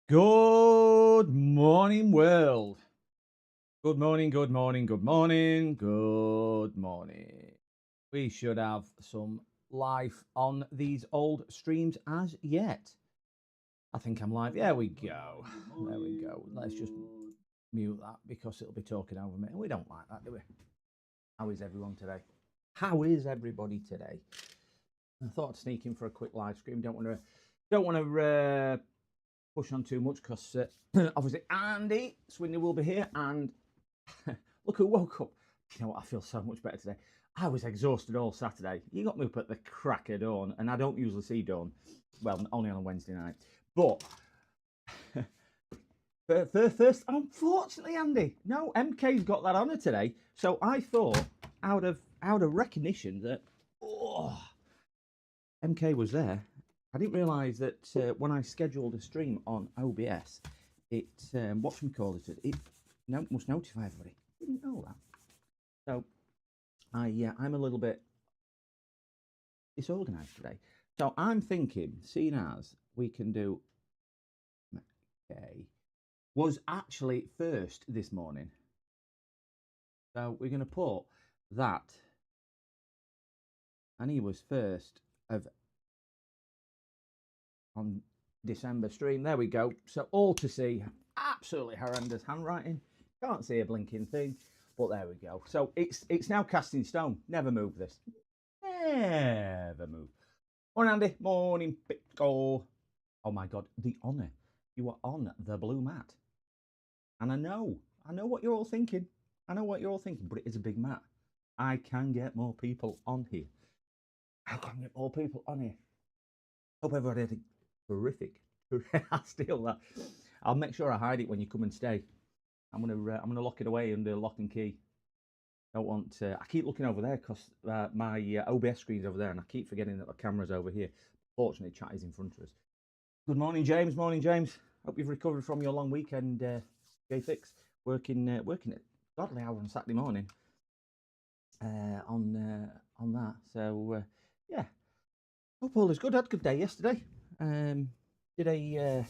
Good morning, world. Good morning, good morning, good morning, good morning. We should have some life on these old streams as yet. I think I'm live. There we go. There we go. Let's just mute that because it'll be talking over me. And we don't like that, do we? How is everyone today? How is everybody today? I thought I'd sneak in for a quick live stream. Don't want to push on too much because obviously Andy Swinley will be here, and look who woke up. You know what? I feel so much better today. I was exhausted all Saturday. You got me up at the crack of dawn, and I don't usually see dawn. Well, only on a Wednesday night. But first, unfortunately, Andy, no, MK's got that honour today. So I thought, out of recognition, that MK was there. I didn't realise that when I scheduled a stream on OBS, it it must notify everybody. Didn't know that. So I'm a little bit disorganised today. So I'm thinking, seeing as we can do MK was actually first this morning. So we're going to put that, and he was first on December stream. There we go. So all to see. Absolutely horrendous handwriting. Can't see a blinking thing, but there we go. So it's now cast in stone. Never move this. Never move. Morning, Andy. Morning, Bitco. Oh my God, the honour. You are on the blue mat. And I know what you're all thinking. But it is a big mat. I can get more people on here. Hope everybody had a terrific. I'll steal that. I'll make sure I hide it when you come and stay. I'm gonna lock it away under lock and key. Don't want. I keep looking over there because my OBS screen's over there, and I keep forgetting that the camera's over here. Fortunately, chat is in front of us. Good morning, James. Morning, James. Hope you've recovered from your long weekend, JFix. Working at godly hour on Saturday morning. On that. So yeah. Hope all is good. I had a good day yesterday. Did a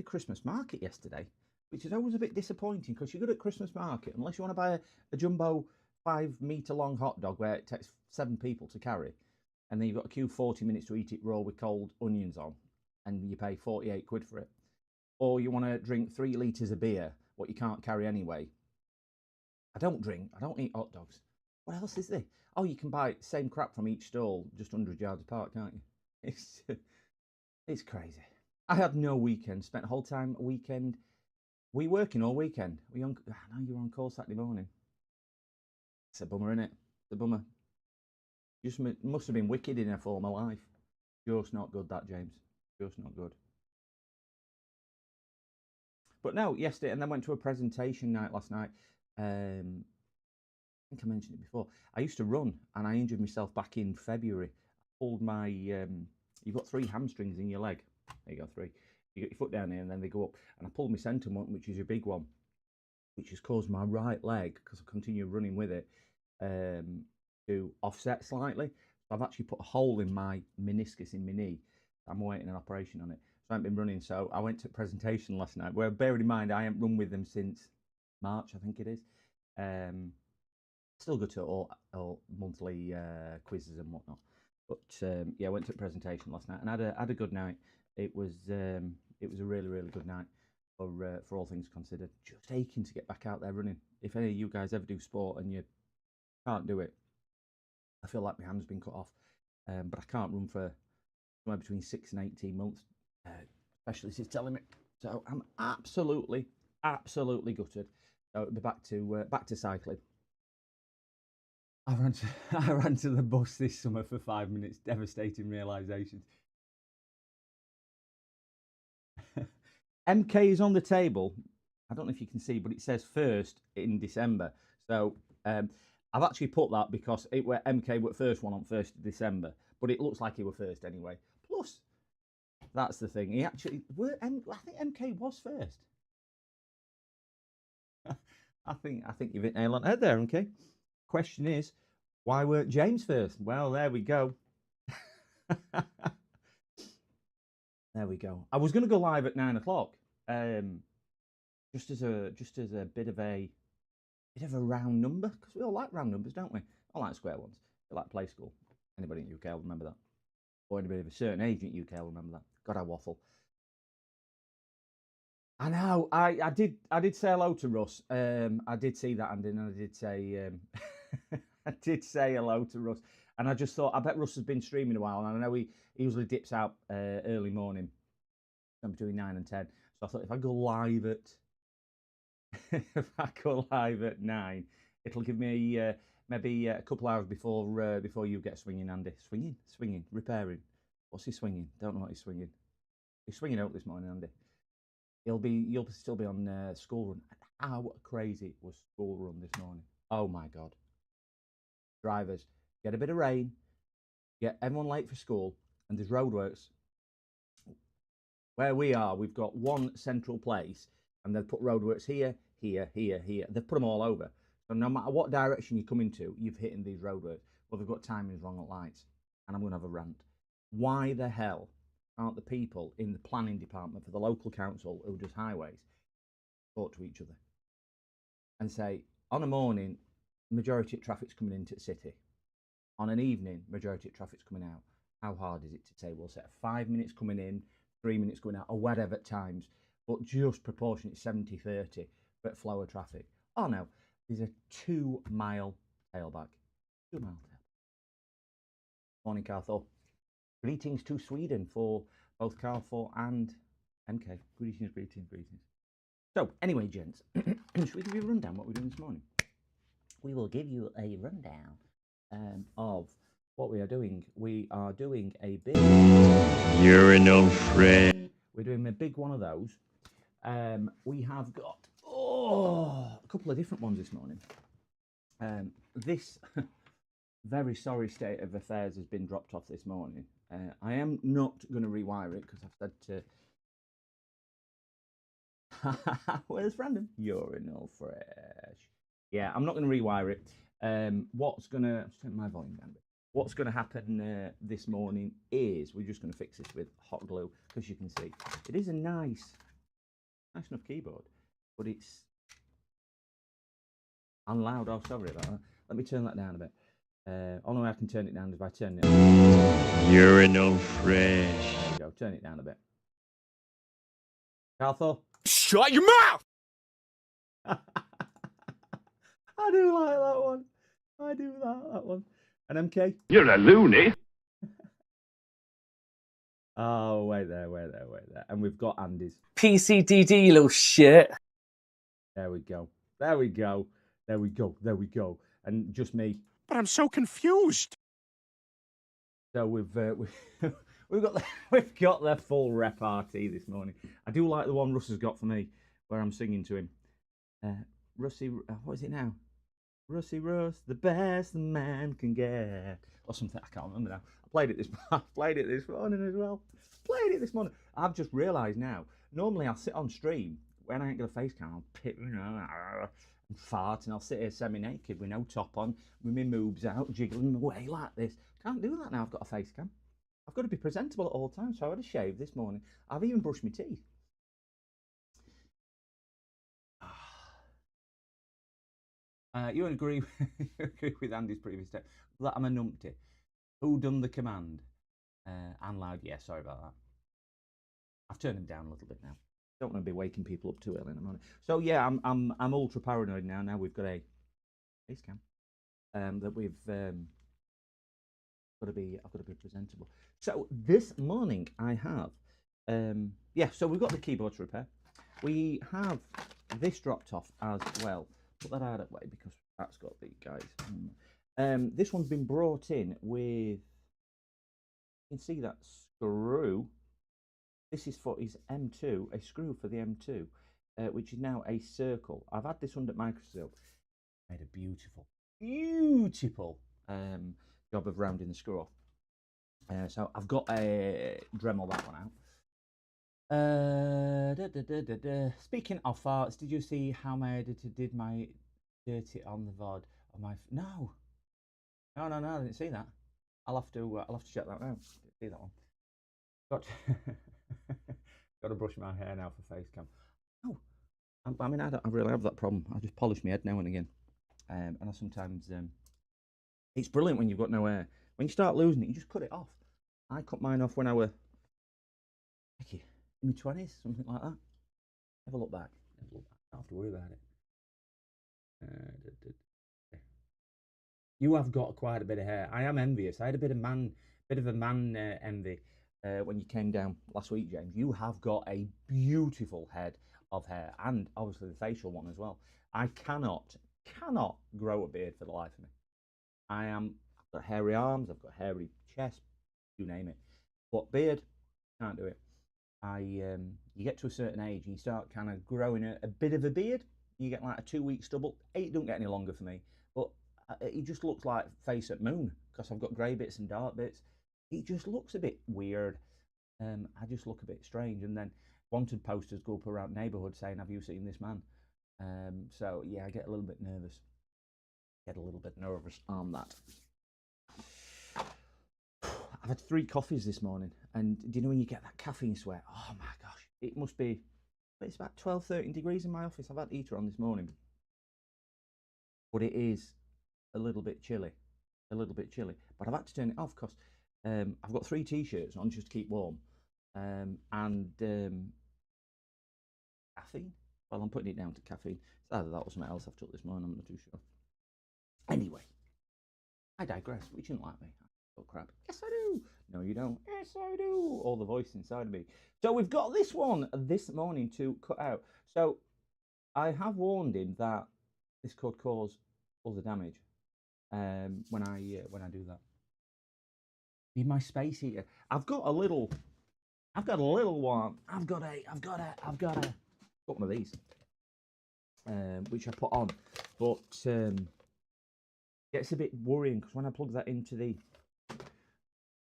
Christmas market yesterday, which is always a bit disappointing because you're good at Christmas market unless you want to buy a jumbo 5 meter long hot dog where it takes 7 people to carry, and then you've got to queue 40 minutes to eat it raw with cold onions on, and you pay 48 quid for it. Or you want to drink 3 litres of beer, what you can't carry anyway. I don't eat hot dogs. What else is there? Oh, you can buy same crap from each stall just 100 yards apart, can't you? It's crazy. I had no weekend. Spent the whole time weekend. We working all weekend. I know you were on call Saturday morning. It's a bummer, innit? It's a bummer. Just must have been wicked in a former life. Just not good, that, James. Just not good. But no, yesterday, and then went to a presentation night last night. I think I mentioned it before. I used to run, and I injured myself back in February. I pulled my. You've got 3 hamstrings in your leg. There you go, 3. You get your foot down here, and then they go up. And I pulled my centre one, which is your big one, which has caused my right leg, because I continue running with it, to offset slightly. So I've actually put a hole in my meniscus in my knee. I'm awaiting an operation on it. So I haven't been running. So I went to a presentation last night, where, bearing in mind, I haven't run with them since March, I think it is. Still go to all monthly quizzes and whatnot. But yeah, I went to a presentation last night and had a good night. It was a really, really good night for all things considered. Just aching to get back out there running. If any of you guys ever do sport and you can't do it, I feel like my hand's been cut off. But I can't run for somewhere between 6 and 18 months. Specialist is telling me. So I'm absolutely gutted. So it'll be back to cycling. I ran to the bus this summer for 5 minutes. Devastating realisations. MK is on the table. I don't know if you can see, but it says first in December. So I've actually put that because MK were first one on 1st of December, but it looks like he were first anyway. Plus, that's the thing. He actually I think MK was first. I think you've hit nail on the head there, MK. Question is, why weren't James first? Well, there we go. There we go. I was going to go live at 9 o'clock, just as a bit of a round number, because we all like round numbers, don't we? I like square ones. I like play school. Anybody in UK will remember that, or anybody of a certain age in UK will remember that. God, I waffle. I know. I did say hello to Russ. I did see that, Andy, and I did say I did say hello to Russ. And I just thought, I bet Russ has been streaming a while, and I know he usually dips out early morning, between 9 and 10. So I thought if I go live at if I go live at 9, it'll give me maybe a couple hours before you get swinging, Andy. Swinging, repairing. What's he swinging? Don't know what he's swinging. He's swinging out this morning, Andy. You'll still be on school run. How crazy was school run this morning? Oh my God. Drivers, get a bit of rain, get everyone late for school, and there's roadworks. Where we are, we've got one central place, and they've put roadworks here, here, here, here. They've put them all over. So no matter what direction you come into, you've hit in these roadworks. Well, they've got timings wrong at lights. And I'm going to have a rant. Why the hell aren't the people in the planning department for the local council who does highways talk to each other and say, on a morning, majority of traffic's coming into the city. On an evening, majority of traffic's coming out. How hard is it to say, we'll set 5 minutes coming in, 3 minutes going out, or whatever at times, but just proportionate 70-30 but flow of traffic? Oh no, there's a 2 mile tailback. 2 mile tailback. Morning, Carthor. Greetings to Sweden for both Carthor and MK. Greetings. So, anyway, gents, should we give you a rundown what we're doing this morning? We will give you a rundown of what we are doing. We are doing a big... Urinal friend. We're doing a big one of those. We have got a couple of different ones this morning. This very sorry state of affairs has been dropped off this morning. I am not going to rewire it because I've said to... Where's random? Urinal fresh. Yeah, I'm not going to rewire it. What's going to... Just turn my volume down a bit. What's going to happen this morning is we're just going to fix this with hot glue, because you can see it is a nice enough keyboard, but it's unloud. Oh, sorry about that. Let me turn that down a bit. Only way I can turn it down is by turning it on. Urinal fresh. There we go. Turn it down a bit. Carthor? Shut your mouth! I do like that one. I do like that one. And MK? You're a loony. Oh, wait there. And we've got Andy's. PCDD, you little shit. There we go. And just me. But I'm so confused. So we've got the full repartee this morning. I do like the one Russ has got for me, where I'm singing to him. Russie, what is it now? Russie Russ, the best the man can get, or something. I can't remember now. I played it this morning as well. I've just realised now. Normally I'll sit on stream when I ain't got a face cam. I'll pit, and fart, and I'll sit here semi-naked with no top on, with my moobs out, jiggling away like this. Can't do that now. I've got a face cam. I've got to be presentable at all times. So I had a shave this morning. I've even brushed my teeth. You agree with Andy's previous step that I'm a numpty. Who done the command? And loud. Yeah, sorry about that. I've turned him down a little bit now. Don't want to be waking people up too early in the morning. So yeah, I'm ultra paranoid now. Now we've got a face cam that we've I've got to be presentable. So this morning I have so we've got the keyboard to repair. We have this dropped off as well. Put that out of the way because that's got the guys. This one's been brought in with, you can see that screw. This is for his M2, a screw for the M2, which is now a circle. I've had this under microscope. Made a beautiful job of rounding the screw off. So I've got a Dremel that one out. Speaking of farts, did you see how my editor did my dirty on the VOD of my? No, I didn't see that. I'll have to check that out. Didn't see that one. Got to brush my hair now for face cam. Oh, I mean, I really have that problem. I just polish my head now and again. And I sometimes, it's brilliant when you've got no hair. When you start losing it, you just cut it off. I cut mine off when I were, in my 20s, something like that. Never look back. Never look back. I don't have to worry about it. You have got quite a bit of hair. I am envious. I had a bit of a man envy when you came down last week, James. You have got a beautiful head of hair, and obviously the facial one as well. I cannot grow a beard for the life of me. I've got hairy arms, I've got hairy chest, you name it. But beard, can't do it. You get to a certain age and you start kind of growing a bit of a beard. You get like a 2-week stubble. It don't get any longer for me, but it just looks like face at moon because I've got grey bits and dark bits. It just looks a bit weird. I just look a bit strange. And then wanted posters go up around the neighbourhood saying, "Have you seen this man?" So yeah, I get a little bit nervous. On that. I've had 3 coffees this morning, and do you know when you get that caffeine sweat? Oh my gosh, it must be. It's about 12, 13 degrees in my office. I've had the heater on this morning, but it is a little bit chilly. But I've had to turn it off because I've got 3 t-shirts on just to keep warm, and caffeine. Well, I'm putting it down to caffeine. It's either that or something else I've took this morning. I'm not too sure. Anyway, I digress. But you shouldn't like me. Oh crap. Yes, I do. No, you don't. Yes, I do. All the voice inside of me. So we've got this one this morning to cut out. So I have warned him that this could cause other damage when I do that. Need my space heater. I've got a little one. I've got one of these, which I put on, but it's a bit worrying because when I plug that into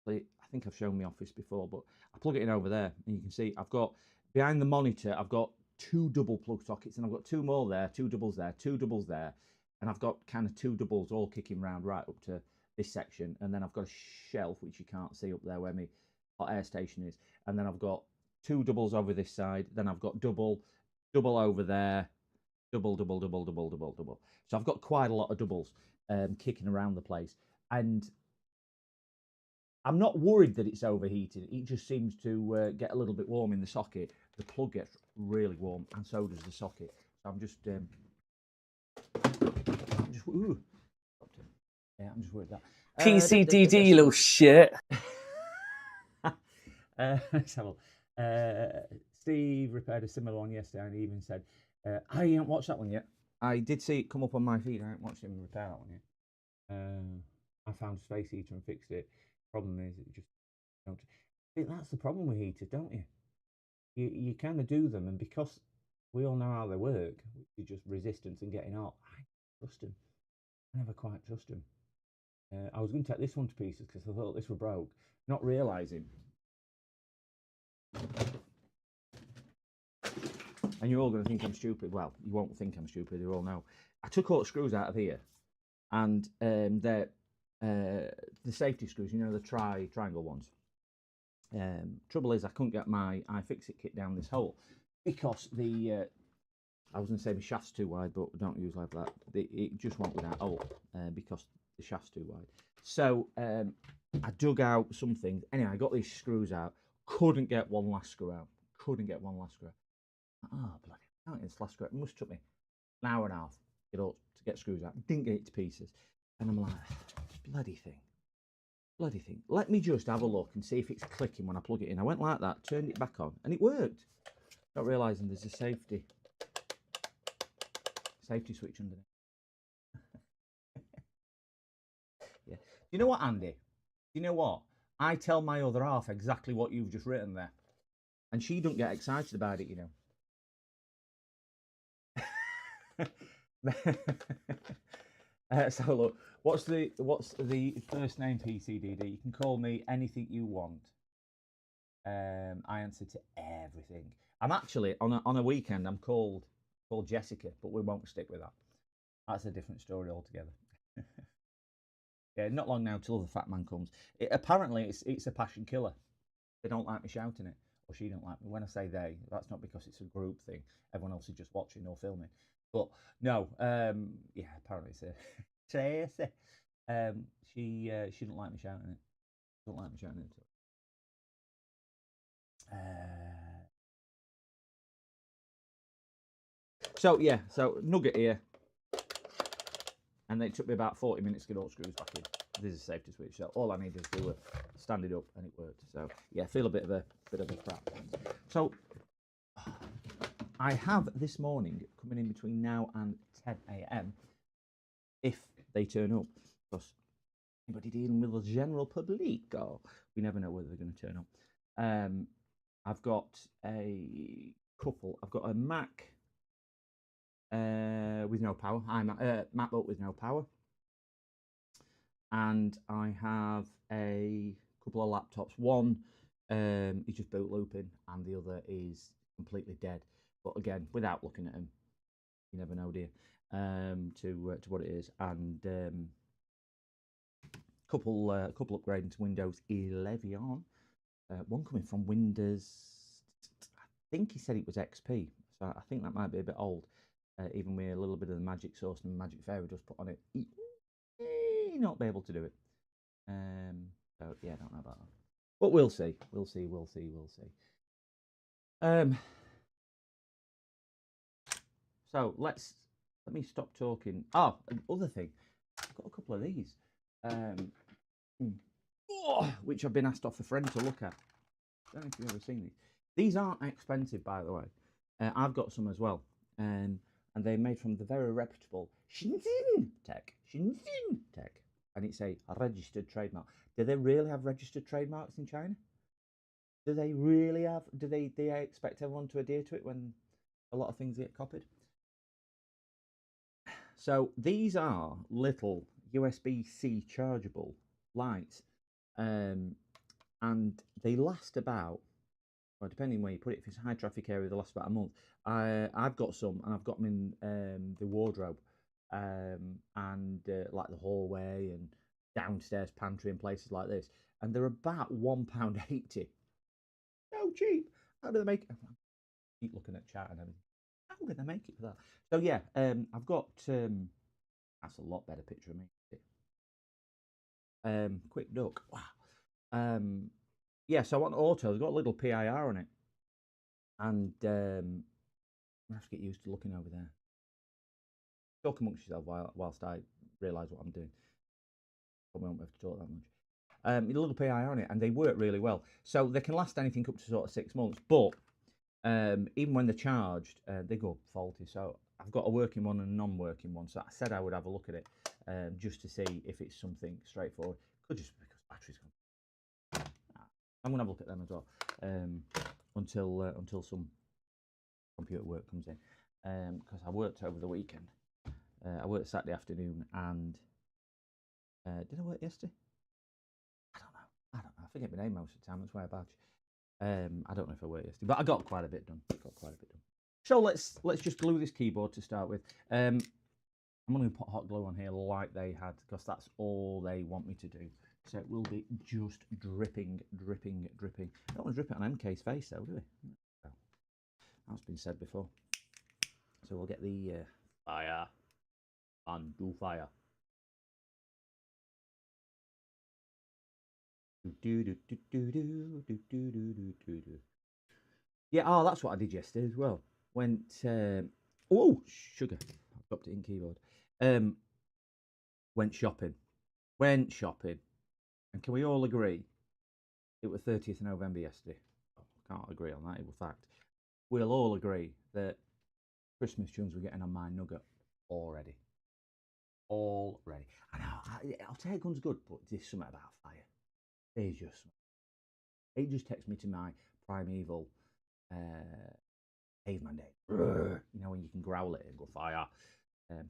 I think I've shown my office before, but I plug it in over there, and you can see I've got behind the monitor. I've got 2 double plug sockets, and I've got 2 more there, 2 doubles there, 2 doubles there, and I've got kind of 2 doubles all kicking round right up to this section, and then I've got a shelf which you can't see up there where my hot air station is, and then I've got 2 doubles over this side, then I've got double over there, double. So I've got quite a lot of doubles kicking around the place, and I'm not worried that it's overheating. It just seems to get a little bit warm in the socket. The plug gets really warm, and so does the socket. So I'm just ooh. Yeah, I'm just worried that. PCDD, you little shit. Let's have a Steve repaired a similar one yesterday, and he even said, I ain't watched that one yet. I did see it come up on my feed. I haven't watched him repair that one yet. I found a space heater and fixed it. Problem is, it just don't. I think that's the problem with heaters, don't you? You kind of do them, and because we all know how they work, which is just resistance and getting hot, I trust them. I never quite trust them. I was going to take this one to pieces because I thought this were broke, not realising. And you're all going to think I'm stupid. Well, you won't think I'm stupid. You all know. I took all the screws out of here, and they're the safety screws. You know, the triangle ones. Trouble is, I couldn't get my iFixit kit down this hole because the I was going to say the shaft's too wide, but don't use like that. It just won't with that hole because the shaft's too wide. So I dug out something. Anyway, I got these screws out. Couldn't get one last screw out. Oh, bloody! I can't get this last screw out. It must have took me an hour and a half to get screws out. Didn't get it to pieces. And I'm like, bloody thing. Let me just have a look and see if it's clicking when I plug it in. I went like that, turned it back on, and it worked. Not realising there's a safety switch underneath. Yeah. You know what, Andy? You know what? I tell my other half exactly what you've just written there, and she don't get excited about it, you know. So look, what's the first name, PCDD? You can call me anything you want. I answer to everything. I'm actually on a weekend. I'm called Jessica, but we won't stick with that. That's a different story altogether. Yeah, not long now till the fat man comes. Apparently, it's a passion killer. They don't like me shouting it. or she didn't like me. When I say they, that's not because it's a group thing. Everyone else is just watching or filming. But no, yeah, apparently it's a Tracy. She didn't like me shouting it. Don't like me shouting it. So yeah, so nugget here, and it took me about 40 minutes to get all the screws back in. This is a safety switch, so all I need is do a stand it up, and it worked. So yeah, feel a bit of a crap. So I have this morning coming in between now and 10 a.m. if they turn up, because anybody dealing with the general public, or we never know whether they're going to turn up. I've got a couple. I've got a Mac with no power. MacBook with no power, and I have a couple of laptops. One is just boot looping, and the other is completely dead. But again, without looking at them, you never know, dear. To what it is, and couple upgrading to Windows 11. One coming from Windows. I think he said it was XP, so I think that might be a bit old. Even with a little bit of the magic sauce and magic fairy dust put on it, not be able to do it. So yeah, I don't know about that, but we'll see. We'll see. So let me stop talking. Oh, another thing, I've got a couple of these, which I've been asked off a friend to look at. I don't know if you've ever seen these. These aren't expensive, by the way. I've got some as well, and they're made from the very reputable Shenzhen Tech, and it's a registered trademark. Do they really have registered trademarks in China? Do they really have? Do they expect everyone to adhere to it when a lot of things get copied? So these are little USB-C chargeable lights, and they last about, well, depending where you put it. If it's a high traffic area, they last about a month. I've got some, and I've got them in the wardrobe, and like the hallway and downstairs pantry and places like this, and they're about £1.80. So cheap. How do they make it? Keep looking at chat and everything. How do they make it for that? So yeah, I've got that's a lot better picture of me. Quick duck. Wow. Yeah, so on auto, it's got a little PIR on it, and I have to get used to looking over there. Talk amongst yourself whilst I realise what I'm doing. Probably won't have to talk that much. A little PIR on it, and they work really well. So they can last anything up to sort of 6 months, but even when they're charged, they go faulty. So I've got a working one and a non-working one. So I said I would have a look at it just to see if it's something straightforward. Could just be because battery's gone. I'm gonna have a look at them as well until some computer work comes in, because I worked over the weekend. I worked Saturday afternoon, and did I work yesterday? I don't know. I forget my name most of the time. That's why I badge. I don't know if I worked yesterday, but I got quite a bit done. So let's just glue this keyboard to start with. I'm going to put hot glue on here like they had, because that's all they want me to do. So it will be just dripping. I don't want to drip it on MK's face, though, do we? That's been said before. So we'll get the fire and do fire. Yeah, oh, that's what I did yesterday as well. Went, oh, sugar. I dropped it in keyboard. Went shopping. And can we all agree it was 30th of November yesterday? Oh, can't agree on that, it was fact. We'll all agree that Christmas tunes were getting on my nugget already. I know, I'll take guns good, but there's something about fire. It just takes me to my primeval caveman day. You know, when you can growl it and go fire.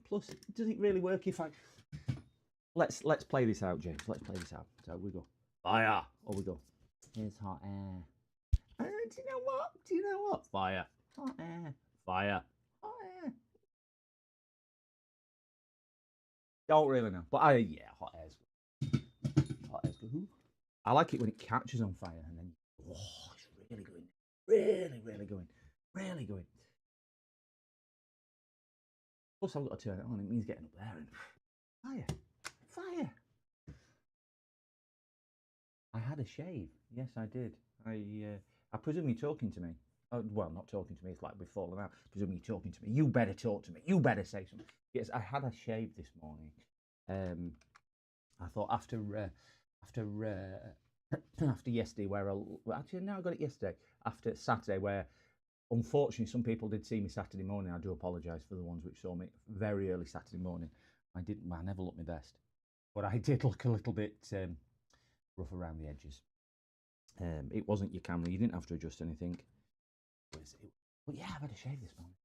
Plus, does it really work if I... Let's play this out, James. Let's play this out. So we go fire, or we go, here's hot air. Do you know what? Fire, hot air, fire, hot air. Don't really know, but yeah, hot air's good. I like it when it catches on fire and then, oh, it's really good. really going, really going. Plus, I've got to turn it on. It means getting up there and fire, fire. I had a shave. Yes, I did. I presume you're talking to me. Oh, well, not talking to me. It's like we've fallen out. Presume you're talking to me. You better talk to me. You better say something. Yes, I had a shave this morning. I thought after after yesterday, actually no, I got it yesterday. After Saturday, where unfortunately some people did see me Saturday morning. I do apologise for the ones which saw me very early Saturday morning. I didn't. Well, I never looked my best, but I did look a little bit rough around the edges. It wasn't your camera. You didn't have to adjust anything. But yeah, I've had a shave this morning.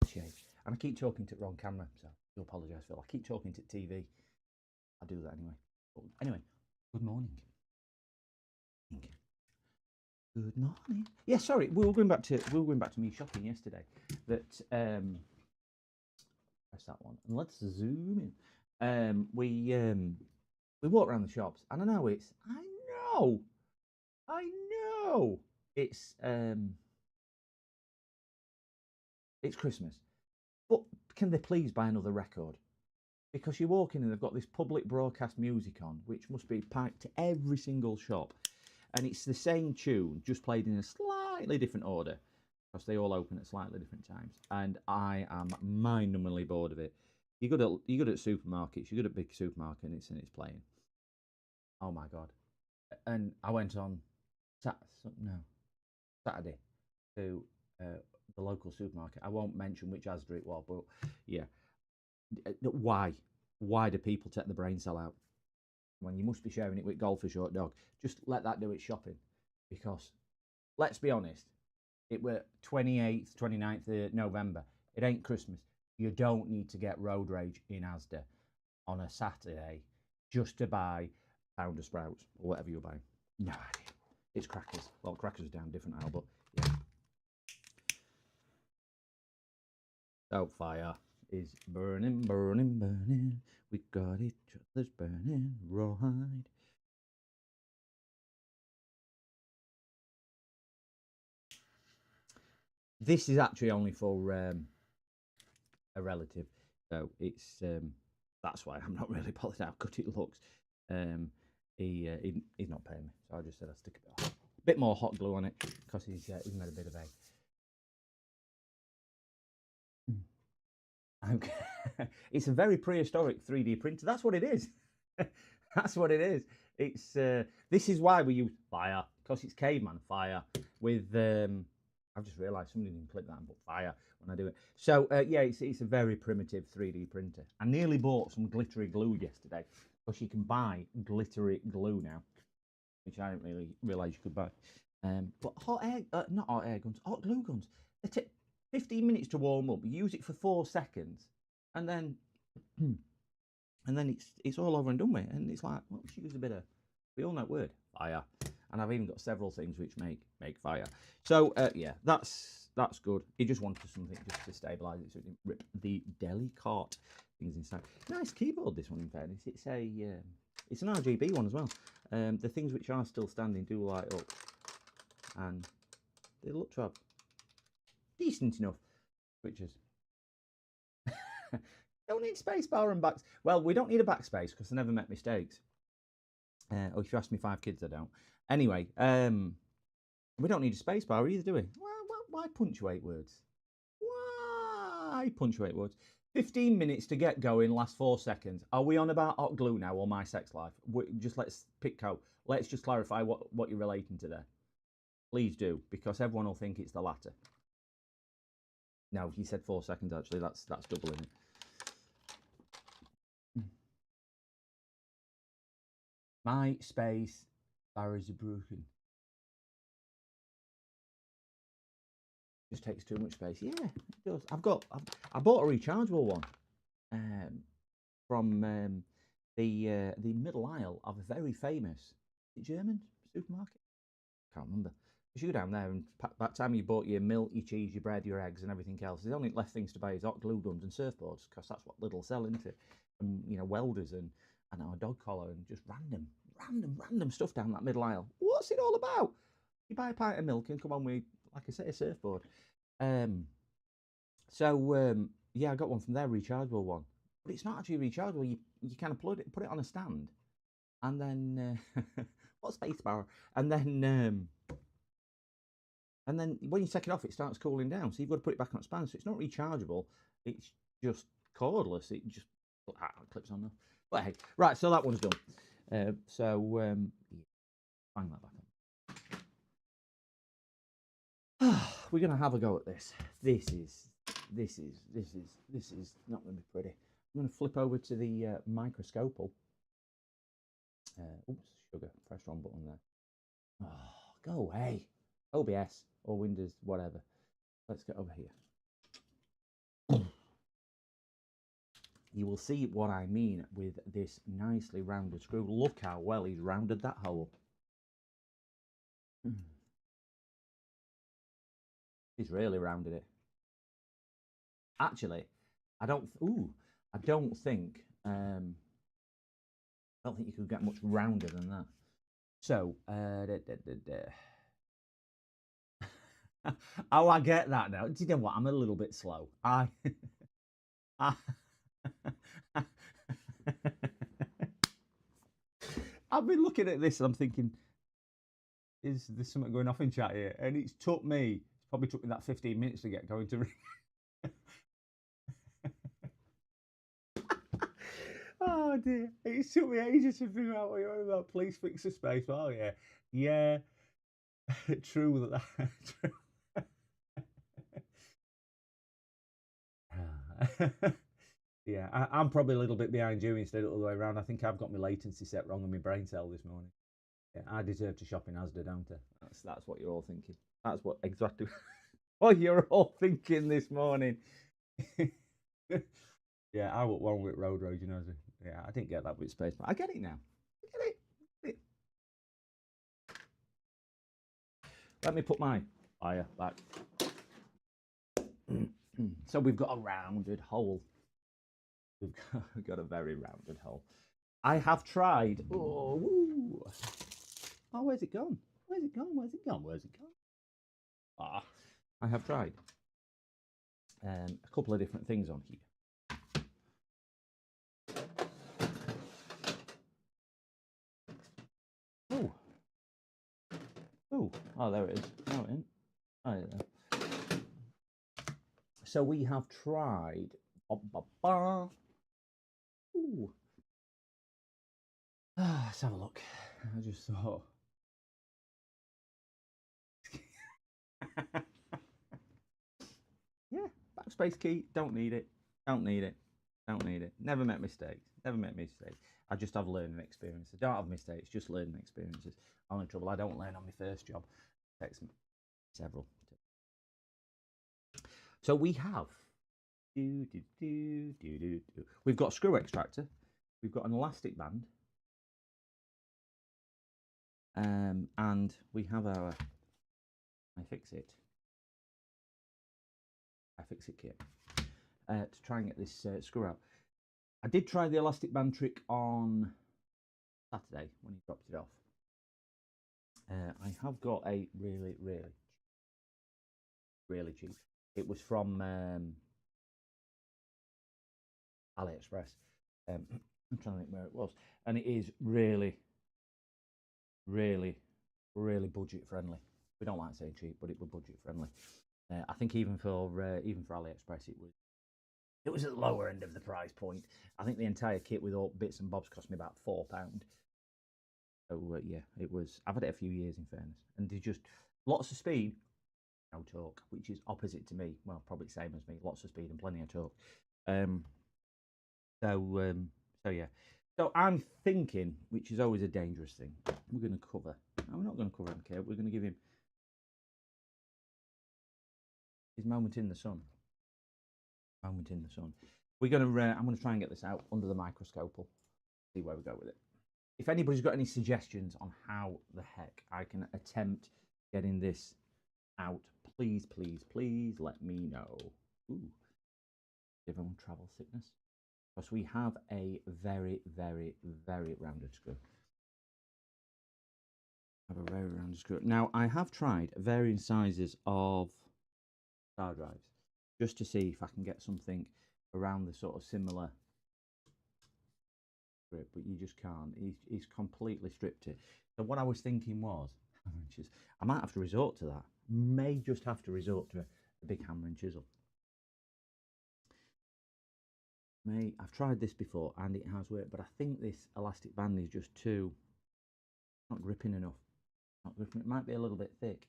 Shave. And I keep talking to the wrong camera, so I do apologise, Phil. I keep talking to TV. I do that anyway. But anyway, good morning. Good morning. Yeah, sorry, we were going back to me shopping yesterday. That press that one and let's zoom in. We walked around the shops, and I know it's Christmas, but can they please buy another record? Because you walk in and they've got this public broadcast music on, which must be piped to every single shop, and it's the same tune, just played in a slightly different order, because they all open at slightly different times, and I am mind-numbingly bored of it. You're good at supermarkets, you're good at big supermarket, and it's playing. Oh my god! And I went on Saturday to the local supermarket. I won't mention which Asda it was, but yeah. Why do people take the brain cell out when you must be sharing it with Goldfish or Dog? Just let that do its shopping, because let's be honest, it were 28th, 29th of November. It ain't Christmas. You don't need to get road rage in Asda on a Saturday just to buy a pound of Sprouts or whatever you're buying. No idea. It's crackers. Well, crackers down different aisle, but yeah. Oh, fire is burning, burning, burning. We got each other's burning rawhide. This is actually only for a relative, so it's that's why I'm not really bothered how good it looks. He's not paying me, so I just said I'd stick a bit more hot glue on it, because he's made a bit of a. Okay. It's a very prehistoric 3D printer. That's what it is. That's what it is. It's this is why we use fire, because it's caveman fire with. I've just realised somebody didn't click that and put fire when I do it. So yeah, it's a very primitive 3D printer. I nearly bought some glittery glue yesterday, because you can buy glittery glue now, which I didn't really realise you could buy. But not hot air guns, hot glue guns. They take 15 minutes to warm up. You use it for 4 seconds, and then it's all over and done with. And it's like, well, we should use a bit of. We all know that word, fire. And I've even got several things which make fire. So yeah, that's good. He just wanted something just to stabilise it, so it didn't rip the deli cart things inside. Nice keyboard, this one, in fairness. It's an RGB one as well. The things which are still standing do light up, and they look to have decent enough switches. Don't need spacebar and backs. Well, we don't need a backspace because I never make mistakes. Or if you ask me 5 kids, I don't. Anyway, we don't need a spacebar either, do we? Why punctuate words? Why punctuate words? 15 minutes to get going, last 4 seconds. Are we on about hot glue now, or my sex life? Just let's pick out. Let's just clarify what you're relating to there. Please do, because everyone will think it's the latter. No, he said 4 seconds, actually. That's doubling it. My space barriers are broken. Just takes too much space. Yeah, it does. I bought a rechargeable one from the middle aisle of a very famous German supermarket. Can't remember. You go down there, and by the time you bought your milk, your cheese, your bread, your eggs, and everything else, the only left things to buy is hot glue guns and surfboards, because that's what Lidl sell, isn't it? And welders and a dog collar, and just random stuff down that middle aisle. What's it all about? You buy a pint of milk and come on with like I say, a surfboard. Yeah, I got one from there, rechargeable one, but it's not actually rechargeable. You kind of put it on a stand, and then what spacebar, and then when you take it off, it starts cooling down. So you've got to put it back on its stand. So it's not rechargeable. It's just cordless. It just clips on now. But hey, right. So that one's done. Yeah, bang that back on. We're gonna have a go at this. This is not gonna be pretty. I'm gonna flip over to the microscopal. Oops, sugar. Press wrong button there. Oh, go away. OBS or Windows, whatever. Let's get over here. You will see what I mean with this nicely rounded screw. Look how well he's rounded that hole. He's really rounded it. Actually, I don't think you could get much rounder than that. So, oh, I get that now. Do you know what? I'm a little bit slow. I've been looking at this and I'm thinking, is there something going off in chat here? And it's probably took me that 15 minutes to get going to. Oh dear, it took me ages to figure out what you're on about. Please fix the space. Oh yeah, true that. True. Yeah, I'm probably a little bit behind you instead of the other way around. I think I've got my latency set wrong on my brain cell this morning. Yeah, I deserve to shop in Asda, don't I? That's what you're all thinking. That's what exactly what you're all thinking this morning. Yeah, I want one with road rage, you know. Yeah, I didn't get that with space, but I get it now. I get it. Let me put my fire back. So we've got a rounded hole. We've got a very rounded hole. I have tried. Oh, where's it gone? Where's it gone? Where's it gone? Where's it gone? I have tried a couple of different things on here. Oh, there it is. No, it isn't. Oh, yeah. So we have tried. Ooh. Let's have a look. I just thought. Yeah, backspace key. Don't need it. Don't need it. Don't need it. Never make mistakes. Never make mistakes. I just have learning experiences. Don't have mistakes, just learning experiences. Only trouble I don't learn on my first job. It takes several. So we have. We've got a screw extractor. We've got an elastic band. And we have our iFixit kit to try and get this screw out. I did try the elastic band trick on Saturday when he dropped it off. I have got a really cheap. It was from AliExpress. I'm trying to think where it was, and it is really budget friendly. We don't like saying cheap, but it was budget friendly. I think even for AliExpress, it was at the lower end of the price point. I think the entire kit with all bits and bobs cost me about £4. So yeah, it was. I've had it a few years in fairness, and they just lots of speed, no torque, which is opposite to me. Well, probably same as me. Lots of speed and plenty of torque. So yeah. So I'm thinking, which is always a dangerous thing, we're going to cover. No, we're not going to cover him, okay? We're going to give him his moment in the sun. Moment in the sun. We're going to. I'm going to try and get this out under the microscopal. See where we go with it. If anybody's got any suggestions on how the heck I can attempt getting this out, please let me know. Ooh, give them travel sickness. Because we have a very rounded screw. Have a very round screw. Now I have tried varying sizes of star drives just to see if I can get something around the sort of similar grip, but you just can't. He's completely stripped it. So what I was thinking was, I might have to resort to that. May just have to resort to a big hammer and chisel. I've tried this before and it has worked, but I think this elastic band is just not gripping enough. Not gripping. It might be a little bit thick.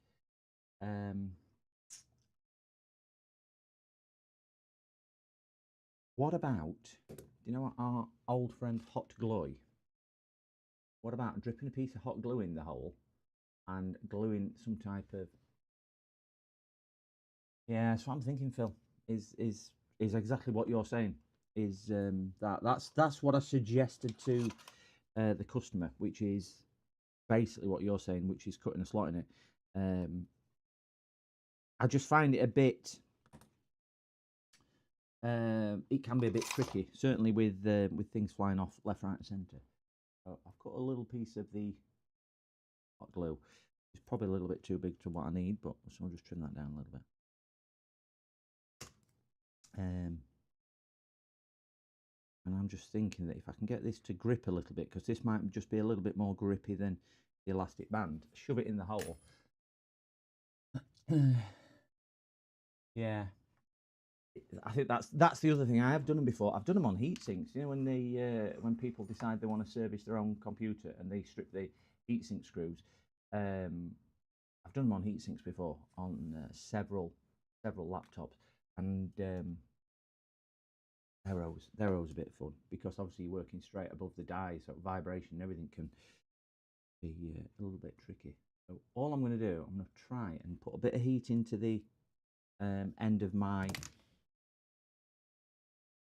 What about, do you know what our old friend Hot Glue? What about dripping a piece of hot glue in the hole and gluing some type of... Yeah, that's what I'm thinking, Phil. Is exactly what you're saying. That's what I suggested to the customer, which is basically what you're saying, which is cutting a slot in it. I just find it a bit... it can be a bit tricky, certainly with things flying off left, right, and centre. So I've cut a little piece of the hot glue. It's probably a little bit too big to what I need, but so I'll just trim that down a little bit. And I'm just thinking that if I can get this to grip a little bit, because this might just be a little bit more grippy than the elastic band, shove it in the hole. Yeah, I think that's the other thing. I have done them before. I've done them on heat sinks. You know, when people decide they want to service their own computer and they strip the heat sink screws. I've done them on heat sinks before on several laptops, and they're always a bit of fun because obviously you're working straight above the die, so vibration and everything can be a little bit tricky. So all I'm going to do, I'm going to try and put a bit of heat into the end of my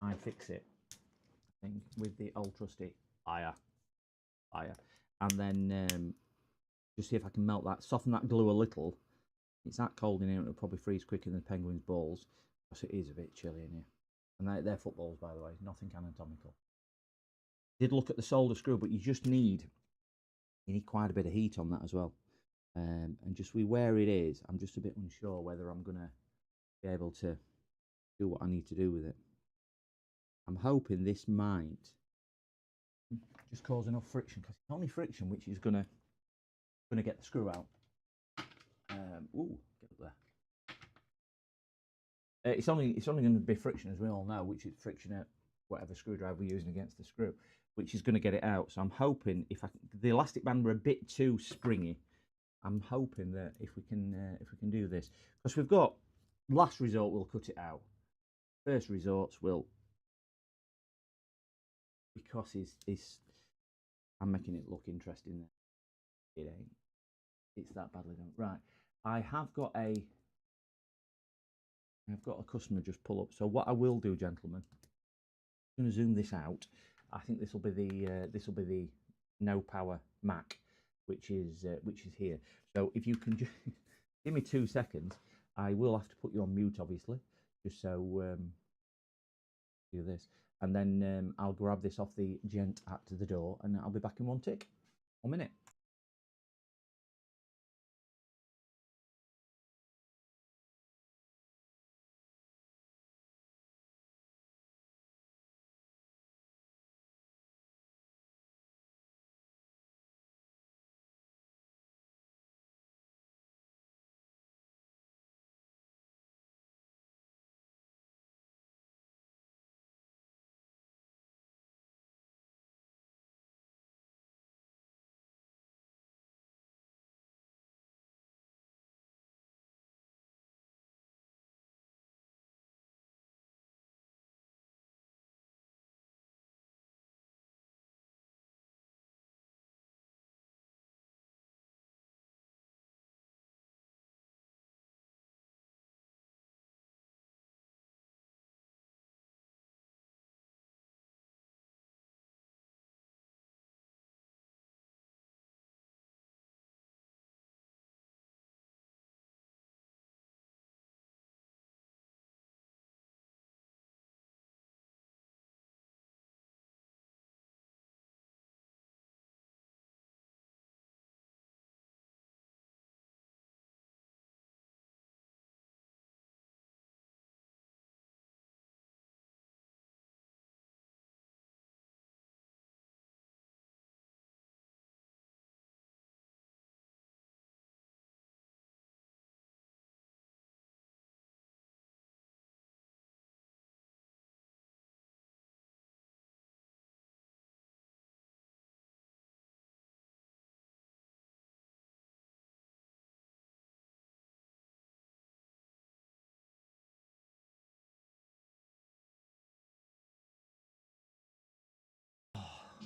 iFixit thing with the old trusty fire, and then just see if I can melt that, soften that glue a little. It's that cold in here, it'll probably freeze quicker than penguins' balls, because it is a bit chilly in here. And they're footballs, by the way, nothing anatomical. Did look at the solder screw, but you need quite a bit of heat on that as well. And just with where it is, I'm just a bit unsure whether I'm going to be able to do what I need to do with it. I'm hoping this might just cause enough friction, because it's only friction which is going to get the screw out. Ooh, get up there. It's only going to be friction, as we all know, which is friction at whatever screwdriver we're using against the screw, which is going to get it out. So I'm hoping the elastic band were a bit too springy. I'm hoping that if we can do this, because we've got last resort we'll cut it out. First resorts will, because I'm making it look interesting. It ain't. It's that badly done. Right. I've got a customer just pull up. So what I will do, gentlemen, I'm going to zoom this out. I think this will be the no power Mac, which is here. So if you can just give me 2 seconds, I will have to put you on mute, obviously, just so do this, and then I'll grab this off the gent at the door, and I'll be back in 1 minute.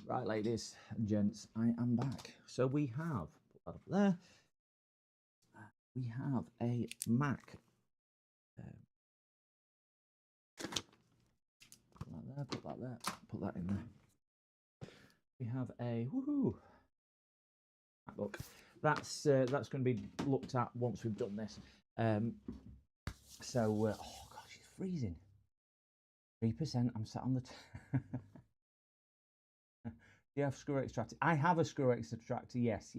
Right, ladies and gents, I am back. So we have, put that up there, we have a Mac. Put that there, put that there, put that in there. We have a woohoo MacBook. That's going to be looked at once we've done this. Oh gosh, it's freezing. 3%. I'm sat on the. Do you have screw extractor? I have a screw extractor. Yes.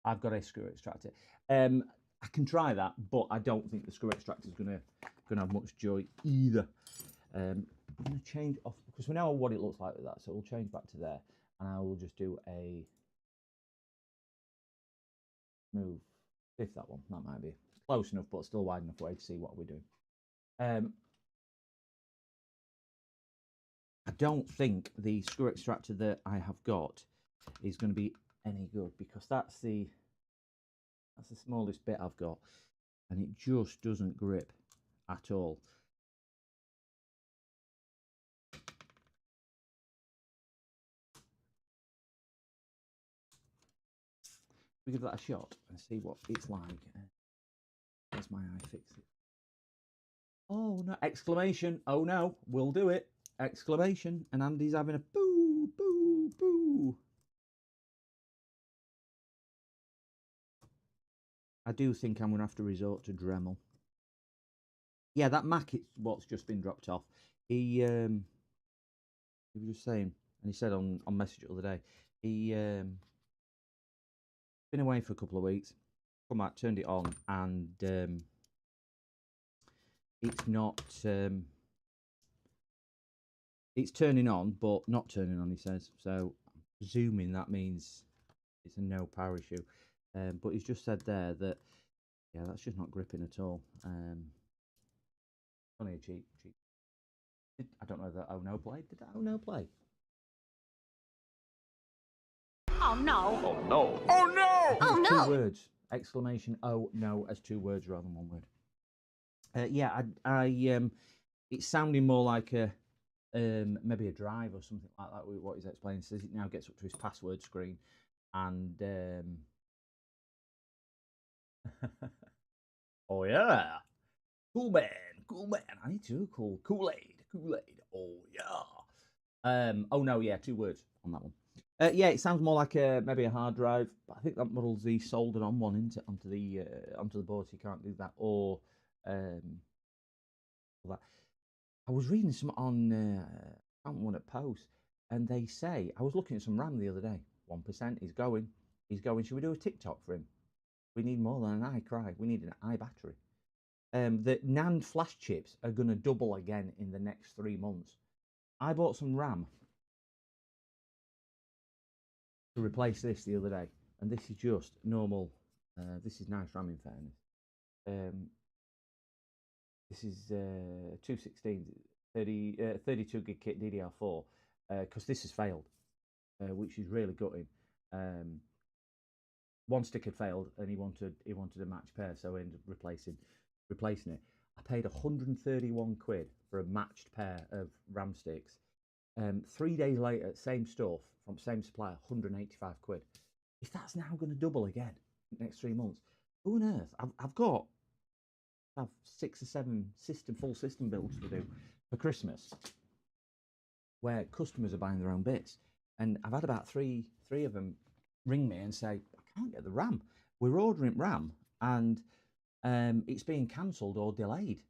I've got a screw extractor. I can try that, but I don't think the screw extractor is gonna have much joy either. I'm gonna change off because we know what it looks like with that, so we'll change back to there, and I will just do a move. If that one, that might be close enough, but still wide enough way to see what we're doing. I don't think the screw extractor that I have got is going to be any good because that's the smallest bit I've got, and it just doesn't grip at all. We give that a shot and see what it's like. Where's my iFixit? Oh no! Exclamation! Oh no! We'll do it! Exclamation! And Andy's having a boo, boo, boo. I do think I'm going to have to resort to Dremel. Yeah, that Mac is what's just been dropped off. He was just saying, and he said on message the other day, he been away for a couple of weeks, come back, turned it on, and it's not. It's turning on, but not turning on. He says so. I'm presuming that means it's a no power issue. But he's just said there that yeah, that's just not gripping at all. Only a cheap. I don't know that Oh No play. Did that Oh No play? Oh no! Oh no! Oh no! Oh no! 2 words. Exclamation oh no as 2 words rather than 1 word. Yeah, it's sounding more like a maybe a drive or something like that with what he's explaining. He says it now gets up to his password screen and oh yeah, cool man. I need to do Kool-Aid. Oh yeah. Oh no, yeah, 2 words on that one. Yeah, it sounds more like maybe a hard drive, but I think that model's the soldered on one onto the board, so you can't do that. Or that. I was reading some on one at Post, and they say I was looking at some RAM the other day. 1%. He's going. Should we do a TikTok for him? We need more than an iCry. We need an iBattery. The NAND flash chips are going to double again in the next 3 months. I bought some RAM to replace this the other day, and this is just normal. This is nice RAM in fairness. This is 216, 32 gig kit DDR4 because this has failed, which is really gutting. One stick had failed, and he wanted a match pair, so I ended up replacing it. I paid 131 quid for a matched pair of RAM sticks. 3 days later, same stuff from same supplier, 185 quid. If that's now going to double again next 3 months, who on earth? I've got 6 or 7 full system builds to do for Christmas, where customers are buying their own bits, and I've had about three of them ring me and say, I can't get the RAM. We're ordering RAM, and it's being cancelled or delayed.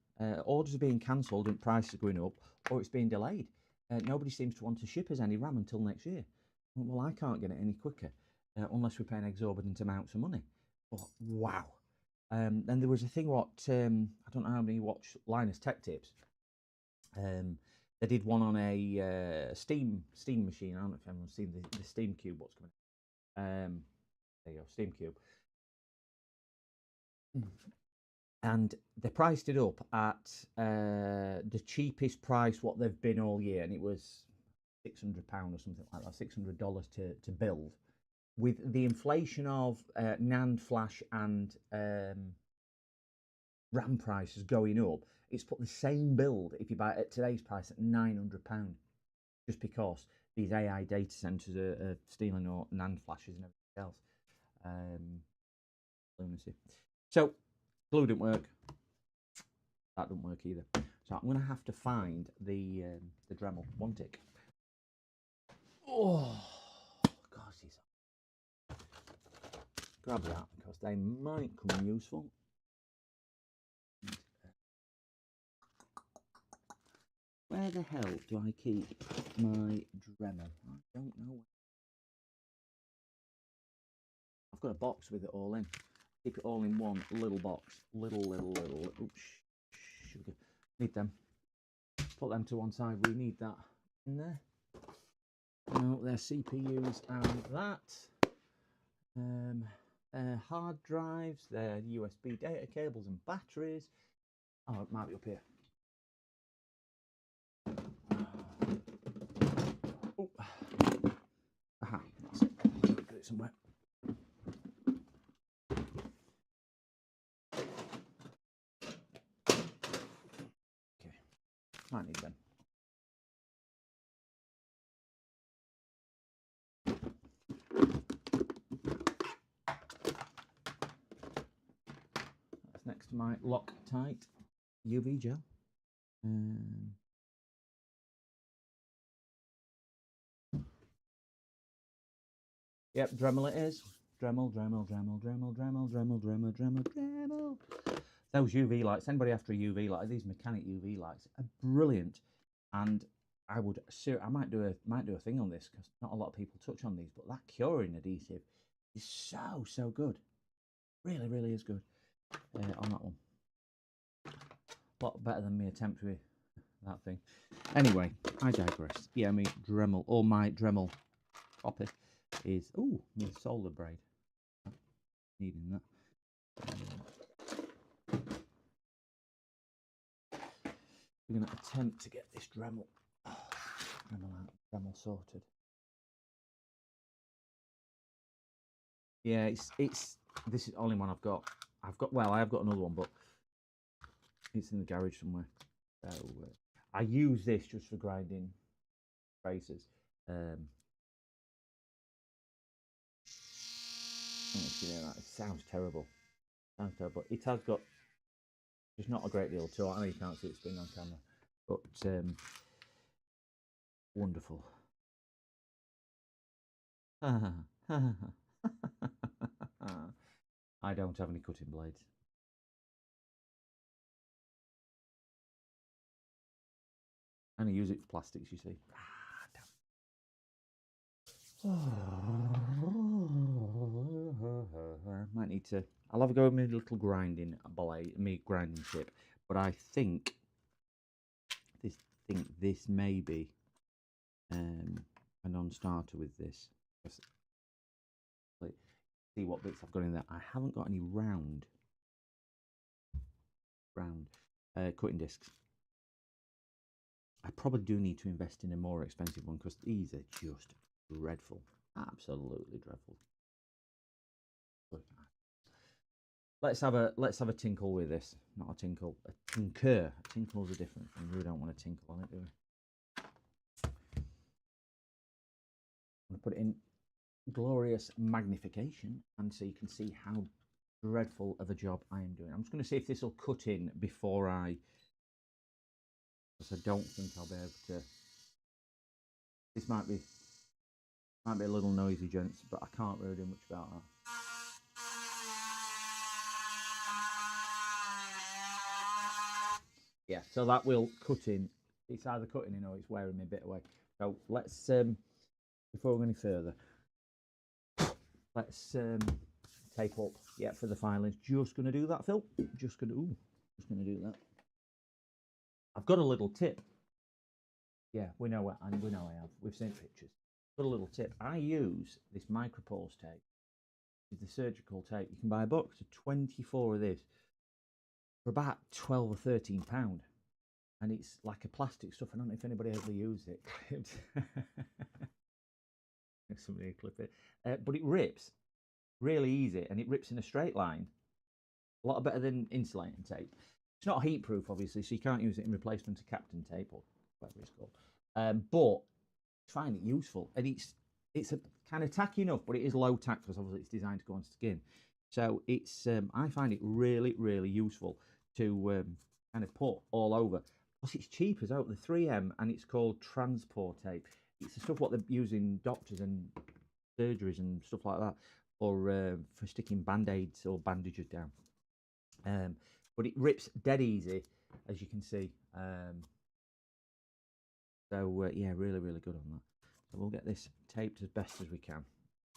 Orders are being cancelled and prices are going up, or it's being delayed. Nobody seems to want to ship us any RAM until next year. Well, I can't get it any quicker unless we're paying exorbitant amounts of money. But wow. And there was a thing what I don't know how many watch Linus Tech Tips. They did one on a Steam machine. I don't know if anyone's seen the Steam Cube. What's coming? There you go, Steam Cube. And they priced it up at the cheapest price what they've been all year, and it was £600 or something like that, $600 to build. With the inflation of NAND flash and RAM prices going up, it's put the same build if you buy it at today's price at £900, just because these AI data centers are stealing all NAND flashes and everything else. Lunacy. So glue didn't work. That didn't work either. So I'm going to have to find the Dremel. One tick. Oh, gosh, he's grab that because they might come useful. Where the hell do I keep my Dremel? I don't know. I've got a box with it all in. Keep it all in one little box. Little. Oops. Sugar. Need them. Put them to one side. We need that in there. No, they're CPUs and that. Hard drives. They're USB data cables and batteries. Oh, it might be up here. Oh. Aha, that's it. Put it somewhere. Okay, might need them. That's next to my Loctite UV gel. Yep, Dremel it is. Dremel. Those UV lights, anybody after a UV light, these mechanic UV lights are brilliant. And I might do a thing on this because not a lot of people touch on these, but that curing adhesive is so good. Really is good on that one. A lot better than my attempt with that thing. Anyway, I digress. Yeah, my Dremel copy is my solar braid. Needing that. We're going to attempt to get this Dremel sorted. Yeah, this is the only one I've got. I have got another one, but it's in the garage somewhere. So I use this just for grinding traces. It sounds terrible. It has got just not a great deal to it. I know you can't see it spinning on camera, but wonderful. I don't have any cutting blades. I only use it for plastics, you see. Might need to. I'll have a go with my little grinding blade, me grinding tip. But I think this may be a non-starter with this. See what bits I've got in there. I haven't got any round cutting discs. I probably do need to invest in a more expensive one because these are just dreadful, absolutely dreadful. Let's have a tinkle with this. Not a tinkle, a tinker. Tinkles are different thing. We don't want to tinkle on it, do we? I'm going to put it in glorious magnification, and so you can see how dreadful of a job I am doing. I'm just going to see if this will cut in before because I don't think I'll be able to. This might be a little noisy, gents, but I can't really do much about that. Yeah, so that will cut in. It's either cutting in or it's wearing me a bit away. So let's, before we go any further, let's tape up. Yeah, for the filings. Just going to do that, Phil. Just going to do that. I've got a little tip. Yeah, we know I have. We've seen pictures. Got a little tip. I use this micropause tape. It's the surgical tape. You can buy a box of 24 of this for about £12 or £13, and it's like a plastic stuff. I don't know if anybody ever used it. Somebody clip it, but it rips really easy, and it rips in a straight line. A lot better than insulating tape. It's not heat proof, obviously, so you can't use it in replacement of Captain tape or whatever it's called. But find it useful, and it's a kind of tacky enough, but it is low tack because obviously it's designed to go on skin. So it's I find it really really useful to kind of put all over. Plus it's cheap as out the 3M, and it's called transport tape. It's the stuff what they're using doctors and surgeries and stuff like that for sticking band-aids or bandages down. But it rips dead easy, as you can see. So yeah, really really good on that. So we'll get this taped as best as we can.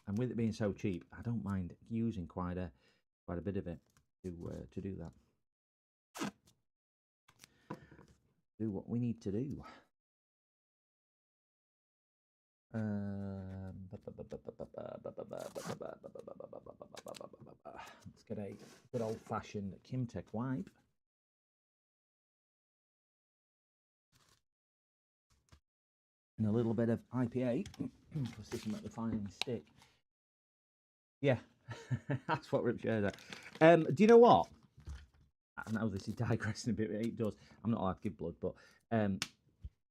And with it being so cheap, I don't mind using quite a bit of it to do that. Do what we need to do. Let's get a good old-fashioned Kimtech wipe. And a little bit of IPA, because this will make the fine stick. Yeah, that's what rips your hair out. Do you know what? I know this is digressing a bit, but it does. I'm not allowed to give blood, but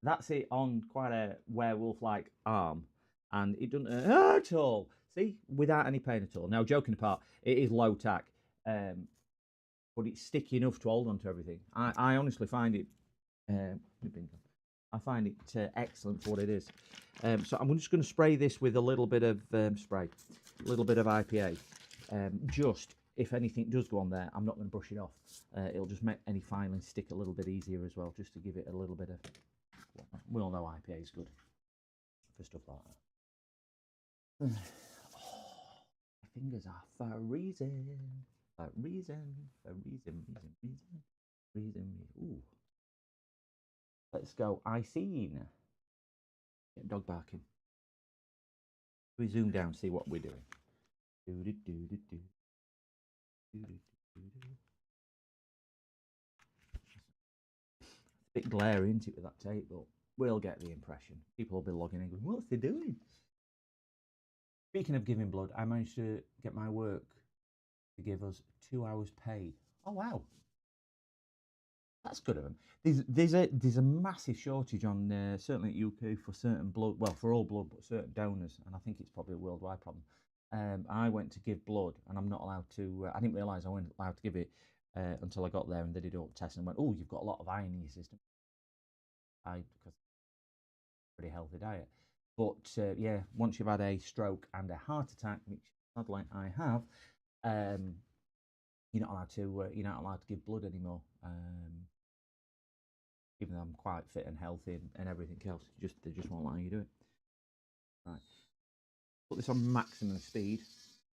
that's it on quite a werewolf-like arm, and it doesn't hurt at all. See, without any pain at all. Now, joking apart, it is low tack, but it's sticky enough to hold on to everything. I honestly find it. I find it excellent for what it is. So I'm just going to spray this with a little bit of a little bit of IPA. Just if anything does go on there, I'm not going to brush it off. It'll just make any filing stick a little bit easier as well, just to give it a little bit of. We all know IPA is good for stuff like that. Oh, my fingers are freezing. Reason. Ooh. Let's go. I seen. Get dog barking. We zoom down, see what we're doing. It's a bit glary, isn't it, with that tape, but we'll get the impression. People will be logging in going, what's they doing? Speaking of giving blood, I managed to get my work to give us 2 hours paid. Oh, wow. That's good of them. There's a massive shortage on certainly at UK for certain blood, well, for all blood, but certain donors, and I think it's probably a worldwide problem. I went to give blood, and I'm not allowed to. I didn't realise I wasn't allowed to give it until I got there, and they did all the tests and went, "Oh, you've got a lot of iron in your system." Because pretty healthy diet, but yeah, once you've had a stroke and a heart attack, which sadly I have, you're not allowed to give blood anymore. Even though I'm quite fit and healthy and everything else, they just won't allow you to do it. Right, put this on maximum speed,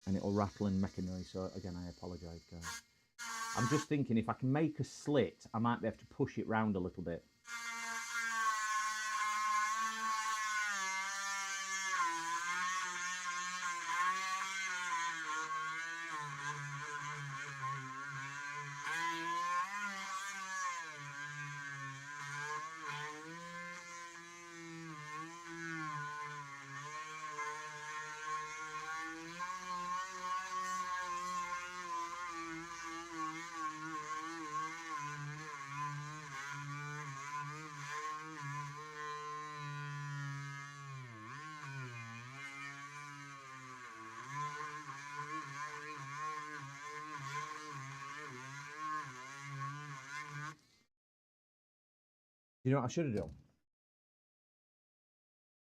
and it'll rattle and make a noise. So again, I apologise, guys. I'm just thinking if I can make a slit, I might be able to push it round a little bit. You know what I should have done?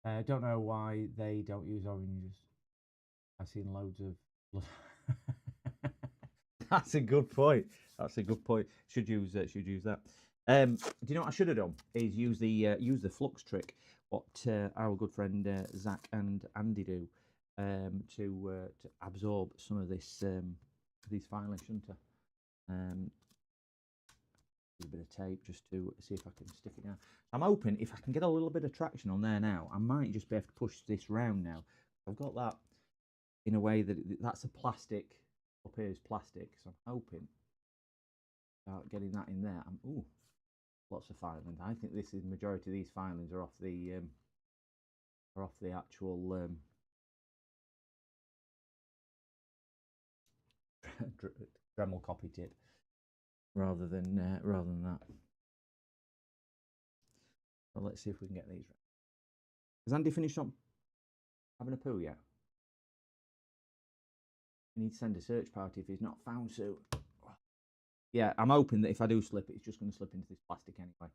I don't know why they don't use oranges. I've seen loads of. That's a good point. That's a good point. Should use that. Do you know what I should have done? Is use the flux trick. What our good friend Zach and Andy do to absorb some of this these filings, shouldn't I? A bit of tape just to see if I can stick it down. I'm hoping if I can get a little bit of traction on there now, I might just be able to push this round now. I've got that in a way that that's a plastic, up here is plastic, so I'm hoping about getting that in there. Ooh, lots of filings. I think this is majority of these filings are off the actual Dremel copy tip. Rather than that. Well, let's see if we can get these right. Has Andy finished up having a poo yet? You need to send a search party if he's not found soon. Yeah, I'm hoping that if I do slip, it's just going to slip into this plastic anyway.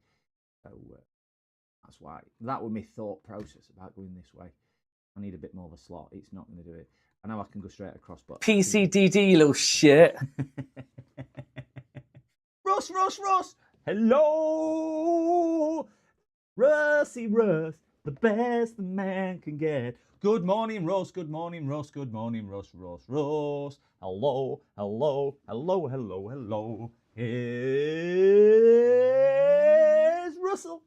So that's why. That was my thought process about going this way. I need a bit more of a slot. It's not going to do it. I know I can go straight across, but... PCDD, you little shit. Russ! Hello! Russy Russ, the best the man can get. Good morning, Russ. Good morning, Russ. Good morning, Russ. Hello. Here's Russell.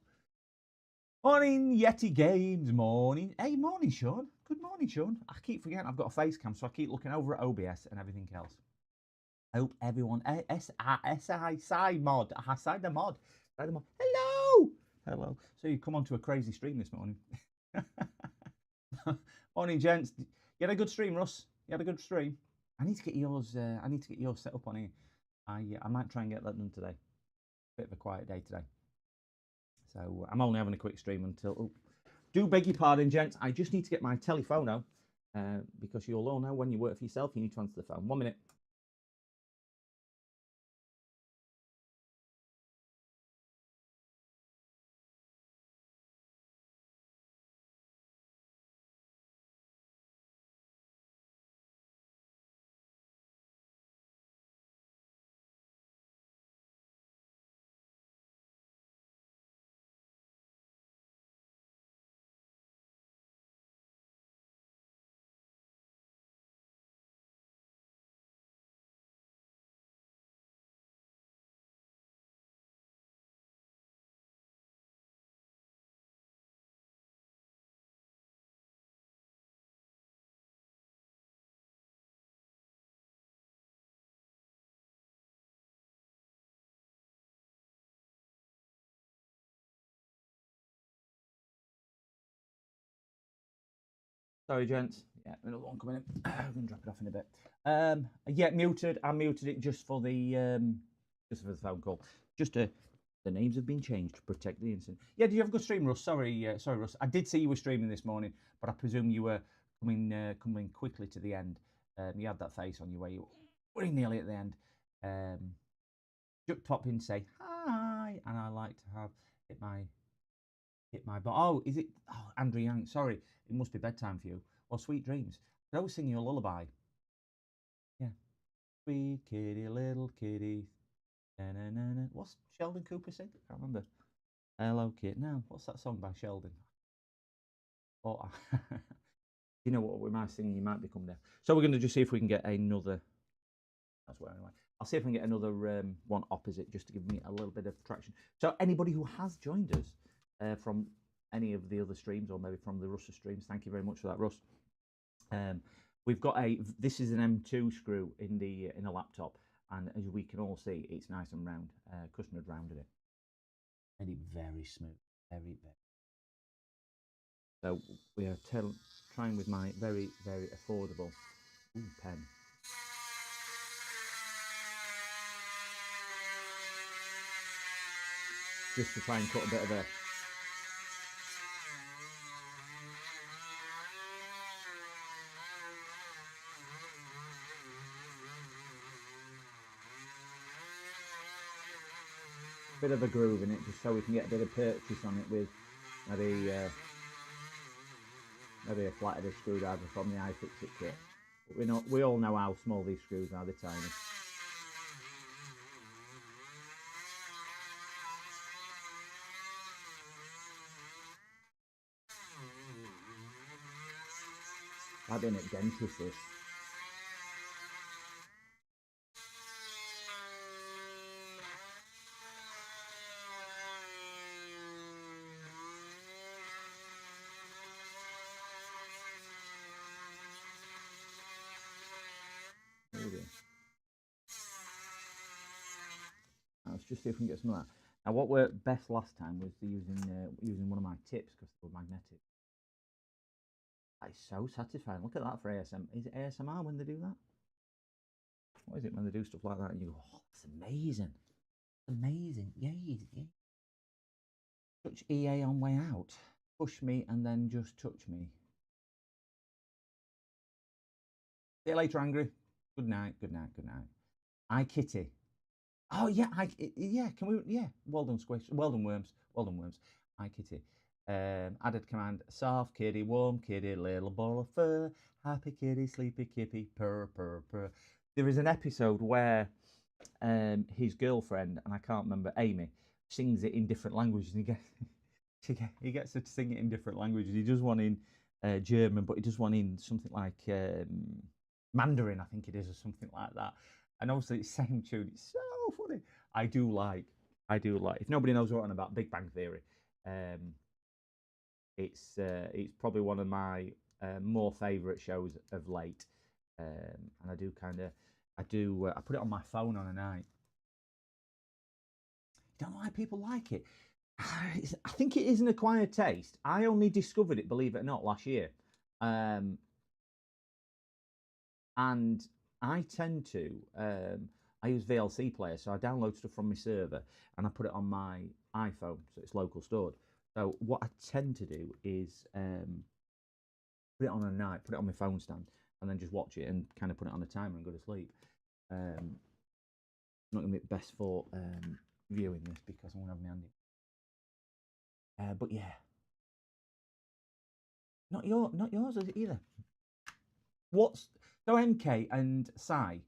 Morning, Yeti Games. Morning. Hey, morning, Sean. Good morning, Sean. I keep forgetting I've got a face cam, so I keep looking over at OBS and everything else. I hope everyone... side mod. Hello. So you come onto a crazy stream this morning. Morning, gents. You had a good stream, Russ? You had a good stream? I need to get yours set up on here. I might try and get that done today. Bit of a quiet day today. So I'm only having a quick stream until... Oh, do beg your pardon, gents. I just need to get my telephone out because you'll all know when you work for yourself, you need to answer the phone. 1 minute. Sorry, gents. Yeah, another one coming in. I'm gonna drop it off in a bit. Yeah, muted. I muted it just for the phone call. The names have been changed to protect the innocent. Yeah, did you have a good stream, Russ? Sorry, Russ. I did see you were streaming this morning, but I presume you were coming quickly to the end. You had that face on you where you were nearly at the end. Just pop in, say hi, and I like to have hit my. Oh, is it? Oh, Andrew Young. Sorry, it must be bedtime for you. Well, sweet dreams. I was singing you a lullaby. Yeah. Sweet kitty, little kitty. Na-na-na-na. What's Sheldon Cooper sing? I can't remember. Hello, kid. No, what's that song by Sheldon? Oh, you know what? We might sing. You might become there. So we're going to just see if we can get another. That's where anyway. I'll see if we can get another one opposite, just to give me a little bit of traction. So anybody who has joined us from any of the other streams, or maybe from the Russell streams, thank you very much for that, Russ. We've got this is an M2 screw in the laptop, and as we can all see, it's nice and round. Customer had rounded it, made it very smooth, very. So we are trying with my very affordable pen. Just to try and cut a bit of a groove in it, just so we can get a bit of purchase on it with maybe a flathead screwdriver from the iFixit kit. But we all know how small these screws are, they're tiny. I've been at dentist this. Let's just see if we can get some of that. Now, what worked best last time was using one of my tips because they were magnetic. That is so satisfying. Look at that for ASMR. Is it ASMR when they do that? What is it when they do stuff like that and you go, oh, that's amazing. Amazing. Yay. Such EA on way out. push me and then just touch me. See you later, Angry. Good night, good night, good night. I Kitty. Oh yeah, yeah. Can we? Yeah. Well done, Squish. Well done, Worms. Well done, Worms. I Kitty. Added command: soft kitty, warm kitty, little ball of fur, happy kitty, sleepy kitty, purr purr purr. There is an episode where his girlfriend, and I can't remember, Amy, sings it in different languages, and he gets her to sing it in different languages. He does one in German, but he does one in something like Mandarin, I think it is, or something like that. And obviously, it's the same tune. It's so funny. I do like. If nobody knows what I'm about, Big Bang Theory. It's probably one of my more favourite shows of late, and I put it on my phone on a night. Don't know why people like it. I think it is an acquired taste. I only discovered it, believe it or not, last year, and I tend to. I use VLC player, so I download stuff from my server and I put it on my iPhone, so it's local stored. So what I tend to do is put it on a night, put it on my phone stand, and then just watch it and kind of put it on a timer and go to sleep. Not going to be best for viewing this because I'm going to have my hand in. But yeah, not yours is it either. So MK and Sai?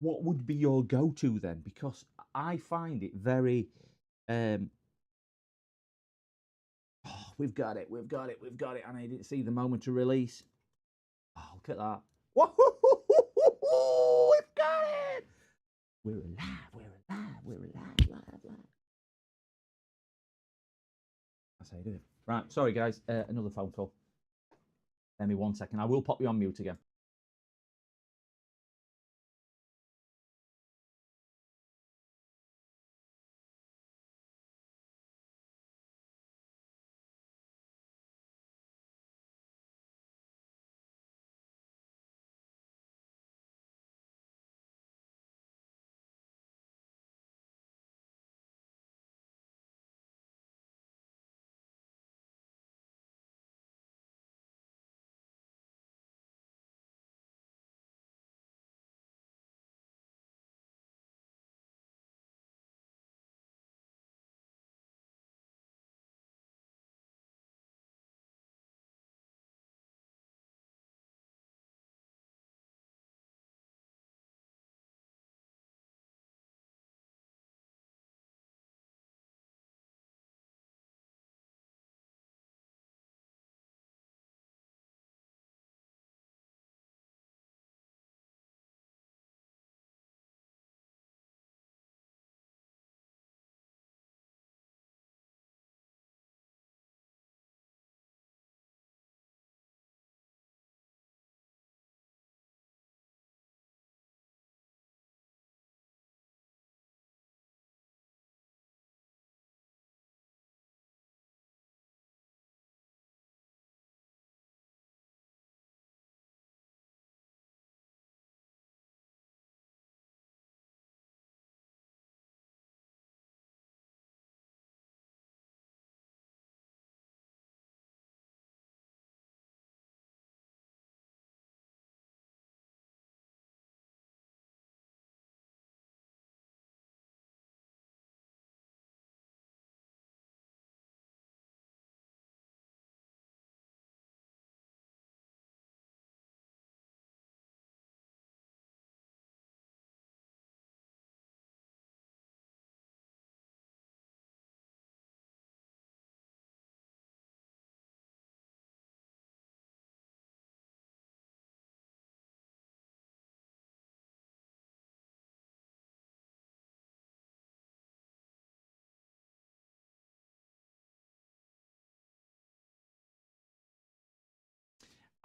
What would be your go-to then? Because I find it very. Oh, we've got it, and I didn't see the moment to release. Oh, look at that! Whoa, we've got it! We're alive, live. That's how you do it. Right, sorry guys, another phone call. Give me 1 second. I will pop you on mute again.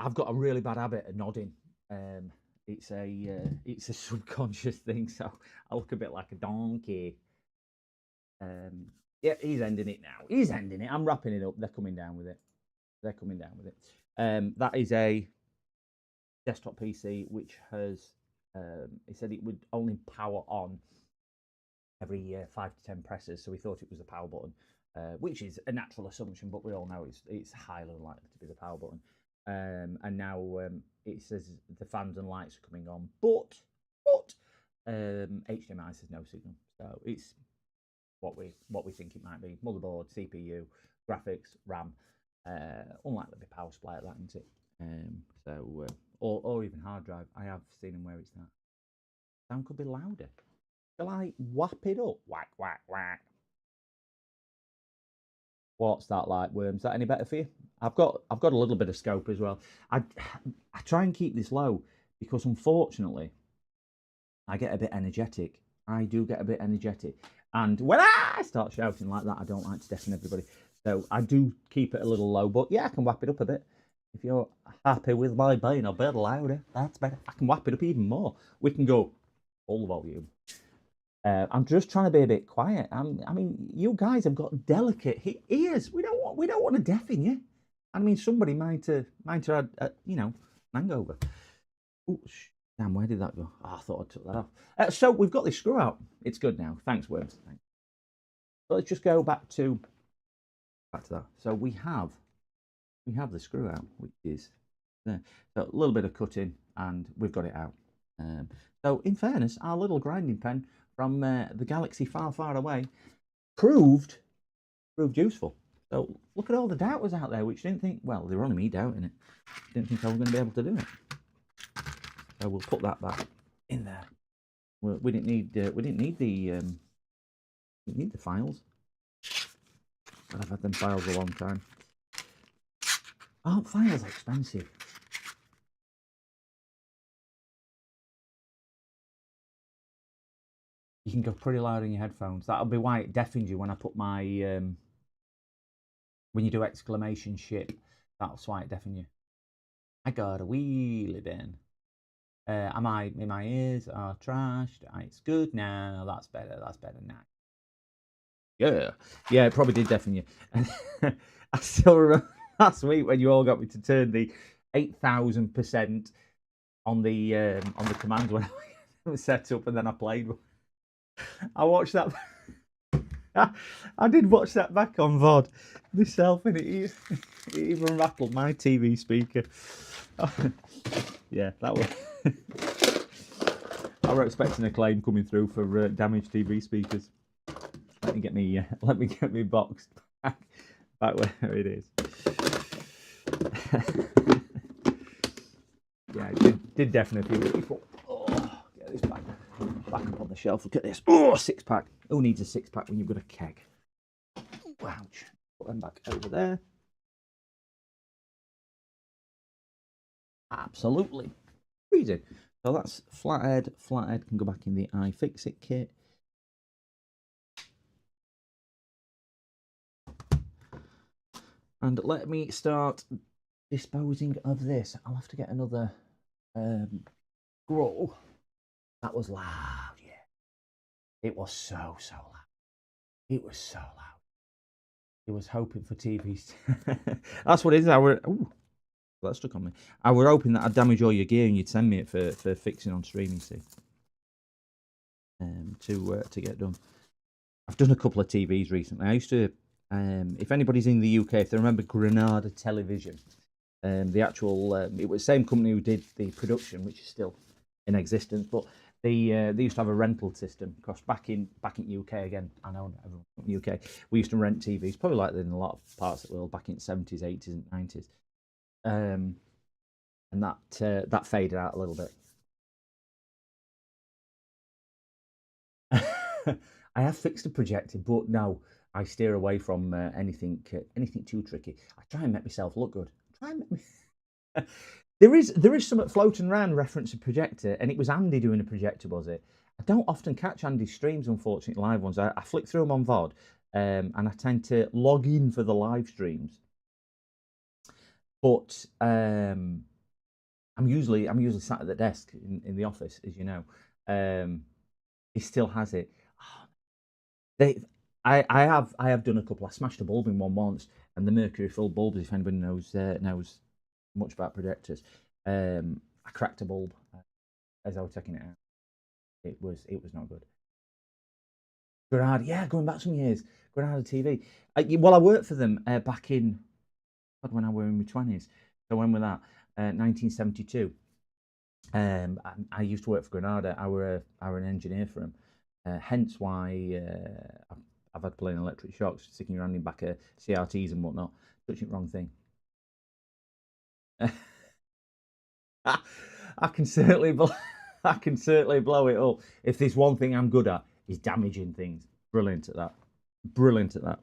I've got a really bad habit of nodding. It's a subconscious thing, so I look a bit like a donkey. Yeah, he's ending it now. He's ending it. I'm wrapping it up. They're coming down with it. That is a desktop PC which has. He said it would only power on every 5 to 10 presses, so we thought it was the power button, which is a natural assumption, but we all know it's highly unlikely to be the power button. And now it says the fans and lights are coming on, but HDMI says no signal, so it's what we think it might be. Motherboard, CPU, graphics, RAM. Unlikely to be power supply at that, isn't it? Or even hard drive. I have seen them where it's that. Sound could be louder. Shall I whap it up? Whack, whack, whack. What's that like, Worms? Is that any better for you? I've got a little bit of scope as well. I try and keep this low because unfortunately I get a bit energetic. I do get a bit energetic. And when I start shouting like that, I don't like to deafen everybody. So I do keep it a little low, but yeah, I can whap it up a bit. If you're happy with my being a bit louder, that's better. I can whap it up even more. We can go full volume. I'm just trying to be a bit quiet. I mean, you guys have got delicate ears. We don't want to deafen you. I mean, somebody might have had, hangover. Ooh, damn, where did that go? Oh, I thought I took that off. So we've got this screw out. It's good now. Thanks, Worms. Thanks. So let's just go back to that. So we have the screw out, which is there. So a little bit of cutting, and we've got it out. So in fairness, our little grinding pen from the galaxy far, far away proved useful. So look at all the doubters out there which didn't think, well, they were only me doubting it. Didn't think I was going to be able to do it. So we'll put that back in there. We didn't need the files. But I've had them files a long time. Aren't files expensive? You can go pretty loud in your headphones. That'll be why it deafens you when I put my when you do exclamation shit. That's why it deafens you. I got a wheelie bin. My ears are trashed. It's good now. That's better. That's better now. Yeah, it probably did deafen you. I still remember last week when you all got me to turn the 8,000% on the command when I was set up, and then I played. I watched that. I did watch that back on VOD myself, and it even rattled my TV speaker. Yeah, that was. I were expecting a claim coming through for damaged TV speakers. Let me get me boxed back where it is. Yeah, it did definitely. People. Oh, get this back up on the shelf. Look at this. Oh, 6-pack. Who needs a 6-pack when you've got a keg? Ouch. Put them back over there. Absolutely freezing. So that's flathead. Flathead can go back in the iFixit kit. And let me start disposing of this. I'll have to get another grow. That was loud, yeah. It was so loud. It was so loud. It was hoping for TVs. That's what it is. That stuck on me. I were hoping that I'd damage all your gear and you'd send me it for fixing on streaming, see. To get done. I've done a couple of TVs recently. I used to, if anybody's in the UK, if they remember Granada Television, the actual, it was the same company who did the production, which is still in existence, but they used to have a rental system. Because back in UK again, I know everyone from UK, we used to rent TVs, probably like in a lot of parts of the world, back in the 70s, 80s, and 90s. And that faded out a little bit. I have fixed a projector, but no, I steer away from anything too tricky. I try and make myself look good. There is some floating around reference a projector, and it was Andy doing a projector, was it? I don't often catch Andy's streams, unfortunately, live ones. I flick through them on VOD, and I tend to log in for the live streams. But I'm usually sat at the desk in the office, as you know. He still has it. I have done a couple. I smashed a bulb in one once, and the mercury filled bulbs. If anybody knows much about projectors, I cracked a bulb as I was taking it out. It was not good. Granada, yeah, going back some years. Granada TV. Well, I worked for them back in when I were in my 20s. So when was that? 1972. I used to work for Granada. I were an engineer for them. Hence why I've had to play in electric shocks, sticking around in back of CRTs and whatnot. Touching the wrong thing. I can certainly I can certainly blow it up. If there's one thing I'm good at, is damaging things. Brilliant at that. Brilliant at that.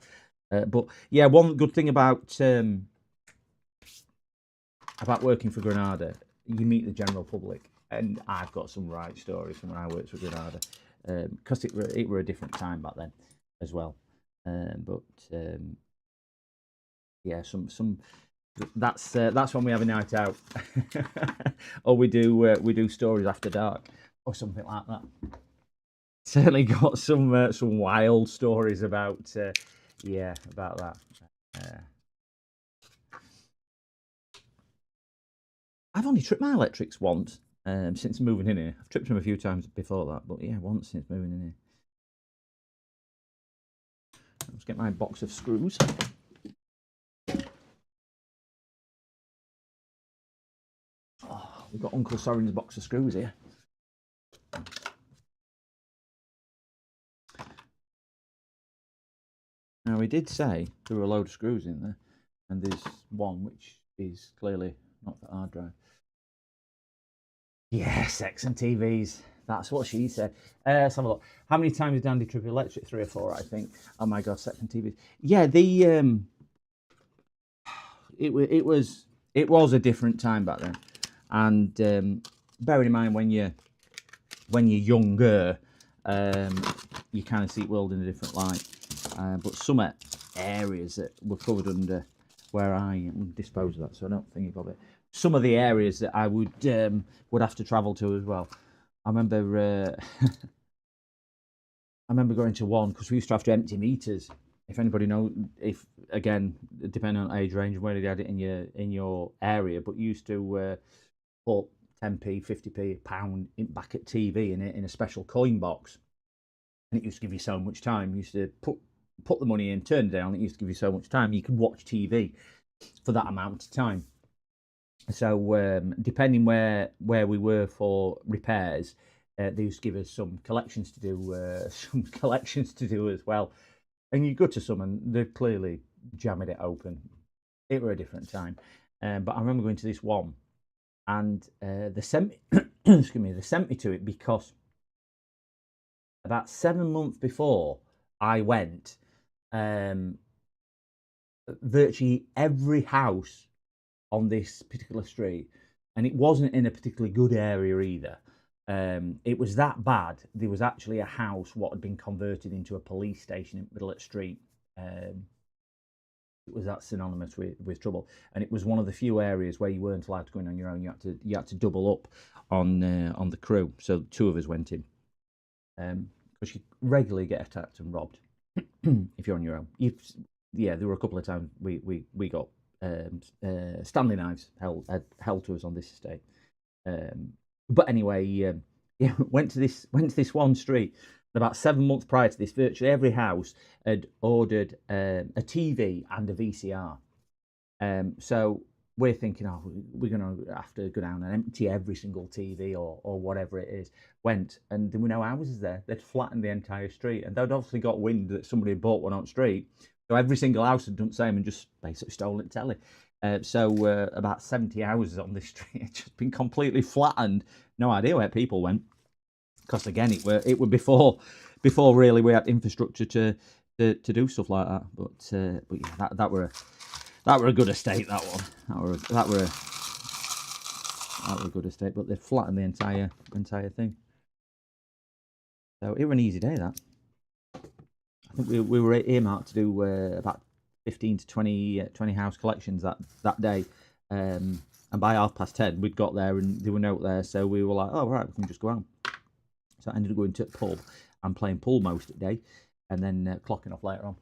But yeah, one good thing about working for Granada, you meet the general public, and I've got some right stories from when I worked for Granada, because it were a different time back then as well. Yeah, some that's when we have a night out, or we do stories after dark or something like that. Certainly got some wild stories about about that. I've only tripped my electrics once since moving in here. I've tripped them a few times before that, but yeah, once since moving in here. Let's get my box of screws. Oh, we've got Uncle Soren's box of screws here. Now, he did say there were a load of screws in there, and there's one which is clearly not the hard drive. Yes, sex and TVs. That's what she said. Let's have a look. How many times did Andy trip electric? 3 or 4, I think. Oh my God, sex and TVs. Yeah, it was a different time back then, and bearing in mind when you're younger, you kind of see the world in a different light. But some areas that were covered under where I dispose of that, so I don't think of it. Some of the areas that I would have to travel to as well. I remember going to one because we used to have to empty meters. If anybody knows, if again, depending on age range and where you had it in your area, but you used to put 10p, 50p, £1 back at TV in a special coin box, and it used to give you so much time. You used to put the money in, turn it down. It used to give you so much time. You could watch TV for that amount of time. So depending where we were for repairs, they used to give us some collections to do, as well. And you go to some, and they're clearly jamming it open. It were a different time, but I remember going to this one, and they sent me, excuse me, they sent me to it because about 7 months before I went, virtually every house on this particular street, and it wasn't in a particularly good area either. It was that bad. There was actually a house what had been converted into a police station in the middle of the street. It was that synonymous with trouble, and it was one of the few areas where you weren't allowed to go in on your own. You had to double up on the crew. So 2 of us went in, because you regularly get attacked and robbed if you're on your own. There were a couple of times we got Stanley knives held to us on this estate. But anyway, went to this one street. And about 7 months prior to this, virtually every house had ordered a TV and a VCR. So we're thinking, we're going to have to go down and empty every single TV or whatever it is. Went, and there were no houses there. They'd flattened the entire street, and they'd obviously got wind that somebody had bought one on the street. So every single house had done the same and just basically stolen telly. So about 70 houses on this street had just been completely flattened. No idea where people went, because again, it were before really we had infrastructure to do stuff like that. But yeah, that were a good estate. That one. That were a good estate. But they flattened the entire thing. So it was an easy day. That. I think we were earmarked to do about 15 to 20 house collections that day, and by 10:30 we'd got there and there were no there, so we were like, oh right, we can just go home. So I ended up going to the pub and playing pool most of the day, and then clocking off later on.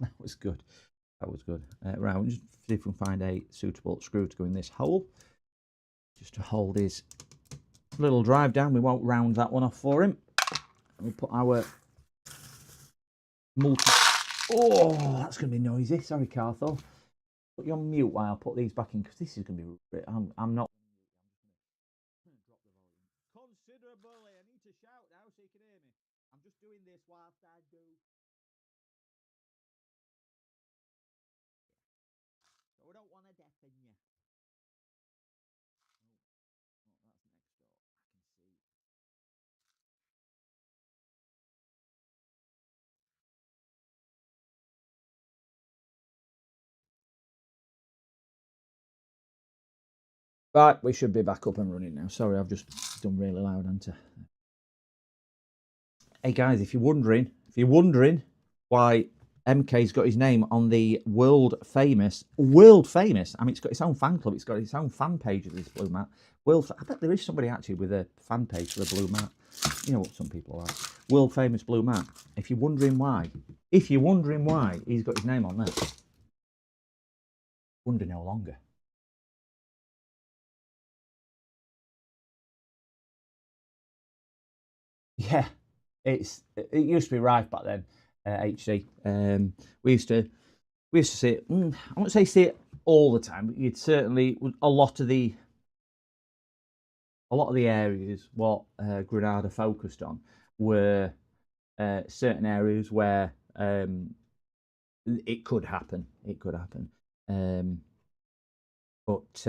That was good. Right, we'll just see if we can find a suitable screw to go in this hole, just to hold his little drive down. We won't round that one off for him. We'll put our multi. Oh, that's going to be noisy. Sorry, Carthor. Put you on mute while I put these back in because this is going to be. I'm not. Considerably. I need to shout now so you can hear me. I'm just doing this whilst I do. So I don't want to deafen you. Oh, that's next door. I can see. Right, we should be back up and running now. Sorry, I've just done really loud, haven't I? Hey guys, if you're wondering why MK's got his name on the world famous, I mean, it's got its own fan club, it's got its own fan page of this blue mat. I bet there is somebody actually with a fan page for the blue mat. You know what some people are like. World famous blue mat. If you're wondering why he's got his name on there, wonder no longer. Yeah, it used to be rife back then. HC. We used to see it. I won't say see it all the time, but you'd certainly a lot of the areas what Granada focused on were certain areas where it could happen. But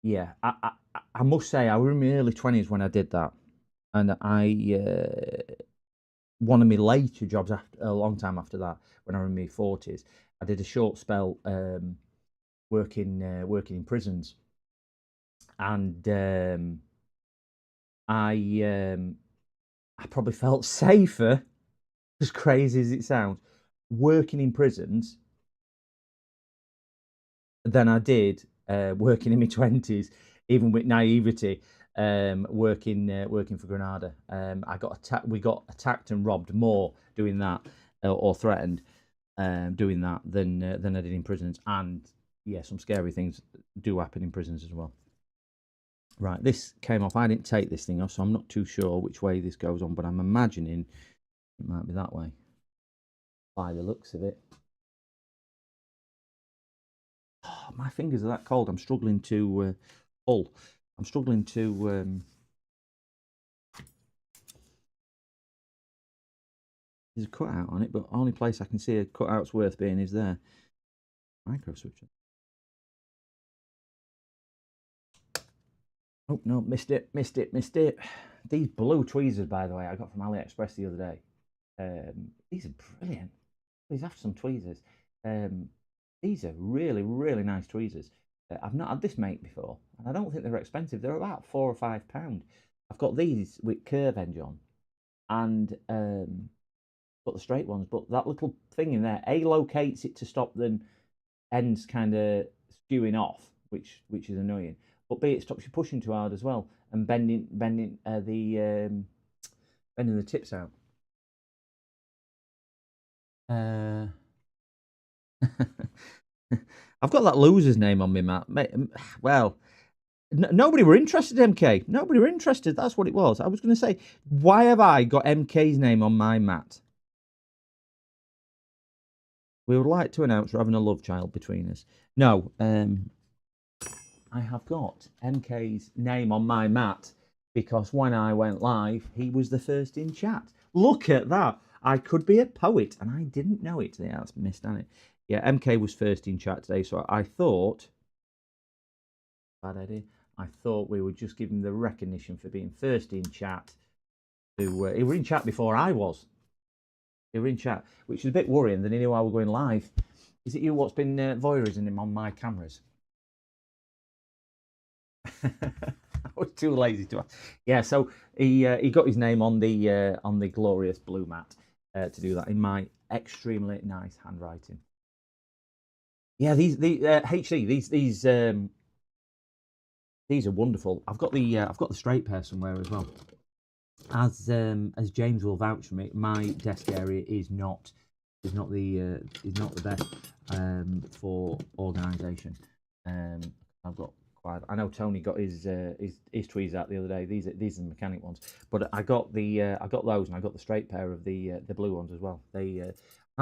yeah, I must say I was in my early 20s when I did that, and one of my later jobs after a long time after that, when I was in my 40s, I did a short spell working in prisons, and I probably felt safer, as crazy as it sounds, working in prisons than I did working in my 20s, even with naivety. Working for Granada, we got attacked and robbed more doing that, or threatened doing that than I did in prisons. And yeah, some scary things do happen in prisons as well. Right, this came off. I didn't take this thing off, so I'm not too sure which way this goes on, but I'm imagining it might be that way by the looks of it. Oh, my fingers are that cold. I'm struggling to pull. I'm struggling to. There's a cutout on it, but the only place I can see a cutout's worth being is there. Micro switcher. Oh no, missed it. These blue tweezers, by the way, I got from AliExpress the other day. These are brilliant. Please have some tweezers. These are really, really nice tweezers. I've not had this make before, and I don't think they're expensive. They're about £4 or £5. I've got these with curve edge on, and got the straight ones. But that little thing in there, A, locates it to stop them ends kind of skewing off, which is annoying. But B, it stops you pushing too hard as well and bending the tips out. I've got that loser's name on me, Matt. Well, nobody were interested, MK. Nobody were interested. That's what it was. I was going to say, why have I got MK's name on my mat? We would like to announce we're having a love child between us. No, I have got MK's name on my mat because when I went live, he was the first in chat. Look at that. I could be a poet, and I didn't know it. Yeah, that's missed, hasn't it? Yeah, MK was first in chat today, so I thought, bad idea, I thought we would just give him the recognition for being first in chat. He was in chat before I was. He was in chat, which is a bit worrying that he knew I was going live. Is it you what's been voyeurising him on my cameras? I was too lazy to ask. Yeah, so he got his name on the glorious blue mat to do that in my extremely nice handwriting. Yeah, these HD these are wonderful. I've got the straight pair somewhere as well. As James will vouch for me, my desk area is not the best for organisation. I've got quite. I know Tony got his tweezers out the other day. These are the mechanic ones, but I got those, and I got the straight pair of the blue ones as well. I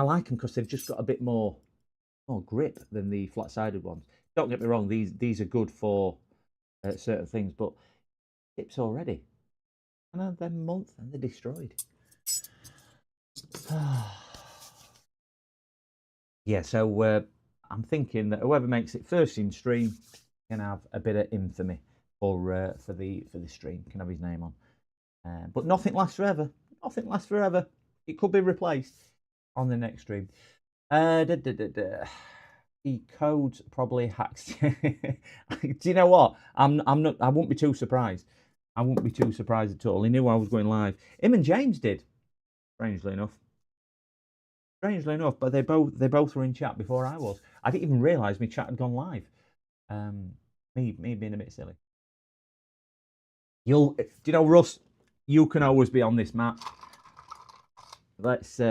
like them because they've just got a bit more grip than the flat sided ones. Don't get me wrong; these are good for certain things, but tips already. And I've been a month and they're destroyed. Yeah, so I'm thinking that whoever makes it first in stream can have a bit of infamy for the stream. Can have his name on. But nothing lasts forever. Nothing lasts forever. It could be replaced on the next stream. The code's probably hacked. Do you know what? I'm not. I won't be too surprised. I wouldn't be too surprised at all. He knew I was going live. Him and James did, strangely enough. Strangely enough, but they both were in chat before I was. I didn't even realise my chat had gone live. Me being a bit silly. Do you know, Russ? You can always be on this map. Let's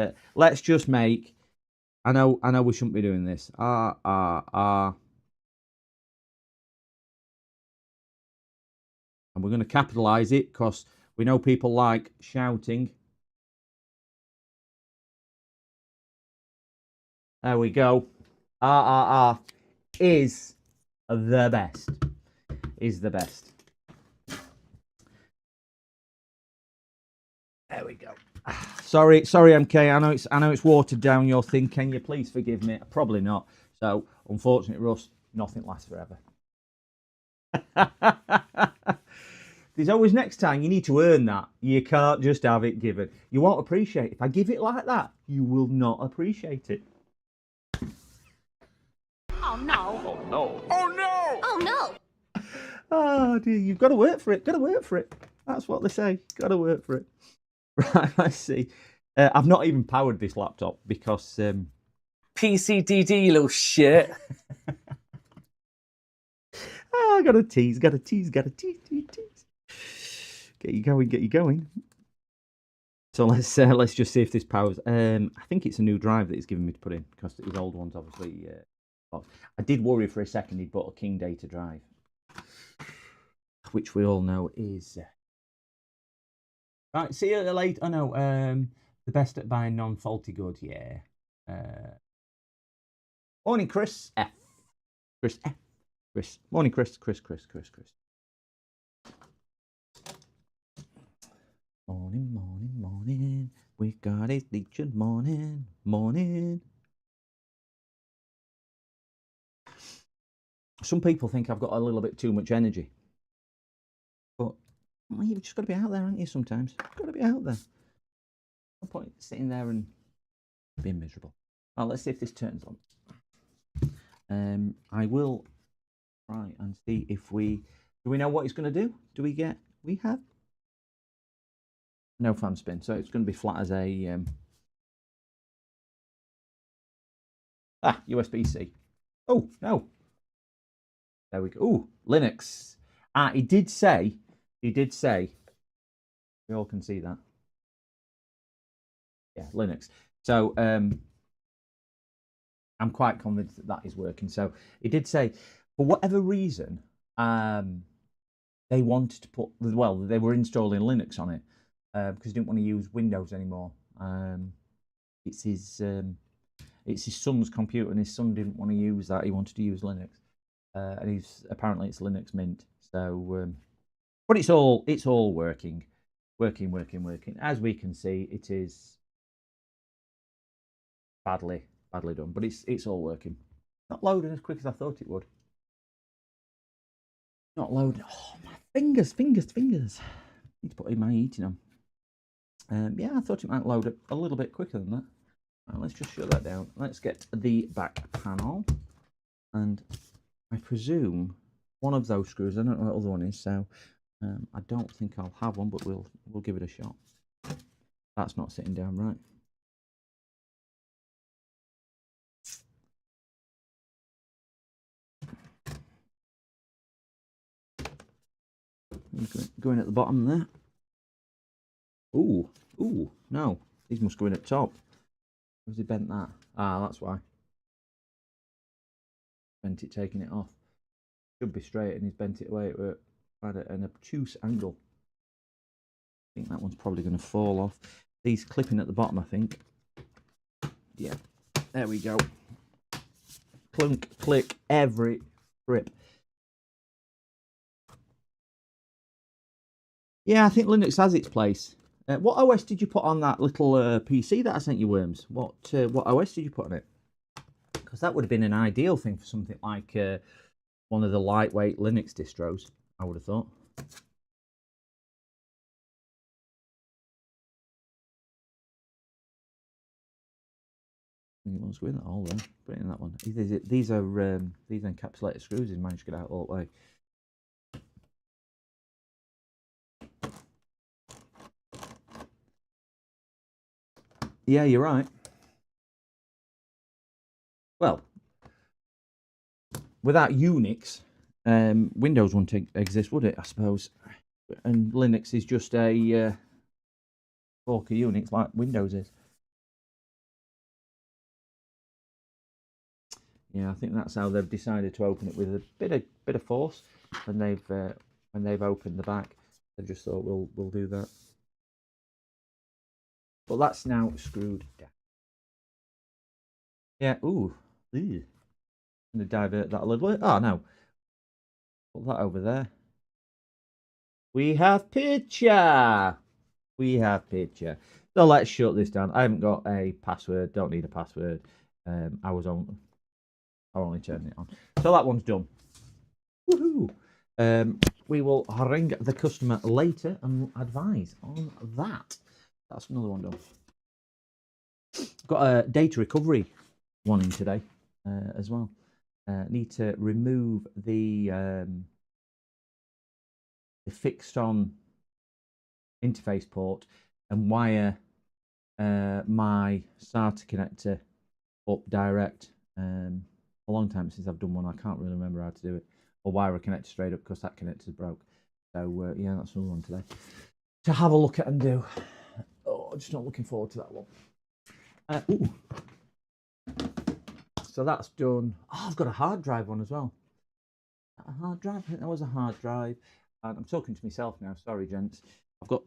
just make. I know we shouldn't be doing this. And we're going to capitalise it because we know people like shouting. There we go. Is the best. Is the best. There we go. Sorry, MK. I know it's watered down your thing. Can you please forgive me? Probably not. So, unfortunately, Russ, nothing lasts forever. There's always next time. You need to earn that. You can't just have it given. You won't appreciate it. If I give it like that, you will not appreciate it. Oh no. Oh no. Oh no. Oh no. Oh dear, you've got to work for it. Got to work for it. That's what they say. Got to work for it. Right, let's see. I've not even powered this laptop because PCDD, you little shit. I got a tease. Tease. Get you going. So let's just see if this powers. I think it's a new drive that he's given me to put in because his old one's obviously. I did worry for a second he'd bought a King Data drive, which we all know is. Right, see you later. I know. The best at buying non-faulty goods. Yeah. Morning, Chris F. Chris F. Chris. Morning, Chris. Morning. We got a legion. Morning. Some people think I've got a little bit too much energy, but you've just got to be out there, haven't you? Sometimes got to be out there. No point sitting there and being miserable. Oh, let's see if this turns on. I will try and see if do we know what it's going to do? We have no fan spin, so it's going to be flat as a USB-C. Oh no. There we go. Ooh, Linux. He did say, we all can see that. Yeah, Linux. So I'm quite convinced that is working. So he did say, for whatever reason, they wanted to they were installing Linux on it because he didn't want to use Windows anymore. It's his son's computer, and his son didn't want to use that. He wanted to use Linux. And apparently it's Linux Mint. So, but it's all working. As we can see, it is badly done, but it's all working. Not loading as quick as I thought it would. Not loading. Oh, my fingers. Need to put in my eating on. Yeah, I thought it might load a little bit quicker than that. Right, let's just shut that down. Let's get the back panel, and I presume one of those screws. I don't know what the other one is, so I don't think I'll have one, but we'll give it a shot. That's not sitting down right. Going at the bottom there. Ooh, no. These must go in at top. Where's he bent that? Ah, that's why. Bent it, taking it off. Should be straight, and he's bent it away at an obtuse angle. I think that one's probably going to fall off. These clipping at the bottom, I think. Yeah, there we go. Clunk, click, every grip. Yeah, I think Linux has its place. What OS did you put on that little PC that I sent you, Worms? What OS did you put on it? Because that would have been an ideal thing for something like one of the lightweight Linux distros, I would have thought. Let's go in that hole there. Put it in that one. These are encapsulated screws. He's managed to get out all the way. Yeah, you're right. Well, without Unix, Windows wouldn't exist, would it? I suppose. And Linux is just a fork of Unix, like Windows is. Yeah, I think that's how they've decided to open it, with a bit of force. When they've opened the back, they just thought we'll do that. But that's now screwed down. Yeah. Ooh. I'm gonna divert that a little bit. Oh no. Put that over there. We have picture. We have picture. So let's shut this down. I haven't got a password. Don't need a password. I only turned it on. So that one's done. Woohoo! We will ring the customer later and advise on that. That's another one done. Got a data recovery one in today as well. Need to remove the fixed on interface port and wire my SATA connector up direct. A long time since I've done one. I can't really remember how to do it. Or wire a connector straight up because that connector's broke. So yeah, that's another one today to have a look at and do. Oh, just not looking forward to that one. Ooh. So that's done. Oh, I've got a hard drive one as well. A hard drive. I think that was a hard drive. And I'm talking to myself now. Sorry, gents. I've got.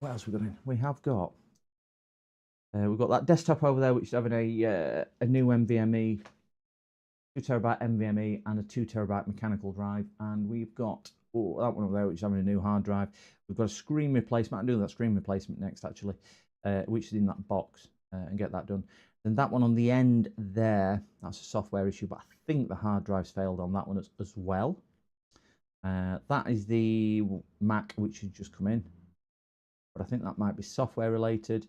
What else have we got in? We have got. We've got that desktop over there, which is having a new NVMe, 2 terabyte NVMe, and a 2 terabyte mechanical drive. And we've got that one over there, which is having a new hard drive. We've got a screen replacement. I'm doing that screen replacement next, actually, which is in that box, and get that done. Then that one on the end there, that's a software issue, but I think the hard drive's failed on that one as well. That is the Mac, which has just come in, but I think that might be software related.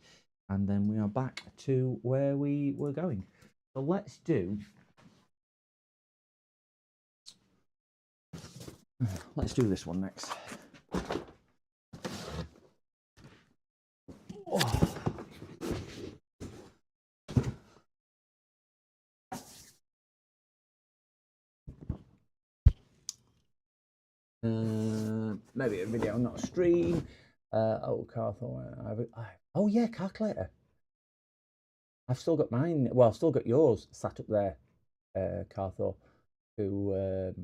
And then we are back to where we were going. So let's do this one next. Oh. Maybe a video, not a stream. Oh, Carthor. Oh yeah, calculator. I've still got mine. Well, I've still got yours sat up there, Carthor. The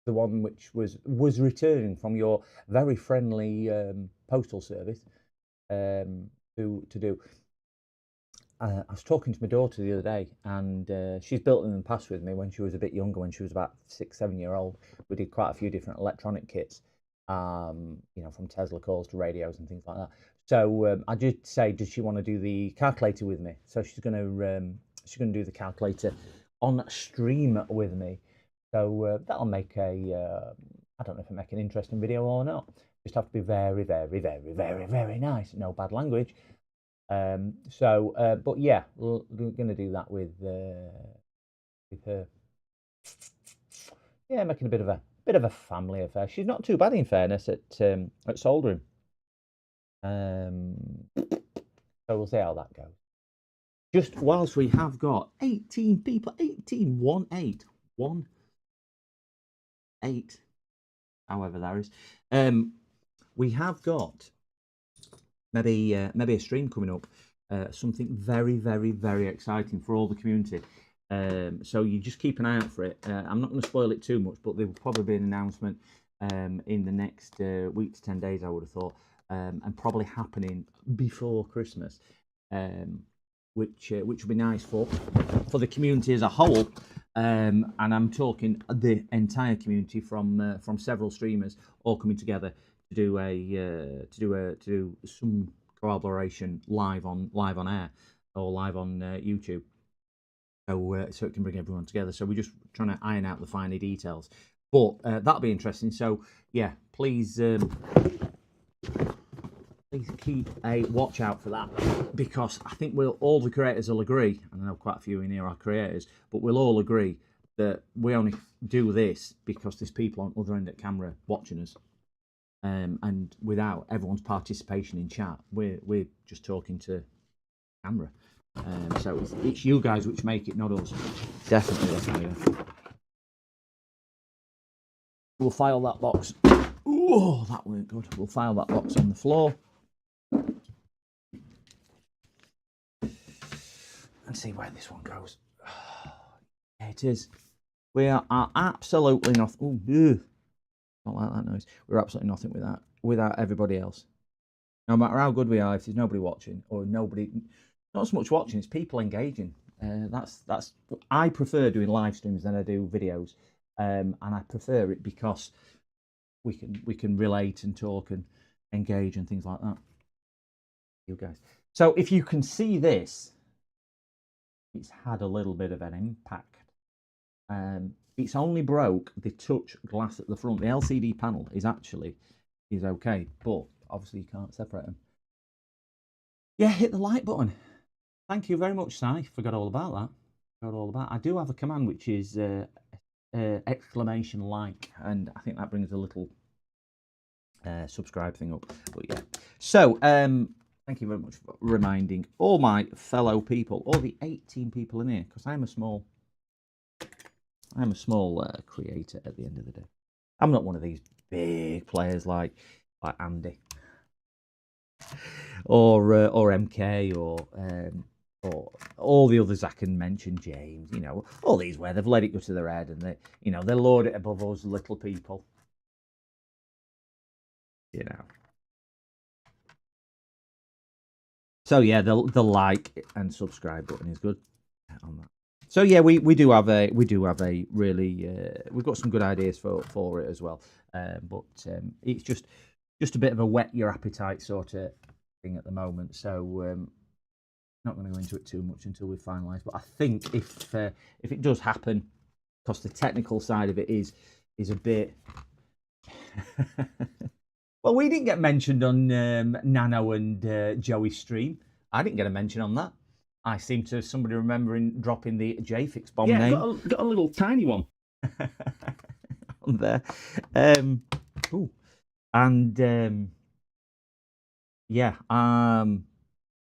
one which was returning from your very friendly postal service to do. I was talking to my daughter the other day, and she's built in the past with me when she was a bit younger, when she was about 6-7-year-old. We did quite a few different electronic kits, you know, from Tesla coils to radios and things like that. So I did say, does she want to do the calculator with me? So she's going to do the calculator on stream with me. So that'll make I don't know if it'll make an interesting video or not. Just have to be very, very, very, very, very nice. No bad language. But yeah, we're going to do that with her. Yeah, making a bit of a family affair. She's not too bad, in fairness, at soldering. So we'll see how that goes. Just whilst we have got 18 people, 18, 8, however that is, we have got maybe a stream coming up, something very, very, very exciting for all the community. So you just keep an eye out for it. I'm not going to spoil it too much, but there will probably be an announcement in the next week to 10 days, I would have thought, and probably happening before Christmas, which will be nice for the community as a whole. And I'm talking the entire community from several streamers all coming together to do some collaboration live on air or live on YouTube. So it can bring everyone together. So we're just trying to iron out the finer details. But that'll be interesting. So yeah, please keep a watch out for that, because I think all the creators will agree, and I know quite a few in here are creators, but we'll all agree that we only do this because there's people on the other end of camera watching us. And without everyone's participation in chat, we're just talking to camera. So it's you guys which make it, not us. Definitely. We'll file that box. Oh, that weren't good. We'll file that box on the floor. And see where this one goes. There it is. We are absolutely nothing. Ooh, don't like that noise. We're absolutely nothing without everybody else. No matter how good we are, if there's nobody watching or nobody, not so much watching, it's people engaging. That's I prefer doing live streams than I do videos, and I prefer it because we can relate and talk and engage and things like that. You guys. So if you can see this, it's had a little bit of an impact. It's only broke the touch glass at the front. The LCD panel is okay, but obviously you can't separate them. Yeah, hit the like button. Thank you very much, Si. Forgot all about that. I do have a command which is exclamation like, and I think that brings a little subscribe thing up. But yeah, so thank you very much for reminding all my fellow people, all the 18 people in here, because I'm a small creator at the end of the day. I'm not one of these big players like Andy or MK or all the others I can mention, James. You know, all these where they've let it go to their head and they lord it above us little people. You know. So yeah, the like and subscribe button is good on that. So yeah, we do have a really we've got some good ideas for it as well, but it's just a bit of a whet your appetite sort of thing at the moment. So not going to go into it too much until we finalise. But I think if it does happen, because the technical side of it is a bit. Well, we didn't get mentioned on Nano and Joey's stream. I didn't get a mention on that. I seem to somebody remembering dropping the JFix bomb name. Yeah, got a little tiny one on there. Ooh. And yeah, I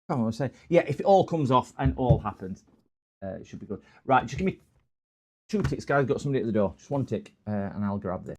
want to say, yeah, if it all comes off and all happens, it should be good. Right, just give me 2 ticks, guys. Got somebody at the door. Just 1 tick, and I'll grab this.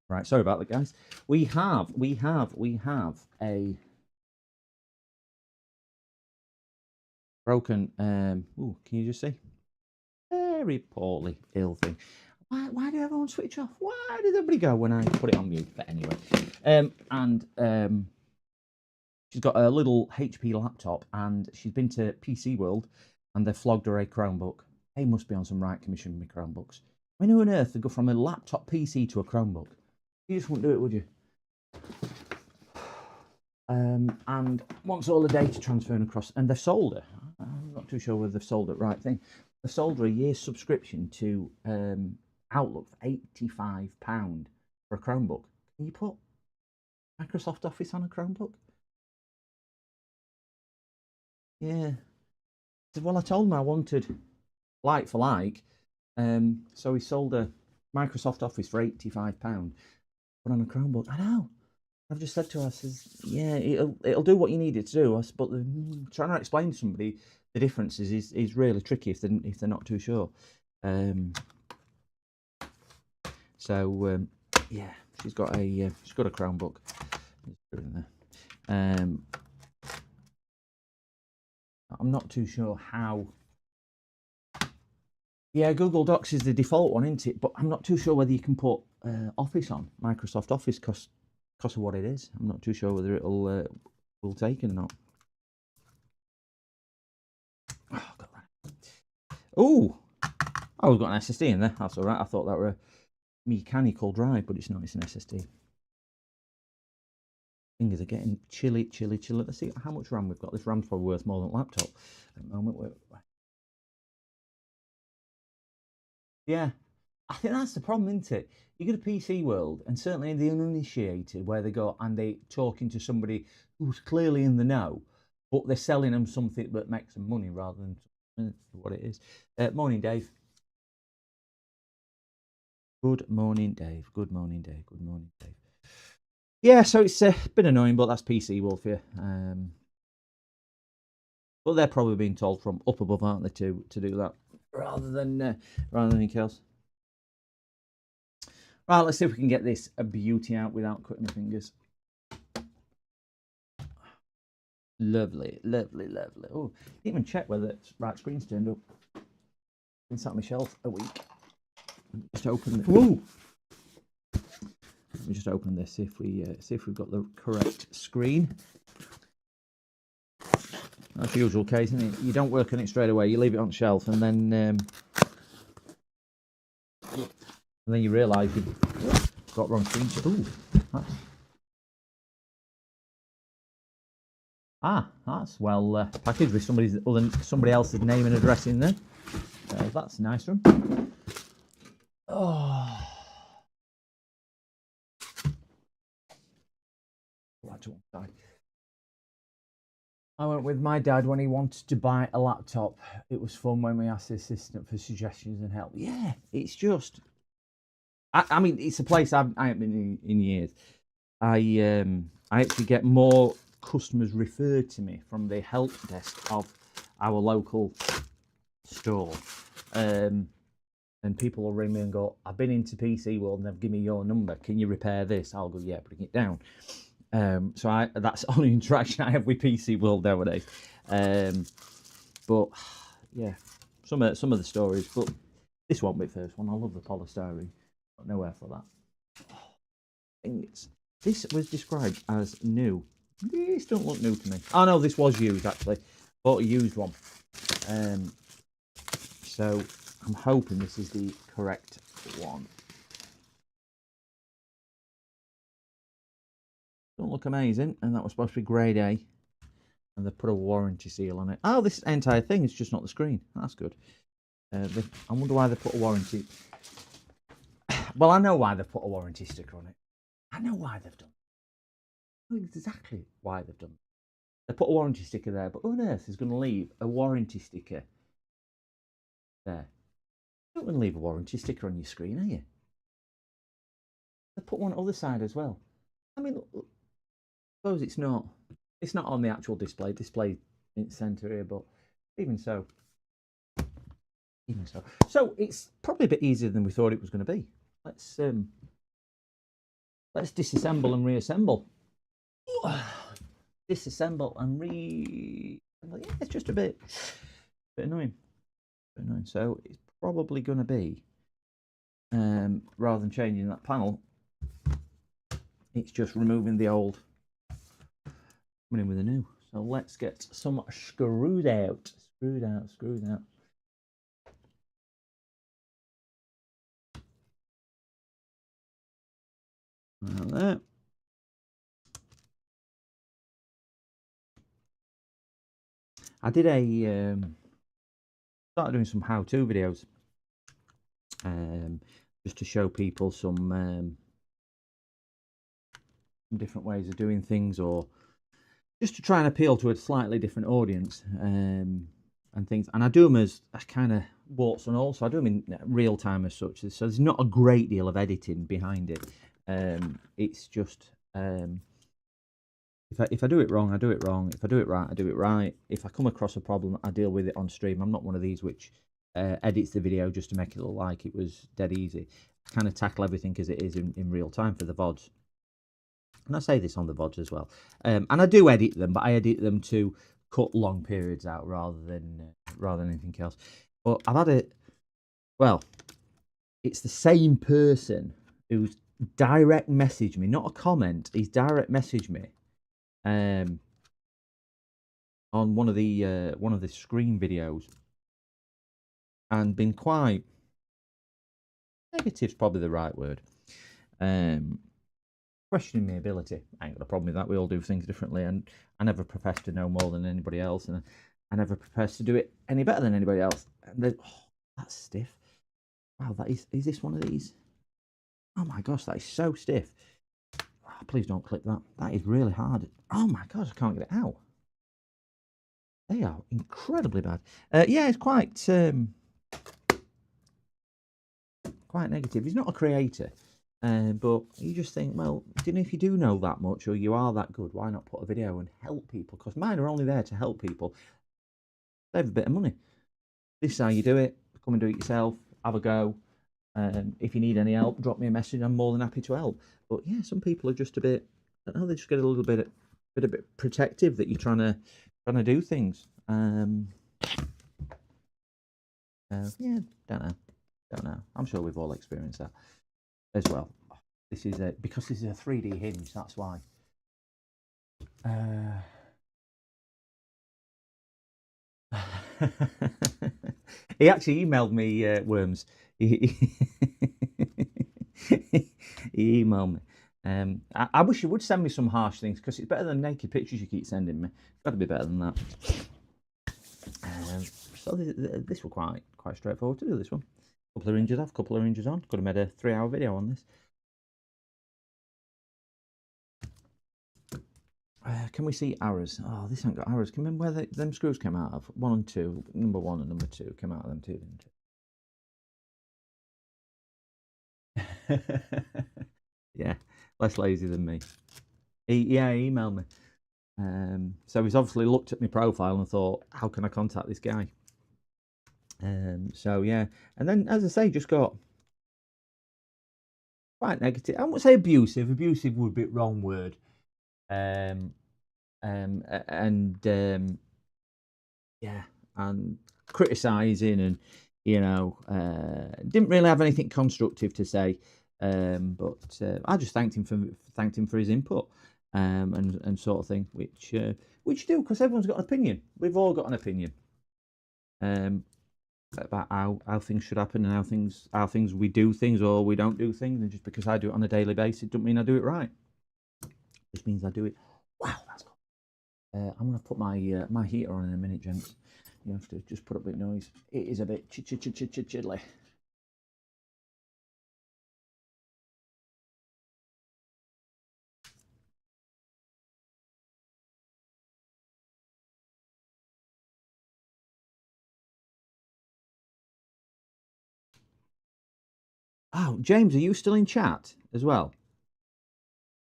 Right, sorry about that, guys. We have a broken. Ooh, can you just see? Very poorly ill thing. Why did everyone switch off? Why did everybody go when I put it on mute? But anyway, she's got a little HP laptop, and she's been to PC World, and they've flogged her a Chromebook. They must be on some right commission with Chromebooks. I mean, who on earth would go from a laptop PC to a Chromebook? You just wouldn't do it, would you? And wants all the data transferring across, and they've sold her. I'm not too sure whether they've sold the right thing. They've sold her a year's subscription to Outlook for £85 for a Chromebook. Can you put Microsoft Office on a Chromebook? Yeah. Well, I told him I wanted like for like, so he sold a Microsoft Office for £85, but on a Chromebook. I know. I've just said to her, I says, yeah, it'll do what you need it to do. But trying to explain to somebody the differences is really tricky if they're not too sure. Yeah, she's got a Chromebook. I'm not too sure how. Yeah, Google Docs is the default one, isn't it? But I'm not too sure whether you can put Office on Microsoft Office because of what it is. I'm not too sure whether it'll will take or not. Oh, got that. Oh, we've got an SSD in there. That's all right. I thought that were a mechanical drive, but it's not. It's an SSD. Fingers are getting chilly. Let's see how much RAM we've got. This RAM's probably worth more than a laptop at the moment. Yeah, I think that's the problem, isn't it? You go to PC World, and certainly in the uninitiated, where they go and they talking to somebody who's clearly in the know, but they're selling them something that makes them money rather than what it is. Morning, Dave. Good morning, Dave. Good morning, Dave. Good morning, Dave. Yeah, so it's been annoying, but that's PC World for you. But they're probably being told from up above, aren't they, to do that rather than anything else. Right, let's see if we can get this a beauty out without cutting my fingers. Lovely. Oh, didn't even check whether the right screen's turned up. Been sat on my shelf a week. Just open it. Whoa! Let me just open this. See if we've got the correct screen. That's the usual case, isn't it? You don't work on it straight away. You leave it on the shelf, and then you realise you've got wrong screen. Ooh, that's well packaged with somebody else's name and address in there. That's nice from. Oh. Right to one side. I went with my dad when he wanted to buy a laptop. It was fun when we asked the assistant for suggestions and help. Yeah, it's just. I mean, it's a place I haven't been in years. I actually get more customers referred to me from the help desk of our local store. And people will ring me and go, I've been into PC World and they've given me your number. Can you repair this? I'll go, yeah, bring it down. So that's the only interaction I have with PC World nowadays. But yeah, some of the stories. But this won't be the first one. I love the polystyrene. Got nowhere for that. This was described as new. These don't look new to me. Oh no, this was used actually. Bought a used one. So I'm hoping this is the correct one. Don't look amazing, and that was supposed to be grade A, and they put a warranty seal on it. Oh, this entire thing is just not the screen. That's good. I wonder why they put a warranty. Well, I know why they've put a warranty sticker on it. I know why they've done. I know exactly why they've done. They put a warranty sticker there, but who on earth is going to leave a warranty sticker there? You don't want to leave a warranty sticker on your screen, are you? They put one on the other side as well. I mean, I suppose it's not on the actual display in the centre here, but even so. So it's probably a bit easier than we thought it was going to be. Let's Let's disassemble and reassemble. Disassemble and reassemble. Yeah, it's just a bit annoying. So it's probably going to be, rather than changing that panel, it's just removing the old, coming in with a new. So let's get some screwed out. Screwed out. Like that. I did started doing some how-to videos, just to show people some different ways of doing things, or just to try and appeal to a slightly different audience, and things. And I do them as a kind of warts and all, so I do them in real time as such. So there's not a great deal of editing behind it. It's just if I do it wrong, I do it wrong. If I do it right, I do it right. If I come across a problem, I deal with it on stream. I'm not one of these which edits the video just to make it look like it was dead easy. I kind of tackle everything as it is in real time for the VODs. And I say this on the VODs as well. And I do edit them, but I edit them to cut long periods out rather than anything else. But I've had it. Well, it's the same person who's direct messaged me, not a comment. He's direct messaged me on one of the screen videos, and been quite negative's probably the right word. Questioning my ability. I ain't got a problem with that. We all do things differently, and I never profess to know more than anybody else, and I never profess to do it any better than anybody else. And that's stiff. Wow, is this one of these? Oh my gosh, that is so stiff. Oh, please don't clip that. That is really hard. Oh my gosh, I can't get it out. They are incredibly bad. Yeah, it's quite negative. He's not a creator. But you just think, well, if you do know that much, or you are that good, why not put a video and help people? Because mine are only there to help people save a bit of money. This is how you do it. Come and do it yourself. Have a go. If you need any help, drop me a message. I'm more than happy to help. But yeah, some people are just a bit, I don't know, they just get a little bit protective that you're trying to do things. Yeah, don't know. I'm sure we've all experienced that as well. This is because this is a 3D hinge, that's why. He actually emailed me, Worms. He emailed me. I wish you would send me some harsh things, because it's better than naked pictures you keep sending me. It's got to be better than that. So this was quite straightforward to do, this one. Couple of hinges off, couple of hinges on. Could have made a 3-hour video on this. Can we see arrows? Oh, this ain't got arrows. Can you remember where them screws came out of? 1 and 2. Number 1 and number 2 came out of them two, didn't it? Yeah, less lazy than me. He emailed me. So he's obviously looked at my profile and thought, how can I contact this guy? So yeah, and then, as I say, just got quite negative. I wouldn't say abusive. Abusive would be the wrong word. Yeah, and criticizing, and didn't really have anything constructive to say. But I just thanked him for his input, and sort of thing, which you do, because everyone's got an opinion. We've all got an opinion about how things should happen, and how things we do things or we don't do things. And just because I do it on a daily basis, doesn't mean I do it right. It just means I do it. Wow, that's cool. I'm gonna put my heater on in a minute, gents. You have to just put up a bit of noise. It is a bit chilly. Oh, James, are you still in chat as well?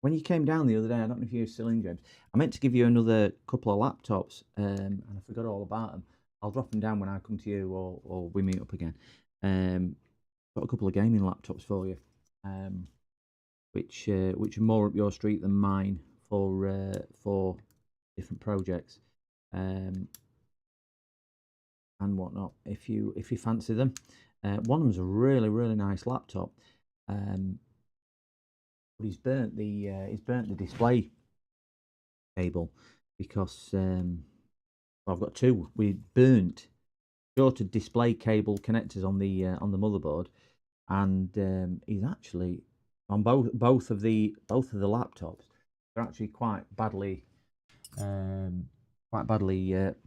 When you came down the other day, I don't know if you're still in, James. I meant to give you another couple of laptops, and I forgot all about them. I'll drop them down when I come to you, or we meet up again. Got a couple of gaming laptops for you, which are more up your street than mine for different projects and whatnot. If you fancy them, one of them's a really nice laptop, but he's burnt the display cable because I've got two. We burnt shorted display cable connectors on the motherboard, and he's actually on both of the laptops. They're actually quite badly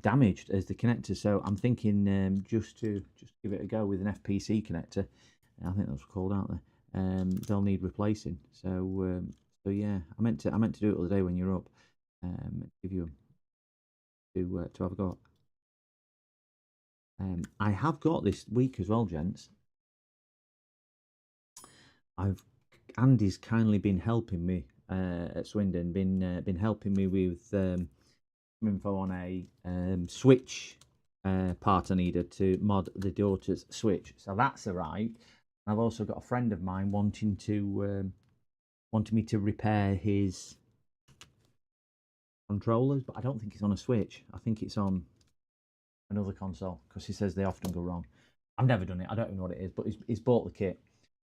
damaged as the connectors. So I'm thinking just give it a go with an FPC connector. I think that's called, aren't they? They'll need replacing. So yeah, I meant to do it the other day when you're up. Give you to have a go. I have got this week as well, gents. Andy's kindly been helping me at Swindon. Been helping me with some info on a switch part I needed to mod the daughter's switch. So that's arrived. I've also got a friend of mine wanting me to repair his controllers, but I don't think it's on a Switch. I think it's on another console because he says they often go wrong. I've never done it. I don't even know what it is, but he's bought the kit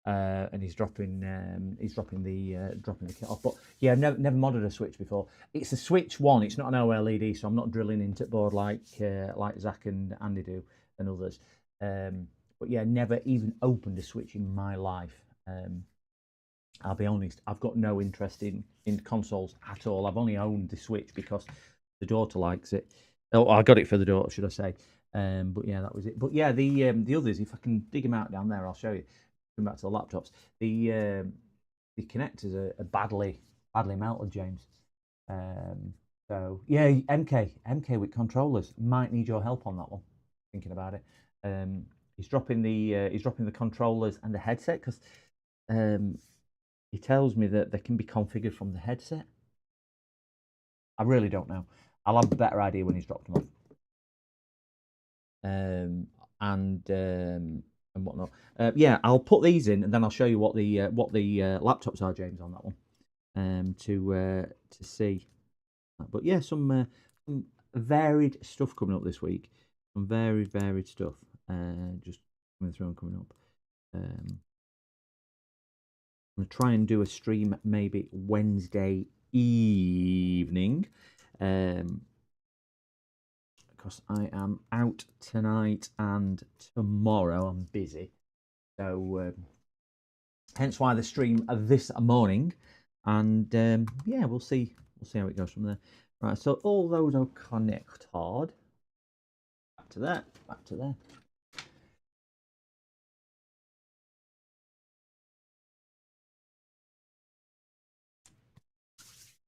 and he's dropping the kit off. But yeah, I've never modded a Switch before. It's a Switch One. It's not an OLED, so I'm not drilling into the board like Zach and Andy do and others. But yeah, never even opened a Switch in my life. I'll be honest, I've got no interest in consoles at all. I've only owned the Switch because the daughter likes it. Oh, I got it for the daughter, should I say. But yeah, that was it. But yeah, the others, if I can dig them out down there, I'll show you. Come back to the laptops. The connectors are badly melted, James. So yeah, MK with controllers. Might need your help on that one. Thinking about it. He's dropping the controllers and the headset because he tells me that they can be configured from the headset. I really don't know. I'll have a better idea when he's dropped them off. And whatnot. Yeah, I'll put these in, and then I'll show you what the laptops are, James, on that one. To see. But yeah, some varied stuff coming up this week. Some very varied stuff. Just coming through and coming up. I'm going to try and do a stream maybe Wednesday evening because I am out tonight and tomorrow. I'm busy. So hence why the stream this morning. And yeah, we'll see how it goes from there. Right, so all those are connected. Back to there.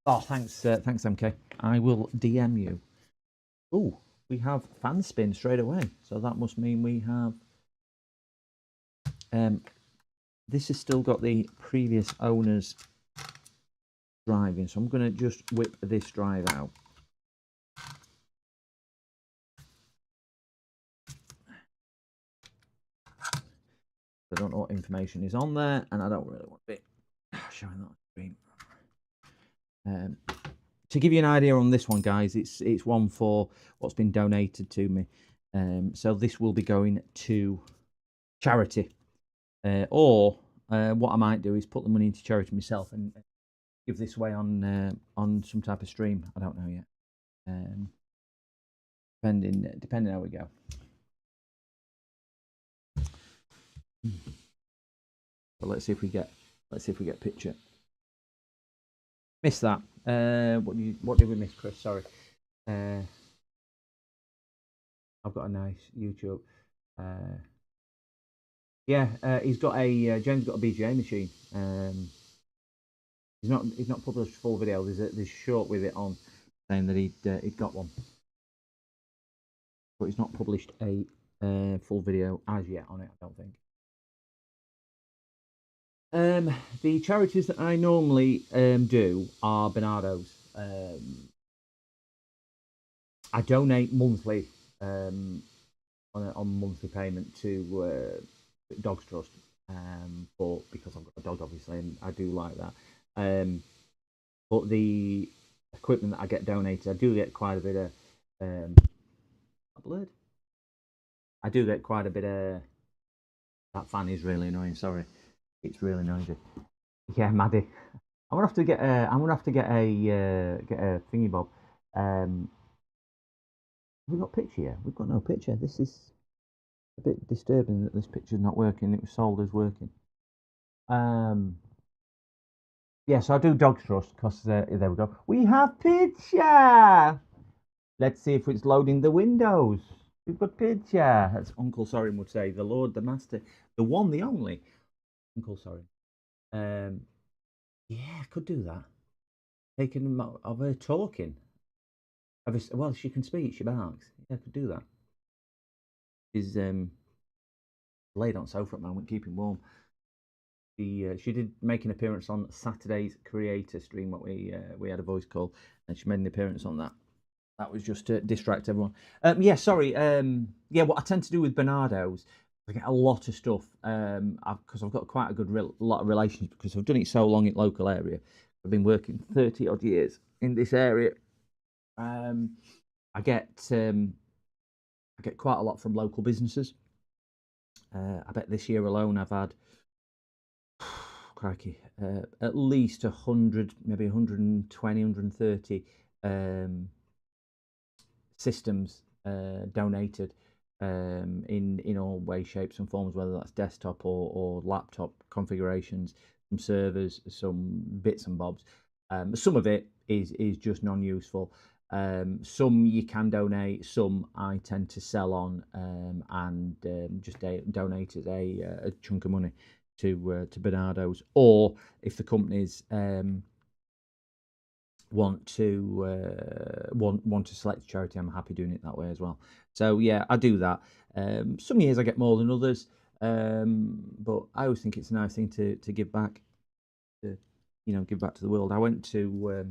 Oh, thanks, MK. I will DM you. Oh, we have fan spin straight away. So that must mean we have. This has still got the previous owner's drive in, so I'm going to just whip this drive out. I don't know what information is on there, and I don't really want to be showing that on screen. To give you an idea on this one, guys, it's one for what's been donated to me. So this will be going to charity, or what I might do is put the money into charity myself and give this away on some type of stream. I don't know yet. Depending how we go. But let's see if we get picture. Missed that. What did we miss, Chris? Sorry. I've got a nice YouTube. Yeah, he's got a James got a BGA machine. He's not published full video. There's short with it on saying that he'd got one, but he's not published a full video as yet on it. I don't think. The charities that I normally do are Bernardo's. I donate monthly on monthly payment to Dogs Trust. but because I've got a dog, obviously, and I do like that. But the equipment that I get donated, I do get quite a bit of blood. I do get quite a bit of. That fan is really annoying. Sorry, it's really noisy. Yeah, Maddie. I'm gonna have to get a. I'm gonna have to get a thingy bob. Have we got a picture here? We've got no picture. This is a bit disturbing that this picture's not working. It was sold as working. Um, yeah, so I do Dog Trust because there we go. We have picture. Let's see if it's loading the windows. We've got picture. As Uncle Sorin would say, the Lord, the Master, the one, the only. Uncle Sorin. Yeah, I could do that. Taking of her talking. Well, she can speak. She barks. Yeah, I could do that. She's laid on sofa at the moment, keeping warm. She did make an appearance on Saturday's creator stream. What we had a voice call, and she made an appearance on that. That was just to distract everyone. Yeah, sorry. Yeah, what I tend to do with Bernardo's, I get a lot of stuff because I've got quite a good lot of relations because I've done it so long in local area. I've been working 30 odd years in this area. I get quite a lot from local businesses. I bet this year alone I've had crikey, at least 100, maybe 120, 130 systems donated in all ways, shapes, and forms, whether that's desktop or laptop configurations, some servers, some bits and bobs. Some of it is just non-useful. Some you can donate, some I tend to sell on and just donate as a chunk of money to Bernardo's, or if the companies want to select a charity, I'm happy doing it that way as well. So yeah, I do that. Some years I get more than others, but I always think it's a nice thing to give back, to give back to the world. I went to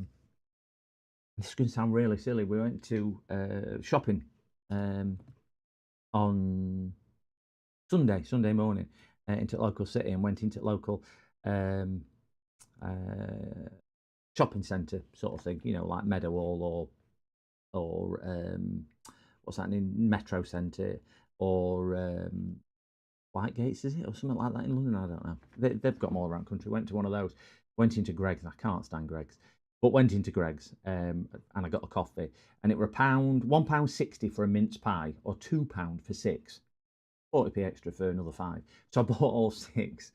this is going to sound really silly. We went to shopping on Sunday morning into local city, and went into local shopping centre sort of thing, like Meadowhall or what's that in Metro Centre or Whitegates, is it, or something like that in London? I don't know. They've got them all around the country. Went to one of those. Went into Greggs. I can't stand Greggs, but went into Greggs and I got a coffee, and it were £1.60 for a mince pie, or £2 for 6, 40p extra for another 5. So I bought all 6.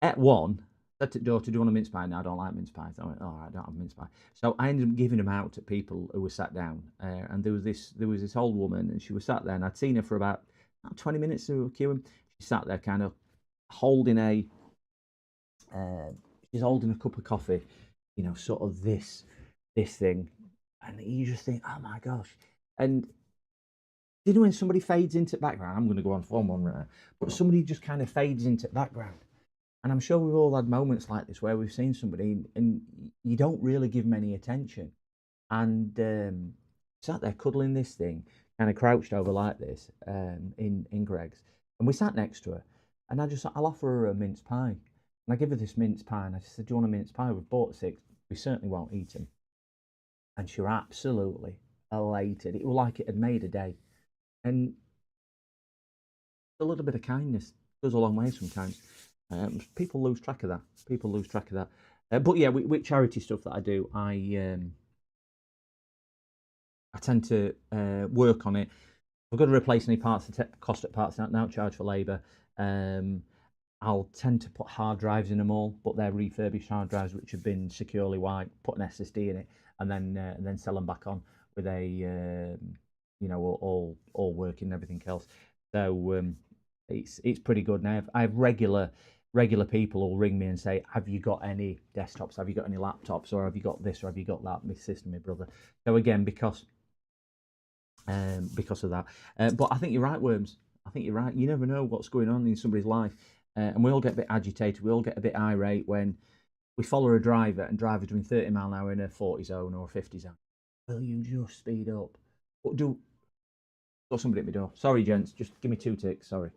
At one, said to the daughter, "Do you want a mince pie?" "No, I don't like mince pies." I went, "Oh, I don't have mince pie." So I ended up giving them out to people who were sat down, and there was this old woman, and she was sat there, and I'd seen her for about 20 minutes of queuing. She sat there, kind of holding she's holding a cup of coffee, sort of this thing, and you just think, oh my gosh. And when somebody fades into the background, I'm going to go on for one right now, but somebody just kind of fades into the background. And I'm sure we've all had moments like this where we've seen somebody and you don't really give them any attention. And sat there cuddling this thing, kind of crouched over like this in Greg's. And we sat next to her. And I'll offer her a mince pie. And I give her this mince pie. And I said, "Do you want a mince pie? We've bought 6. We certainly won't eat them." And she was absolutely elated. It was like it had made a day. And a little bit of kindness goes a long way sometimes. People lose track of that. But yeah, with charity stuff that I do, I tend to work on it. If I've got to replace any parts, cost at parts now charge for labour. I'll tend to put hard drives in them all, but they're refurbished hard drives which have been securely wiped, put an SSD in it, and then sell them back on with a all working and everything else. So it's pretty good. Now I have regular people will ring me and say, "Have you got any desktops? Have you got any laptops? Or have you got this? Or have you got that?" My sister, my brother. So again, because of that. But I think you're right, Worms. I think you're right. You never know what's going on in somebody's life. And we all get a bit agitated. We all get a bit irate when we follow a driver and driver's doing 30 mile an hour in a 40 zone or a 50 zone. Will you just speed up? Got somebody at my door. Sorry, gents. Just give me 2 ticks. Sorry.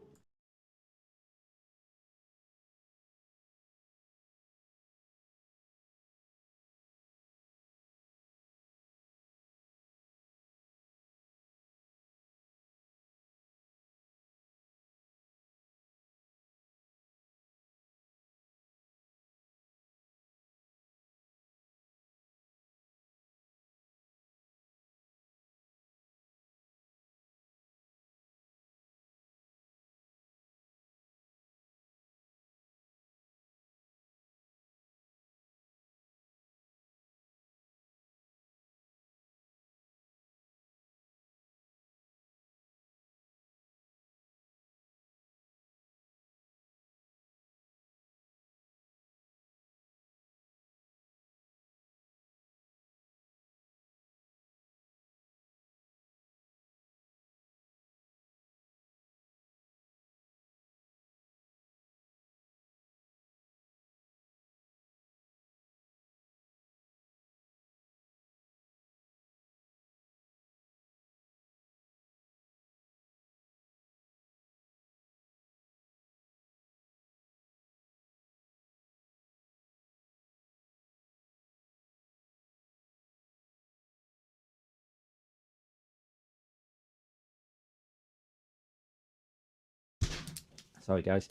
Sorry, guys.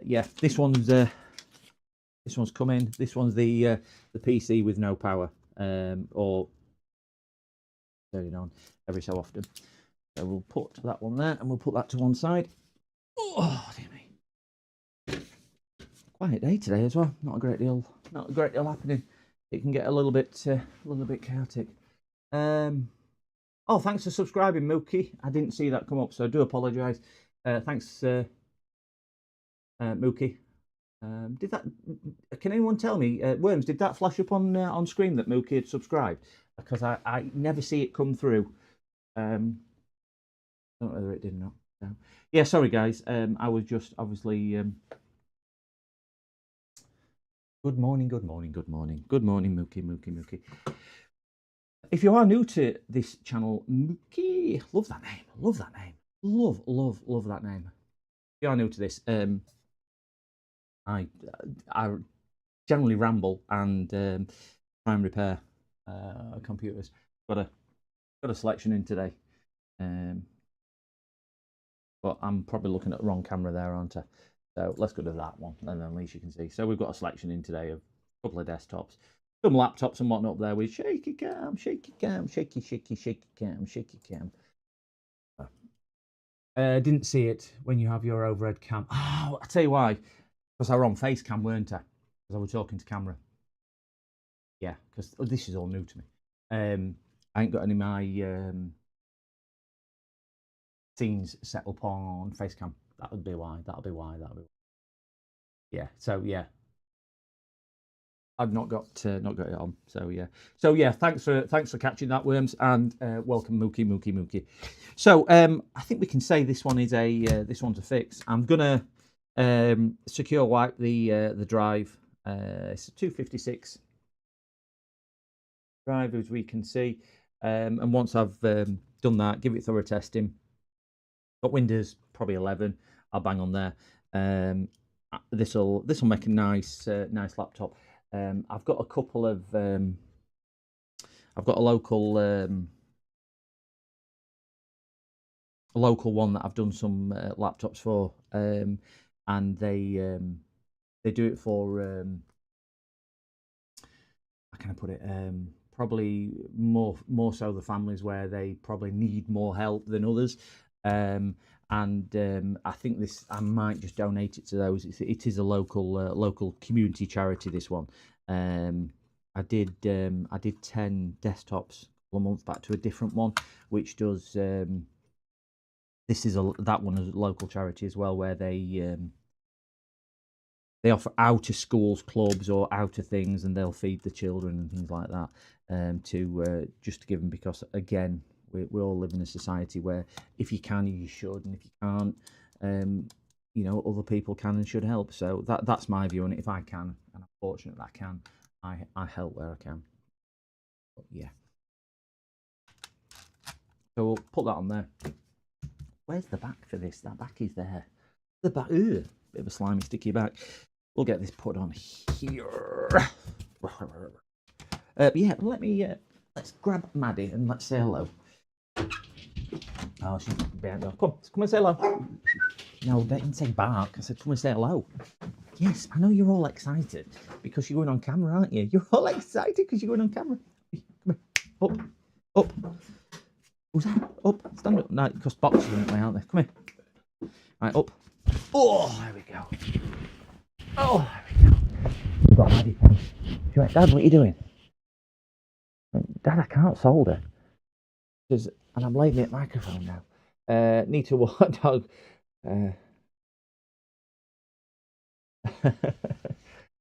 Yeah, this one's coming. This one's the PC with no power, or turning on every so often. So we'll put that one there, and we'll put that to one side. Oh, dear me. Quiet day today as well. Not a great deal happening. It can get a little bit chaotic. Oh, thanks for subscribing, Mookie. I didn't see that come up, so I do apologise. Thanks, Mookie. Did that? Can anyone tell me, Worms? Did that flash up on screen that Mookie had subscribed? Because I never see it come through. I don't know whether it did or not. So, yeah, sorry guys. I was just obviously. Good morning, Mookie. If you are new to this channel, Mookie, love that name. Love that name. If you are new to this, I generally ramble and try and repair computers. Got a selection in today, but I'm probably looking at the wrong camera there, aren't I? So let's go to that one, and then at least you can see. So we've got a selection in today of a couple of desktops, some laptops and whatnot up there with shaky cam. Didn't see it when you have your overhead cam. Oh, I tell you why. Because I were on face cam, weren't I? Because I was talking to camera. Yeah, because this is all new to me. I ain't got any of my scenes set up on face cam. That'll be why. Yeah. So yeah, I've not got it on. So yeah. Thanks for catching that, Worms, and welcome, Mookie. So I think we can say this one is this one's a fix. I'm gonna secure wipe the drive. It's a 256 drive, as we can see, and once I've done that, give it thorough testing. Got Windows probably 11. I'll bang on there. This'll make a nice laptop. I've got a couple of I've got a local one that I've done some laptops for, and they do it for how can I put it, probably more so the families where they probably need more help than others. And I think I might just donate it to those. It is a local community charity, this one. I did 10 desktops a month back to a different one, which does this is that one is a local charity as well, where they offer out of schools clubs or out of things, and they'll feed the children and things like that, to just to give them, because again, we all live in a society where if you can, you should, and if you can't, other people can and should help. So that's my view on it. If I can, and I'm fortunate that I can, I help where I can. But yeah. So we'll put that on there. Where's the back for this? That back is there. The back, bit of a slimy, sticky back. We'll get this put on here. Yeah, let's grab Maddie and let's say hello. Oh, she's behind the door. Come and say hello. No, they didn't say bark. I said, come and say hello. Yes, I know you're all excited because you're going on camera, aren't you? You're all excited because you're going on camera. Come here. Up. Who's that? Up. Stand up. No, because boxes are in the way, aren't they? Come here. Right, up. Oh, there we go. Oh, there we go. We've got Maddie pen. Dad, what are you doing? Dad, I can't solder. And I'm laying at the microphone now. Need to walk dog.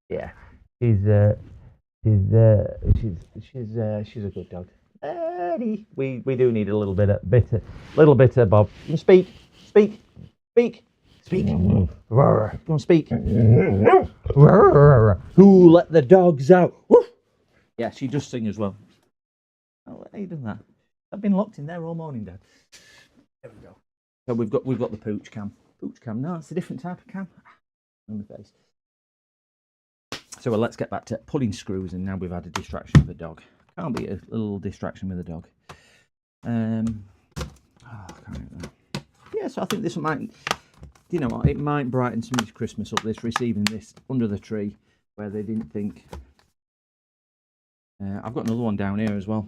Yeah, she's a good dog. Eddie, we do need a little bit of Bob. You speak. Go on, speak. Who let the dogs out? Yeah, she does sing as well. Oh, how you done that? I've been locked in there all morning, Dad. There we go. So we've got the pooch cam. No, it's a different type of cam. On the face. So let's get back to pulling screws, and now we've had a distraction with the dog. Can't be a little distraction with the dog. Yeah, so I think this you know what, it might brighten somebody's Christmas up, this receiving this under the tree where they didn't think. I've got another one down here as well,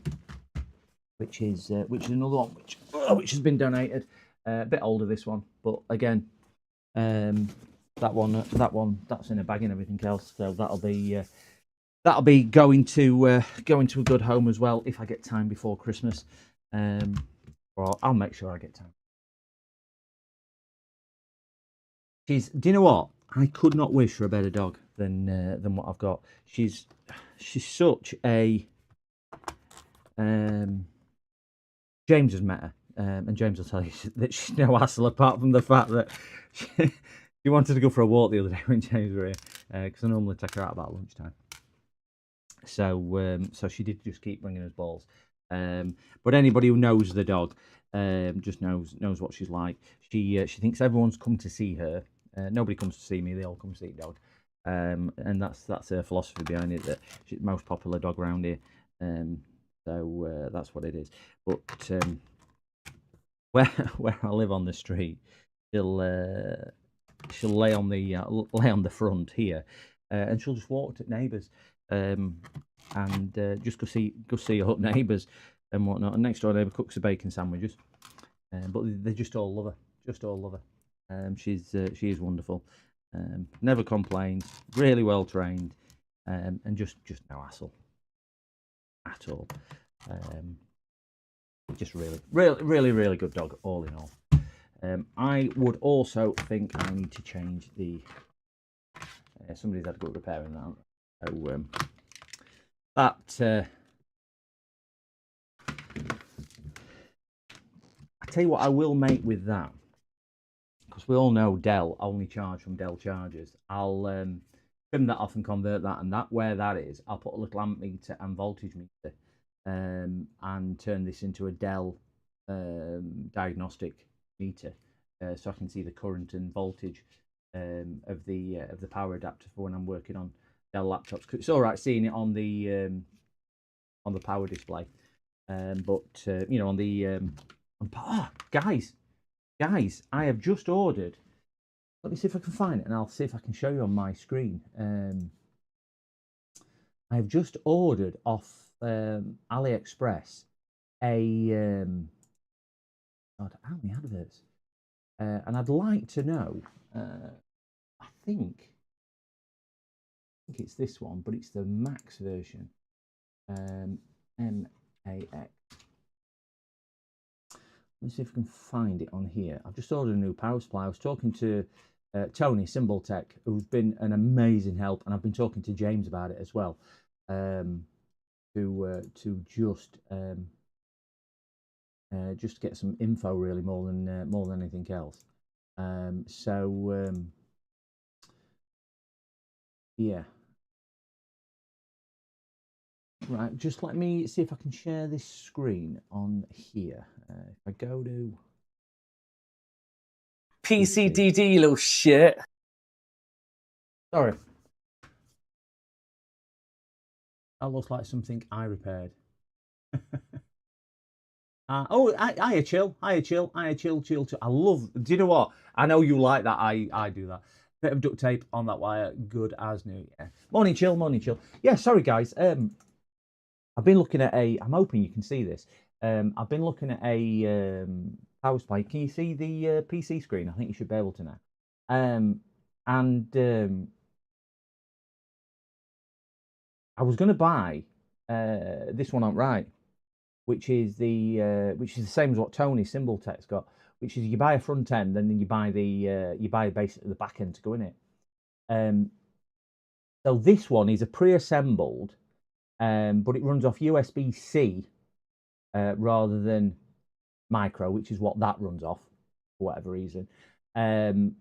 which is another one which has been donated. A bit older, this one, but again, that one that's in a bag and everything else, so that'll be going to a good home as well if I get time before Christmas. Or I'll make sure I get time. Do you know what? I could not wish for a better dog than what I've got. She's such a James has met her, and James will tell you that she's no hassle, apart from the fact that she wanted to go for a walk the other day when James were here, because I normally take her out about lunchtime. So she did just keep bringing us balls. But anybody who knows the dog just knows what she's like. She thinks everyone's come to see her. Nobody comes to see me; they all come to see the dog. And that's her philosophy behind it. That she's the most popular dog around here. So that's what it is. But where I live on the street, she'll lay on the front here, and she'll just walk to neighbours, and just go see her neighbours and whatnot. And next door neighbour cooks her bacon sandwiches, but they just all love her. She is wonderful. Never complains. Really well trained, and just no hassle at all. Just really good dog, all in all. I would also think I need to change the. Somebody's had a good repairing that. So that. I tell you what, I will make with that, because we all know Dell only charge from Dell chargers. I'll trim that off and convert that, and where that is, I'll put a little amp meter and voltage meter, and turn this into a Dell diagnostic meter, so I can see the current and voltage of the power adapter for when I'm working on Dell laptops. 'Cause it's all right seeing it on the power display, but you know, on the guys, I have just ordered. Let me see if I can find it, and I'll see if I can show you on my screen. I have just ordered off AliExpress God, how many adverts? And I'd like to know. I think it's this one, but it's the Max version. MAX. Let me see if I can find it on here. I've just ordered a new power supply. I was talking to Tony, Symbol Tech, who's been an amazing help, and I've been talking to James about it as well, to just get some info, really, more than anything else. Yeah. Right, just let me see if I can share this screen on here. If I go to PCDD, you little shit. Sorry. That looks like something I repaired. I chill. I love. Do you know what? I know you like that. I do that. Bit of duct tape on that wire, good as new. Yeah. Morning chill. Yeah, sorry guys. I've been looking at I'm hoping you can see this. I've been looking at a power supply. Can you see the PC screen? I think you should be able to now. I was going to buy this one outright, which is the same as what Tony Symbol Tech's got. Which is, you buy a front end and then you buy basically the back end to go in it. So this one is a pre-assembled, but it runs off USB-C rather than micro, which is what that runs off for whatever reason. And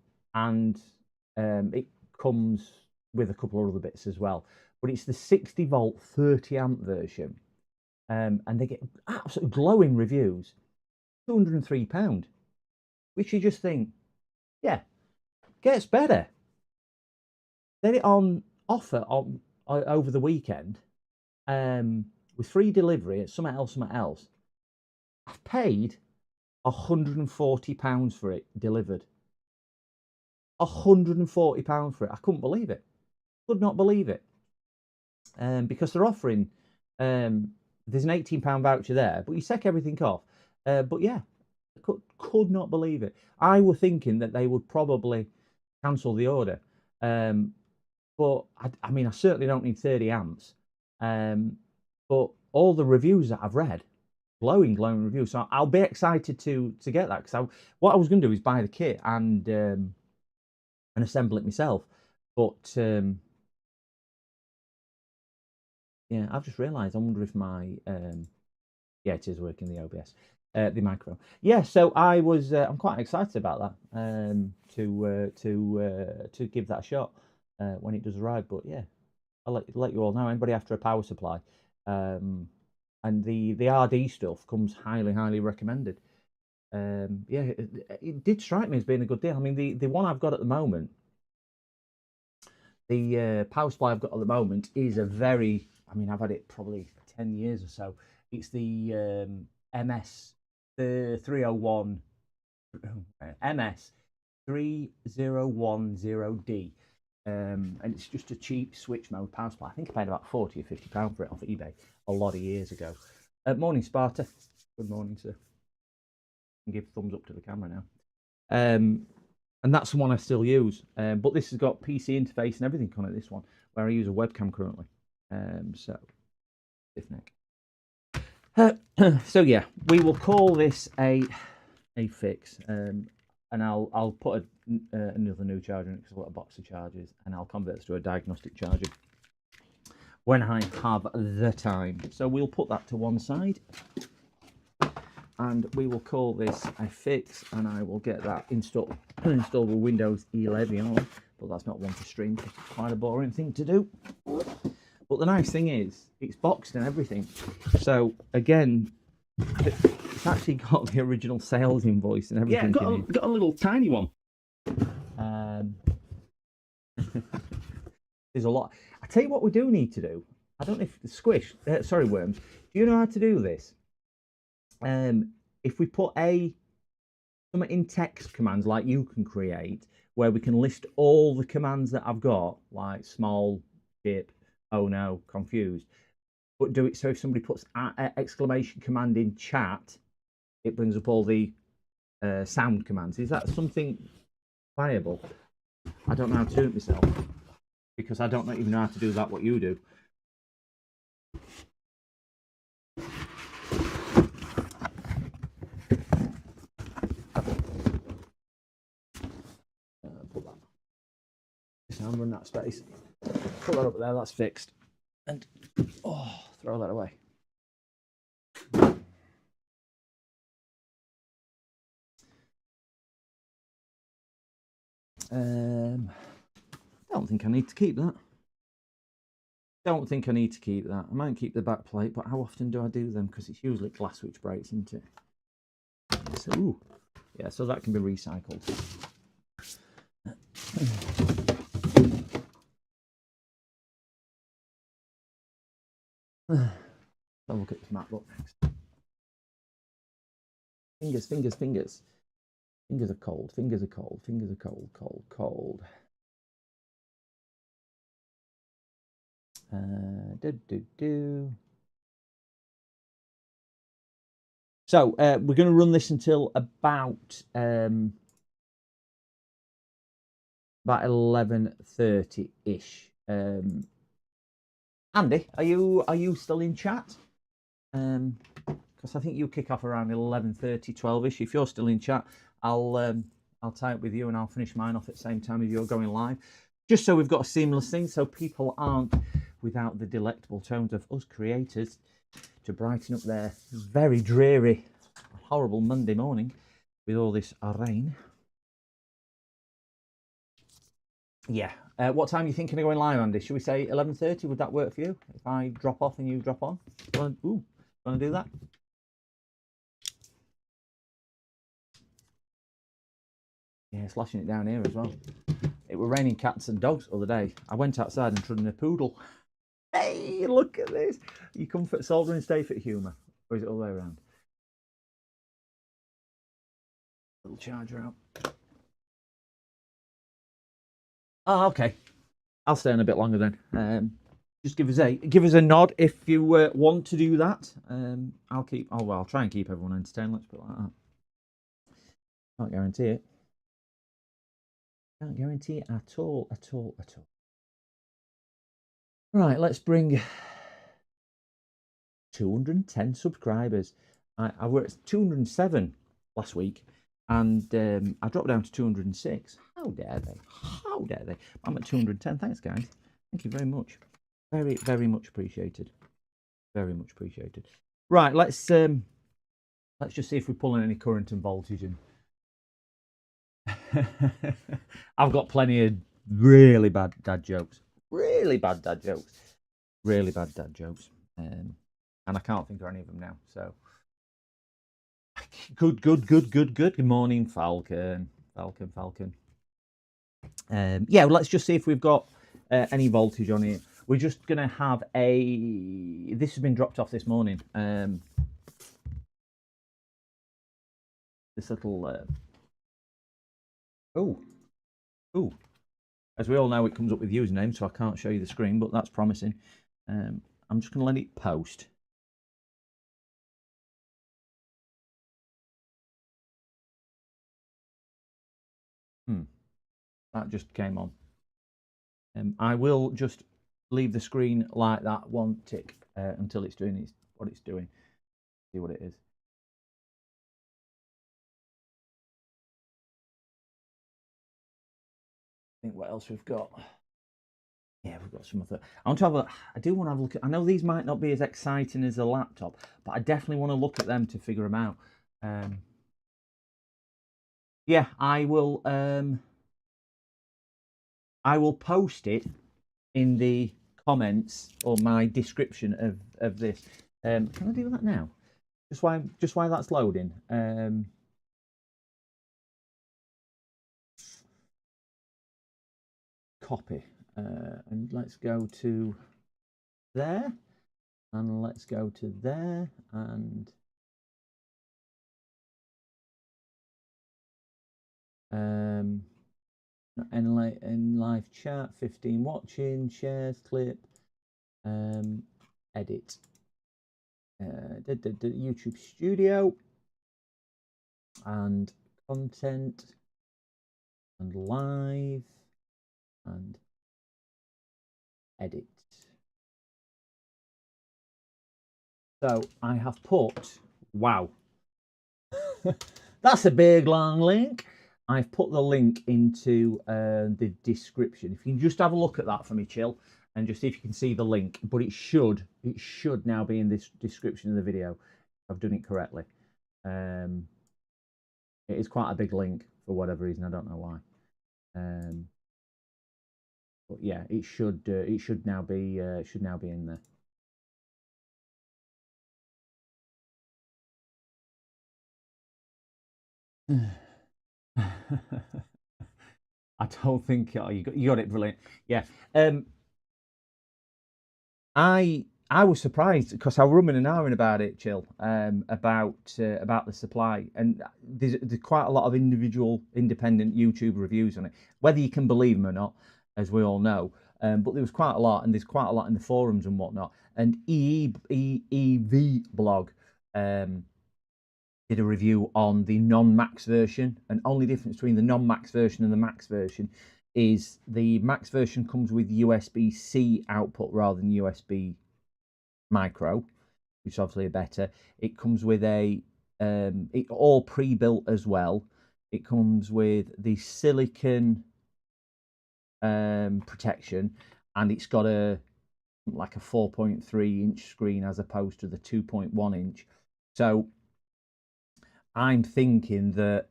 it comes with a couple of other bits as well. But it's the 60 volt 30 amp version, and they get absolutely glowing reviews. £203, which you just think, yeah, gets better. Then it on offer over the weekend, with free delivery and something else. I've paid £140 for it delivered. £140 for it. I couldn't believe it. Could not believe it. Because they're offering, there's an £18 voucher there, but you take everything off. But yeah, could not believe it. I were thinking that they would probably cancel the order. But I mean, I certainly don't need 30 amps. But all the reviews that I've read, glowing reviews. So I'll be excited to get that, because what I was going to do is buy the kit and assemble it myself. But yeah, I've just realised. I wonder if my yeah, it is working, the OBS, the micro. Yeah, so I'm quite excited about that. To give that a shot when it does arrive. But yeah, I'll let you all know. Anybody after a power supply, and the RD stuff comes highly recommended. Yeah, it did strike me as being a good deal. I mean, the one I've got at the moment, the power supply I've got at the moment is a very, I mean, I've had it probably 10 years or so. It's the MS 301 MS 3010D. And it's just a cheap switch mode power supply. I think I paid about £40 or £50 for it off eBay a lot of years ago. Morning, Sparta. Good morning, sir. And give thumbs up to the camera now. And that's the one I still use. But this has got PC interface and everything on it, this one, where I use a webcam currently. So, stiff neck. So yeah, we will call this a fix. And I'll put another new charger in it, because I've got a box of chargers, and I'll convert this to a diagnostic charger when I have the time. So we'll put that to one side, and we will call this a fix, and I will get that installed with Windows 11 on. But that's not one to stream. It's quite a boring thing to do. But the nice thing is, it's boxed and everything. So again, it's actually got the original sales invoice and everything. Yeah, got a little tiny one. There's a lot. I tell you what we do need to do. I don't know if Squish, sorry Worms, do you know how to do this? If we put some in text commands like you can create, where we can list all the commands that I've got, like small, ship, oh no, confused, but do it so if somebody puts exclamation command in chat, it brings up all the sound commands. Is that something viable? I don't know how to do it myself, because I don't even know how to do that what you do. Put that. I'm running that space. Put that up there. That's fixed. And throw that away. I don't think I need to keep that. Don't think I need to keep that. I might keep the back plate, but how often do I do them? Because it's usually glass which breaks, isn't it? So, ooh. Yeah, so that can be recycled. I'll look at this MacBook next. Fingers. Fingers are cold. Fingers are cold. Fingers are cold. Cold. So we're going to run this until about 11:30 ish. Andy, are you still in chat? Because I think you kick off around 11:30, 12ish. If you're still in chat, I'll tie up with you, and I'll finish mine off at the same time as you're going live, just so we've got a seamless thing, so people aren't without the delectable tones of us creators to brighten up their very dreary, horrible Monday morning with all this rain. Yeah. What time are you thinking of going live, Andy? Should we say 11:30? Would that work for you? If I drop off and you drop on? Ooh, want to do that? Yeah, it's lashing it down here as well. It were raining cats and dogs the other day. I went outside and trod in a poodle. Hey, look at this. You comfort solver and stay fit humour. Or is it all the way around? Little charger out. Oh, okay. I'll stay on a bit longer then. Just give us a nod if you want to do that. I'll try and keep everyone entertained. Let's put it like that. Can't guarantee it. Can't guarantee it at all. Right, let's bring 210 subscribers. I were at 207 last week, and I dropped down to 206. How dare they? How dare they? I'm at 210. Thanks, guys. Thank you very much. Very, very much appreciated. Very much appreciated. Right, let's just see if we're pulling any current and voltage. And I've got plenty of really bad dad jokes. Really bad dad jokes. Really bad dad jokes. And I can't think of any of them now. So good. Good morning, Falcon. Yeah, let's just see if we've got any voltage on it. We're just gonna have this has been dropped off this morning. This little oh, as we all know, it comes up with username, so I can't show you the screen, but that's promising. I'm just gonna let it post. That just came on. I will just leave the screen like that one tick until it's doing what it's doing. See what it is. I think what else we've got. Yeah, we've got some other. I do want to have a look at. I know these might not be as exciting as a laptop, but I definitely want to look at them to figure them out. Yeah, I will post it in the comments or my description of this. Can I do that now? Just while that's loading. Copy, and let's go to there, and let's go to there, and in live chat, 15 watching, shares, clip, edit, YouTube studio, and content, and live, and edit. So I have put, wow, that's a big long link. I've put the link into the description. If you can just have a look at that for me, Chill, and just see if you can see the link. But it should now be in this description of the video. I've done it correctly. It is quite a big link for whatever reason. I don't know why. But yeah, it should now be in there. I don't think you got it brilliant. Yeah. I was surprised because I was rumming and ahhing about it, Chill, about the supply, and there's quite a lot of independent YouTube reviews on it, whether you can believe them or not, as we all know. But there was quite a lot, and there's quite a lot in the forums and whatnot. And EEV blog did a review on the non-Max version, and only difference between the non-Max version and the Max version is the Max version comes with USB-C output rather than USB micro, which is obviously better. It comes with it all pre-built as well. It comes with the silicon protection, and it's got like a 4.3 inch screen as opposed to the 2.1 inch. So I'm thinking that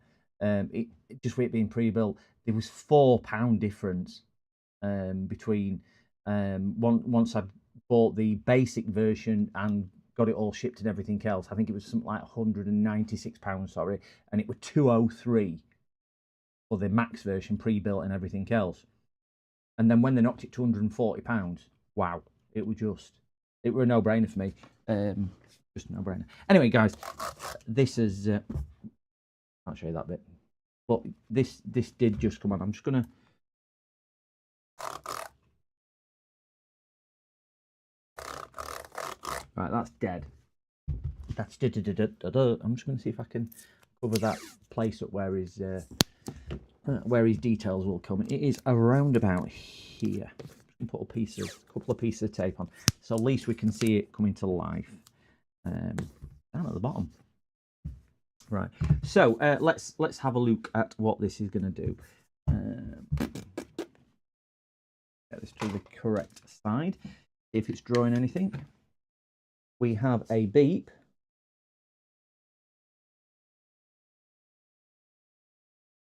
just with it being pre-built, there was £4 difference between once I bought the basic version and got it all shipped and everything else. I think it was something like £196, sorry, and it was 203 for the Max version pre-built and everything else. And then when they knocked it £240, wow, it was a no-brainer for me. Just a no-brainer. Anyway, guys, this is I'll show you that bit, but this did just come on. I'm just gonna Right, that's dead. That's I'm just going to see if I can cover that place up where his details will come. It is around about here. Put a couple of pieces of tape on, so at least we can see it coming to life. Down at the bottom. Right. So let's have a look at what this is going to do. Get this to the correct side. If it's drawing anything, we have a beep.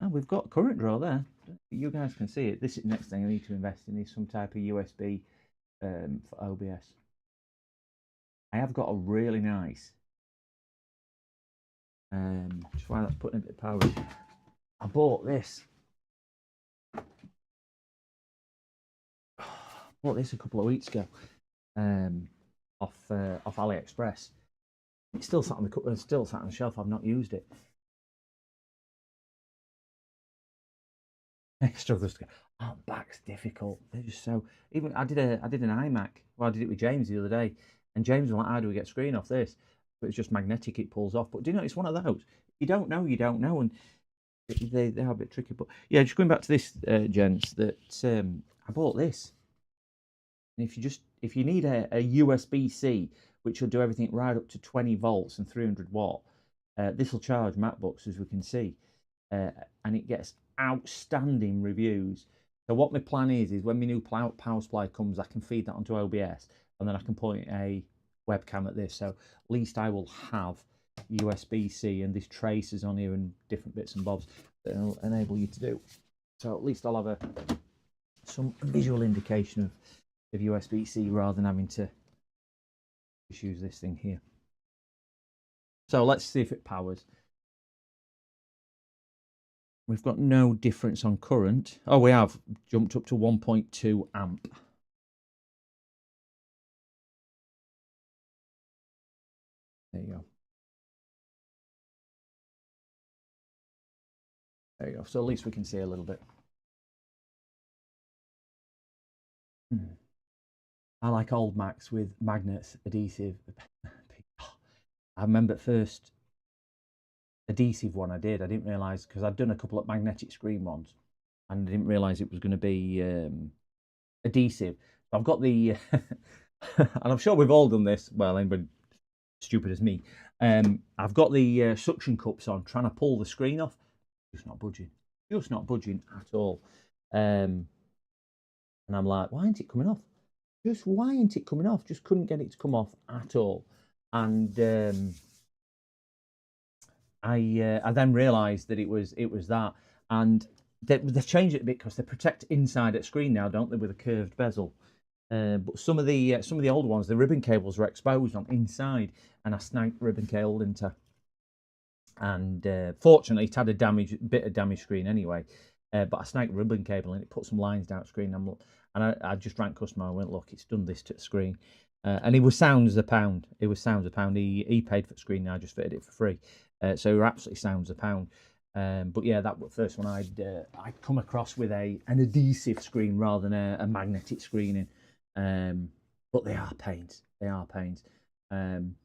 And we've got current draw there. You guys can see it. This is the next thing I need to invest in is some type of USB for OBS. I have got a really nice. Just while that's putting a bit of power in. I bought this. Bought this a couple of weeks ago, off AliExpress. It's still sat on the shelf. I've not used it. Struggles to go. Oh, back's difficult. They're just so. Even I did an iMac. Well, I did it with James the other day, and James was like, "How do we get screen off this?" But it's just magnetic. It pulls off. But do you know it's one of those? You don't know, and they are a bit tricky. But yeah, just going back to this, gents, that I bought this, and if you need a USB-C, which will do everything right up to 20 volts and 300 watt, this will charge MacBooks, as we can see, and it gets outstanding reviews. So what my plan is when my new power supply comes, I can feed that onto OBS, and then I can point a webcam at this. So at least I will have USB-C, and this traces on here and different bits and bobs that will enable you to do. So at least I'll have some visual indication of USB-C rather than having to just use this thing here. So let's see if it powers. We've got no difference on current. Oh, we have jumped up to 1.2 amp. There you go. There you go. So at least we can see a little bit. I like old Macs with magnets, adhesive. I remember at first adhesive one I didn't realise, because I'd done a couple of magnetic screen ones and I didn't realise it was going to be adhesive. I've got the and I'm sure we've all done this, well, anybody stupid as me, I've got the suction cups on, trying to pull the screen off, just not budging at all, and I'm like, why isn't it coming off? Why isn't it coming off? Just couldn't get it to come off at all. And I then realised that it was that, and they changed it a bit because they protect inside at screen now, don't they, with a curved bezel. But some of the older ones, the ribbon cables were exposed on inside, and I snagged ribbon cable into. And fortunately, it had a bit of damaged screen anyway. But I snagged ribbon cable and it put some lines down the screen. I just rang customer. I went, look, it's done this to the screen, and it was sound as a pound. He paid for the screen. Now I just fitted it for free, so it absolutely sounds a pound. But yeah, that was the first one I'd come across with an adhesive screen rather than a magnetic screening. But they are pains. Then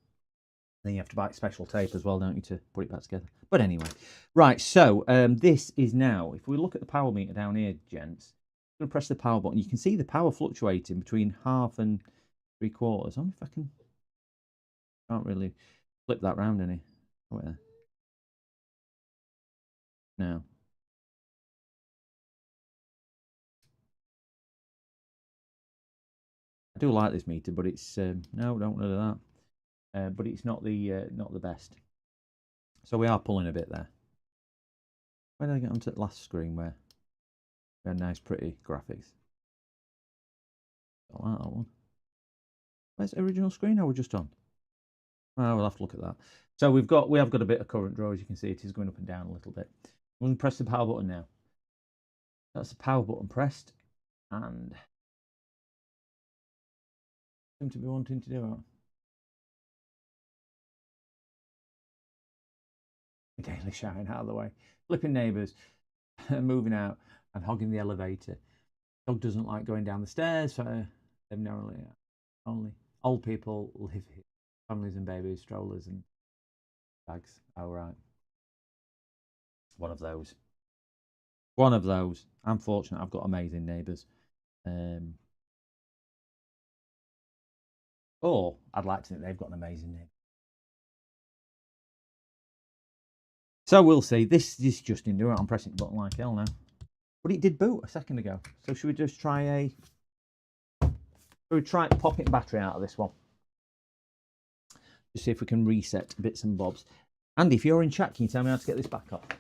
you have to buy special tape as well, don't you, to put it back together. But anyway, right, so this is now, if we look at the power meter down here, gents, I'm going to press the power button. You can see the power fluctuating between 1/2 and 3/4. I wonder if I can't really flip that round any. Oh, wait there. No. I do like this meter, but it's, no, don't do that. But it's not the best. So we are pulling a bit there. When did I get onto the last screen where we had nice pretty graphics? Don't like that one. Where's the original screen? Are we just on? Oh, we'll have to look at that. So we have got a bit of current draw, as you can see. It is going up and down a little bit. I'm going to press the power button now. That's the power button pressed, and seem to be wanting to do it. Daily shine out of the way. Flipping neighbours, moving out, and hogging the elevator. Dog doesn't like going down the stairs, so they've only Old people live here. Families and babies, strollers and bags. Oh, right. One of those. One of those. I'm fortunate. I've got amazing neighbours. Or I'd like to think they've got an amazing neighbour. So we'll see. This is just in doing it. I'm pressing the button like hell now. But it did boot a second ago. So should we just try popping battery out of this one? Just see if we can reset bits and bobs. Andy, if you're in chat, can you tell me how to get this back up?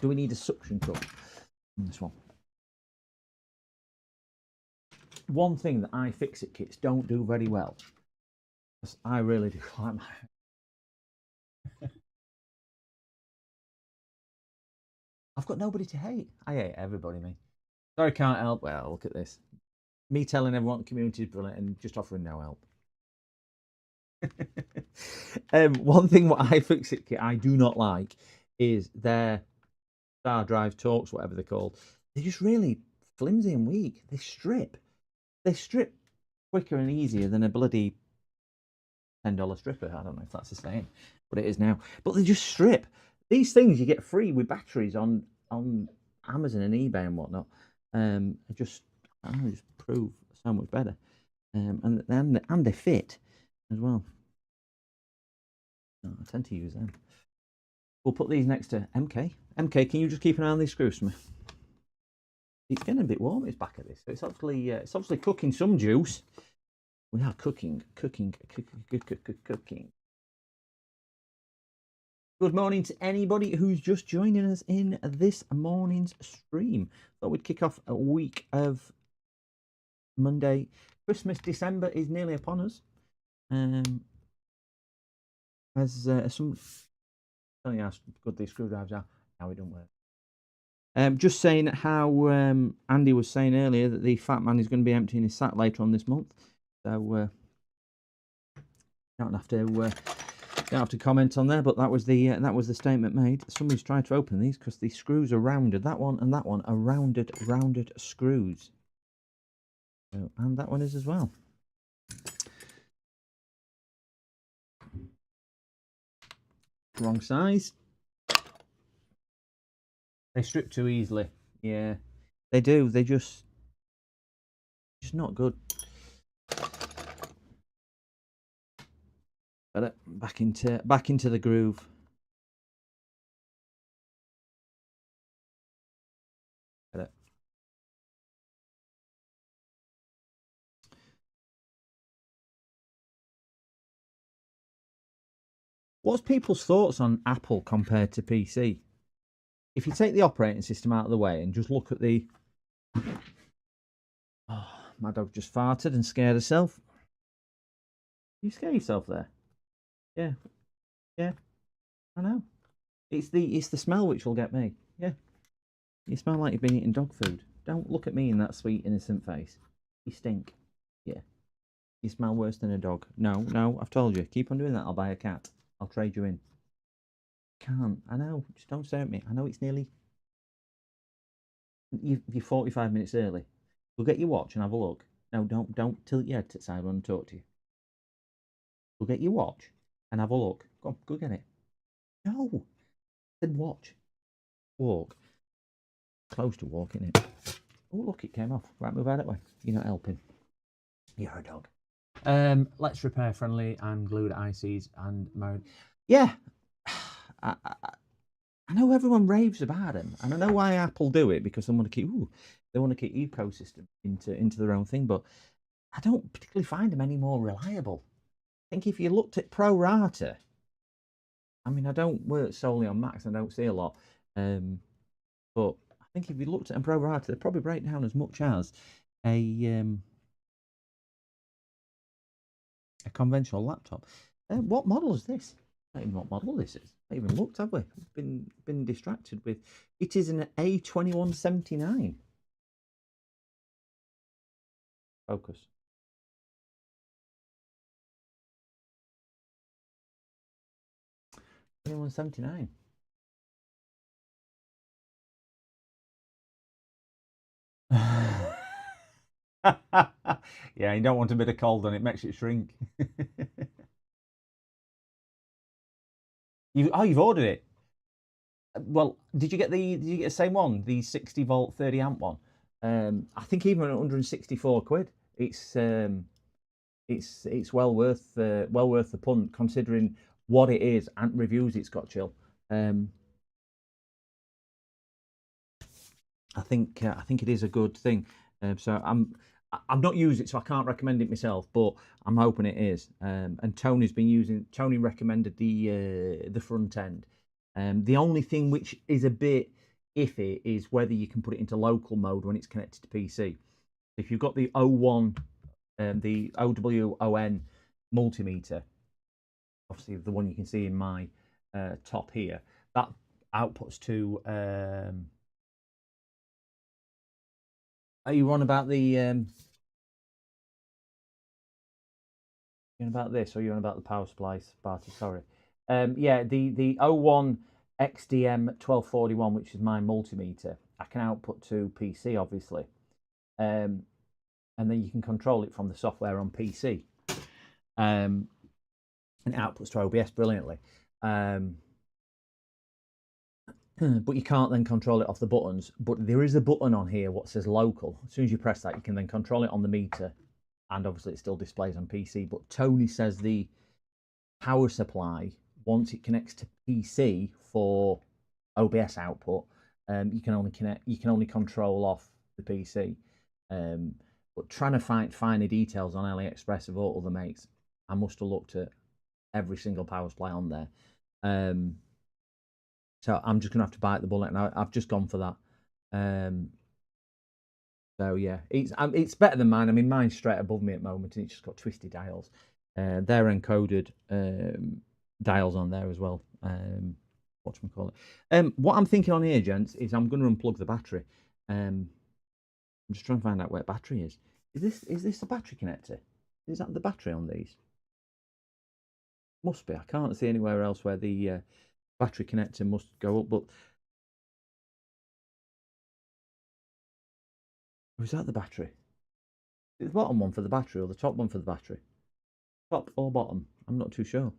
Do we need a suction cup on this one? One thing that iFixit kits don't do very well, because I really do like my... I've got nobody to hate. I hate everybody, me. Sorry, can't help. Well, look at this. Me telling everyone the community is brilliant and just offering no help. One thing what iFixit kit I do not like is their Star Drive Talks, whatever they're called. They're just really flimsy and weak. They strip quicker and easier than a bloody $10 stripper. I don't know if that's the saying, but it is now. But they just strip. These things you get free with batteries on Amazon and eBay and whatnot. Just prove so much better. And they fit as well. I tend to use them. We'll put these next to MK. MK, can you just keep an eye on these screws for me? It's getting a bit warm. It's back at this. So it's obviously cooking some juice. We are cooking. Good morning to anybody who's just joining us in this morning's stream. Thought we'd kick off a week of Monday. Christmas, December is nearly upon us. As some telling you how good these screwdrivers are. Now it don't work. Just saying how Andy was saying earlier that the fat man is going to be emptying his sack later on this month. So don't have to comment on there, but that was the statement made. Somebody's tried to open these because the screws are rounded. That one and that one are rounded screws. So, and that one is as well. Wrong size. They strip too easily. Yeah, they do. They just not good. But back into the groove. Get it. What's people's thoughts on Apple compared to PC? If you take the operating system out of the way and just look at the... Oh, my dog just farted and scared herself. You scare yourself there? Yeah. I know. It's the smell which will get me. Yeah. You smell like you've been eating dog food. Don't look at me in that sweet, innocent face. You stink. Yeah. You smell worse than a dog. No, I've told you. Keep on doing that. I'll buy a cat. I'll trade you in. Can't. I know. Just don't stare at me. I know it's nearly... You're 45 minutes early. We'll get your watch and have a look. No, don't tilt your head to the side when I talk to you. We'll get your watch and have a look. Go get it. No. I said watch. Walk. Close to walking it. Oh, look, it came off. Right, move out of that way. You're not helping. You're a dog. Let's repair friendly and glued ICs and mode. Yeah. I know everyone raves about them, and I know why Apple do it, because they want to keep ecosystem into their own thing, but I don't particularly find them any more reliable. I think if you looked at pro rata, I mean, I don't work solely on Macs, I don't see a lot, but I think if you looked at them pro rata, they'd probably break down as much as a conventional laptop. What model is this? I don't even know what model this is. I haven't even looked, have we? Been distracted with. It is an A2179. Focus. A2179. Yeah, you don't want a bit of cold on it, makes it shrink. You've ordered it. Well, did you get the same one, the 60 volt 30 amp one? I think even at 164 quid, it's well worth the punt considering what it is and reviews it's got. Chill. I think it is a good thing. So I'm not using it, so I can't recommend it myself, but I'm hoping it is. And Tony recommended the front end. The only thing which is a bit iffy is whether you can put it into local mode when it's connected to PC. If you've got the O1, the OWON multimeter, obviously the one you can see in my top here, that outputs to. Are you on about the? You on about this, or you on about the power supply, Sparty? Sorry. Yeah, the O1 XDM 1241, which is my multimeter, I can output to PC, obviously, and then you can control it from the software on PC, and it outputs to OBS brilliantly. But you can't then control it off the buttons. But there is a button on here what says local. As soon as you press that, you can then control it on the meter, and obviously it still displays on PC. But Tony says the power supply, once it connects to PC for OBS output, you can only control off the PC. But trying to find finer details on AliExpress of all the mates, I must have looked at every single power supply on there. So I'm just gonna have to bite the bullet, and I've just gone for that. So yeah, it's better than mine. I mean, mine's straight above me at the moment, and it's just got twisted dials. They're encoded dials on there as well. Whatchamacallit. What I'm thinking on here, gents, is I'm going to unplug the battery. I'm just trying to find out where battery is. Is this the battery connector? Is that the battery on these? Must be. I can't see anywhere else where the battery connector must go up, but or is that the battery? Is the bottom one for the battery or the top one for the battery? Top or bottom? I'm not too sure.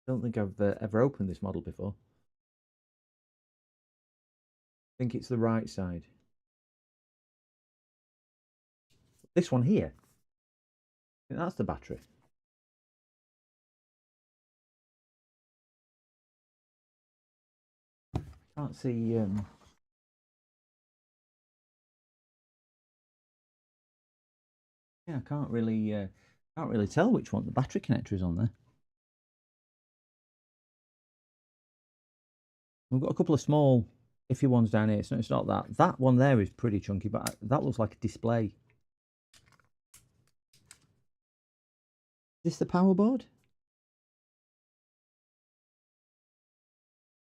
I don't think I've ever opened this model before. I think it's the right side. This one here. I think that's the battery. Can't see. Yeah, I can't really tell which one the battery connector is on there. We've got a couple of small iffy ones down here. So it's not that. That one there is pretty chunky, but that looks like a display. Is this the power board?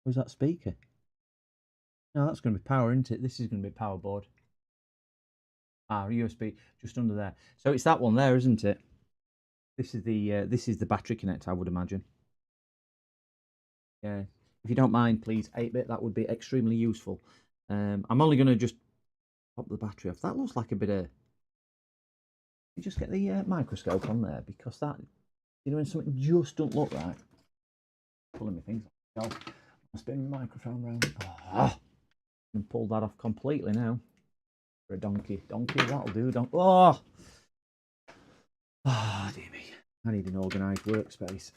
Or is that speaker? No, that's going to be power, isn't it? This is going to be power board. Ah, USB just under there. So it's that one there, isn't it? This is the battery connector, I would imagine. Yeah. If you don't mind, please, 8-bit, that would be extremely useful. I'm only going to just pop the battery off. That looks like a bit of... You just get the microscope on there, because that, you know, when something just don't look right. Pulling my things off. I'll spin my microphone around. Oh, and pull that off completely now. For a donkey. That'll do. Oh! Ah, dear me. I need an organised workspace.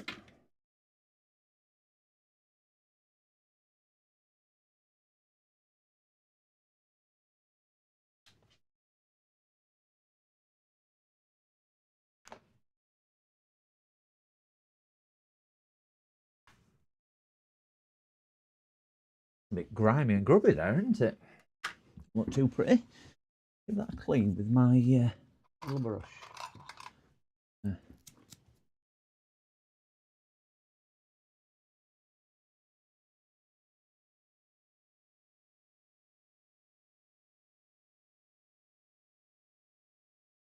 A bit grimy and grubby there, isn't it? Not too pretty. Give that a clean with my little brush.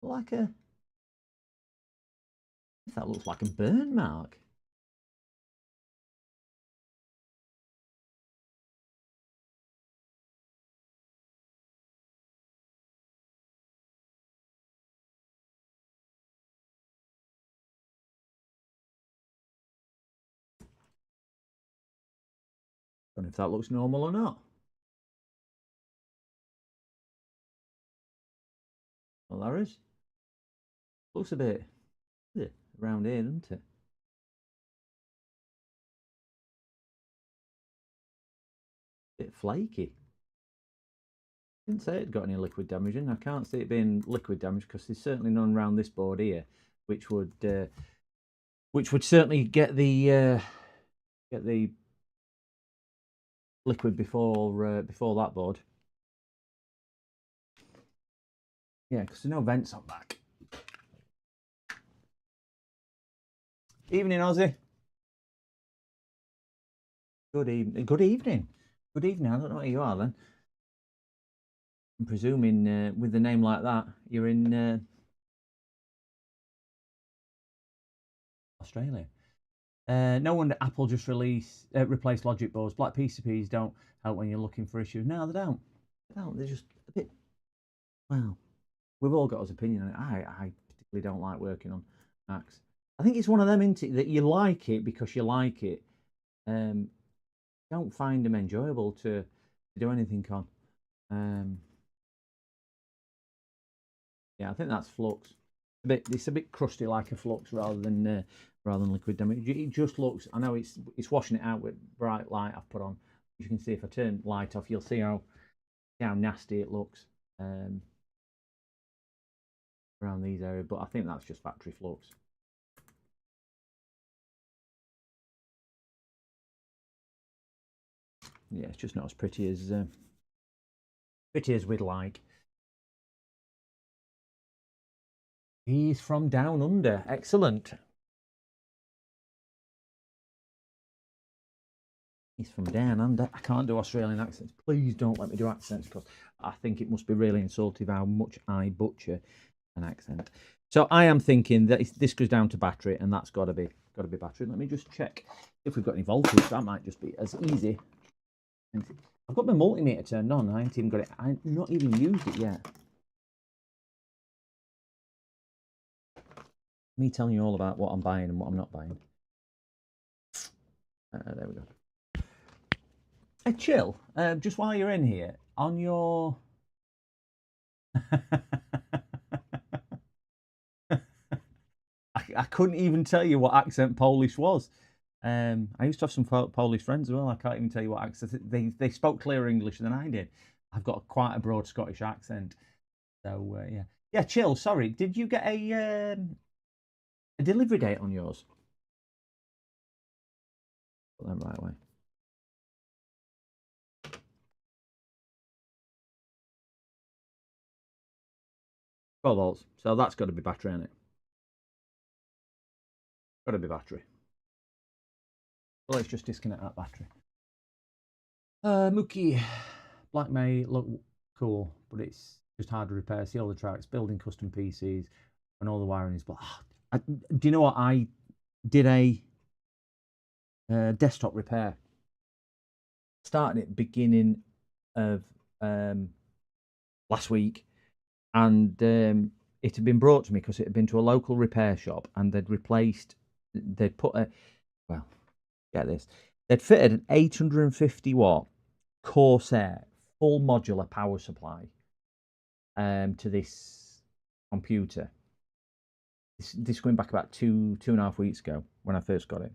Like a That looks like a burn mark. Don't know if that looks normal or not. Well, there is. Looks a bit around here, doesn't it? Bit flaky. Didn't say it got any liquid damage in. I can't see it being liquid damage because there's certainly none around this board here, which would certainly get the liquid before that board. Yeah, because there's no vents on back. Evening, Ozzy. Good evening. Good evening. Good evening. I don't know where you are then. I'm presuming with a name like that, you're in Australia. No wonder Apple just replaced logic boards. Black PCBs don't help when you're looking for issues. No, they don't. They don't. They're just a bit. Well, we've all got our opinion on it. I particularly don't like working on Macs. I think it's one of them, isn't it, that you like it because you like it. Don't find them enjoyable to do anything on. Yeah, I think that's flux. It's a bit crusty like a flux rather than liquid damage. It just looks. I know it's washing it out with bright light I've put on. You can see if I turn light off, you'll see how nasty it looks around these areas. But I think that's just factory flux. Yeah, it's just not as pretty as we'd like. He's from down under. Excellent. He's from down under. I can't do Australian accents. Please don't let me do accents because I think it must be really insultive how much I butcher an accent. So I am thinking that this goes down to battery, and that's got to be battery. Let me just check if we've got any voltage. That might just be as easy. I've got my multimeter turned on. I ain't even got it. I've not even used it yet. Me telling you all about what I'm buying and what I'm not buying. There we go. Hey, chill. Just while you're in here, on your... I couldn't even tell you what accent Polish was. I used to have some Polish friends as well. I can't even tell you what accent. They spoke clearer English than I did. I've got quite a broad Scottish accent. So, yeah. Yeah, chill. Sorry. Did you get a delivery date on yours? Put that right away. 12 volts. So that's got to be battery, isn't it? Got to be battery. Well, let's just disconnect that battery. Mookie, Black may look cool, but it's just hard to repair. See all the tracks, building custom PCs, and all the wiring is black. Do you know what? I did a desktop repair. Started at beginning of last week, and it had been brought to me because it had been to a local repair shop, and they'd put a, well, get this, they'd fitted an 850 watt Corsair full modular power supply to this computer. This going back about two and a half weeks ago when I first got it.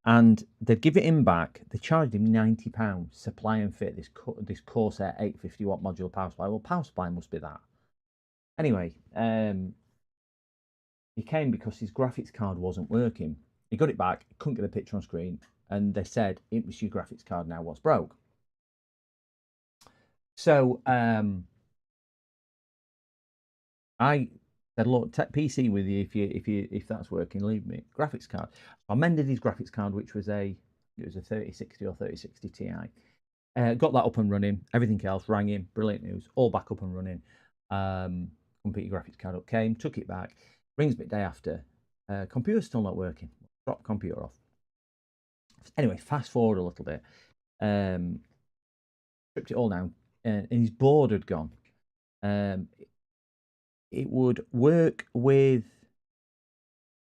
And they'd give it him back. They charged him £90 supply and fit this Corsair 850 watt modular power supply. Well, power supply must be that. Anyway, he came because his graphics card wasn't working. He got it back, couldn't get a picture on screen, and they said, it was your graphics card now, what's broke? So I said, look, take PC with you if that's working, leave me graphics card. I amended his graphics card, which was a 3060 or 3060 Ti. Got that up and running. Everything else rang in. Brilliant news. All back up and running. Complete your graphics card up. Came, took it back. Rings me day after. Computer's still not working. Drop computer off. Anyway, fast forward a little bit. Stripped it all down, and his board had gone. It would work with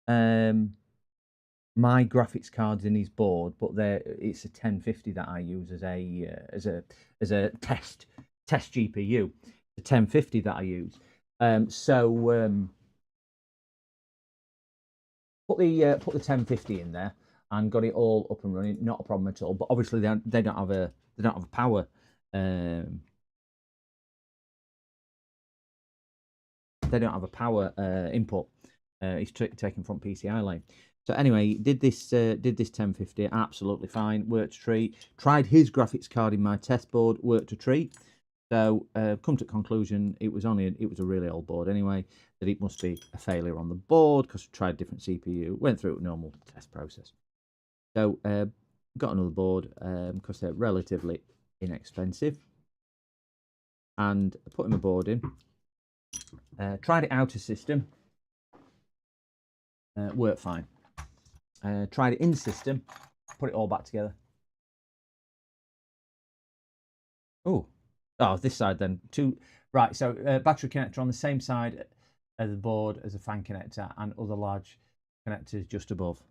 my graphics cards in his board, but it's a 1050 that I use as a test GPU. The 1050 that I use. Put the 1050 in there and got it all up and running. Not a problem at all. But obviously they don't have a power. They don't have a power input. It's taken from PCI lane. So anyway, did this 1050 absolutely fine. Worked a treat. Tried his graphics card in my test board. Worked a treat. So come to conclusion, it was a really old board anyway. That it must be a failure on the board because we tried a different CPU. Went through a normal test process. So got another board because they're relatively inexpensive, and put my board in. Tried it out of system. Worked fine. Tried it in system. Put it all back together. Oh, this side then. Right, so battery connector on the same side of the board as a fan connector, and other large connectors just above.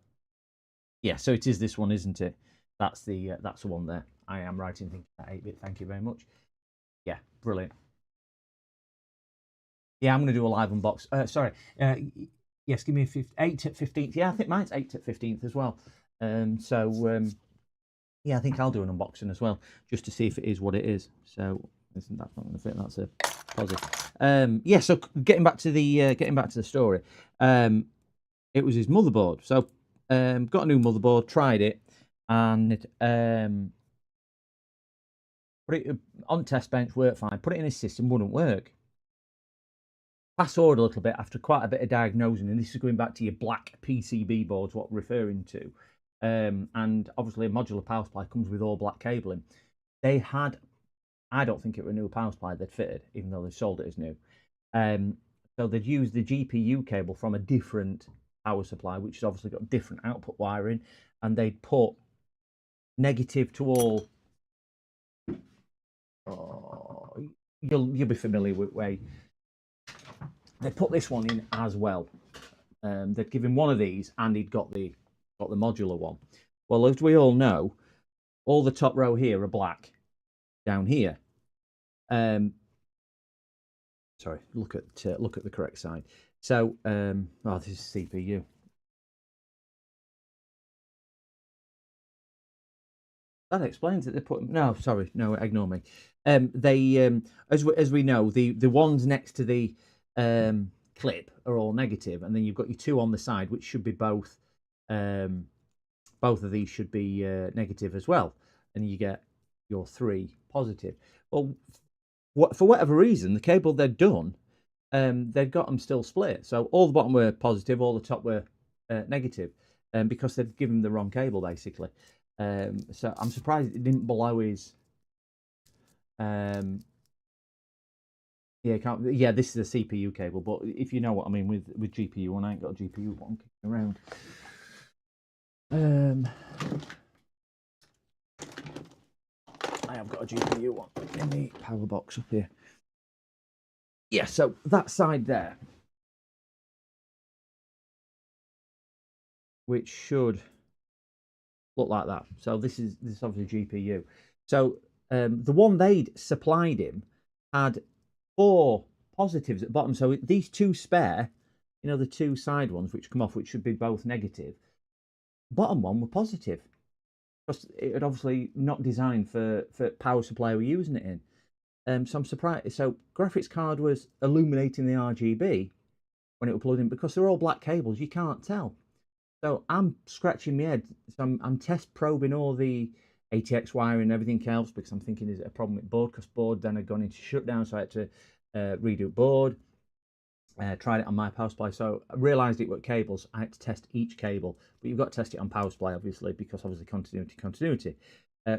Yeah, so it is this one, isn't it? That's the one there. I am right in thinking that 8-bit. Thank you very much. Yeah, brilliant. Yeah, I'm going to do a live unbox. Sorry. Yes, give me a 8 at 15th. Yeah, I think mine's 8 at 15th as well. Yeah, I think I'll do an unboxing as well, just to see if it is what it is. So that's not going to fit. That's a positive. Yeah. So getting back to the story, it was his motherboard. So got a new motherboard, tried it, and put it on test bench, worked fine. Put it in his system, wouldn't work. Fast forward a little bit after quite a bit of diagnosing, and this is going back to your black PCB boards, what we're referring to. And obviously a modular power supply comes with all black cabling. They had, I don't think it was a new power supply they'd fitted, even though they sold it as new. So they'd used the GPU cable from a different power supply, which has obviously got different output wiring, and they'd put negative to all. Oh, you'll be familiar with way. They put this one in as well. They'd give him one of these, and he'd got the modular one. Well, as we all know, all the top row here are black. Down here, sorry, look at the correct side. So, this is CPU. That explains it. They put no, sorry, no, ignore me. As we know, the ones next to the clip are all negative, and then you've got your two on the side, which should be both. Both of these should be negative as well, and you get your 3 positive. Well, for whatever reason, the cable they'd done, they'd got them still split. So all the bottom were positive, all the top were negative, because they'd given the wrong cable basically. So I'm surprised it didn't blow his. Yeah, this is a CPU cable, but if you know what I mean with GPU one, I ain't got a GPU one kicking around. I have got a GPU one in the power box up here. Yeah, so that side there, which should look like that. So this is obviously GPU. So the one they'd supplied him had 4 positives at the bottom. So these 2 spare, the 2 side ones which come off, which should be both negative, bottom one were positive. Because it had obviously not designed for power supply we're using it in. So I'm surprised. So graphics card was illuminating the RGB when it was plugged in, because they're all black cables. You can't tell. So I'm scratching my head. So I'm test probing all the ATX wiring and everything else, because I'm thinking, is it a problem with board? Because board then had gone into shutdown, so I had to redo board. Tried it on my power supply, so I realised it were cables. I had to test each cable, but you've got to test it on power supply, obviously, because obviously continuity.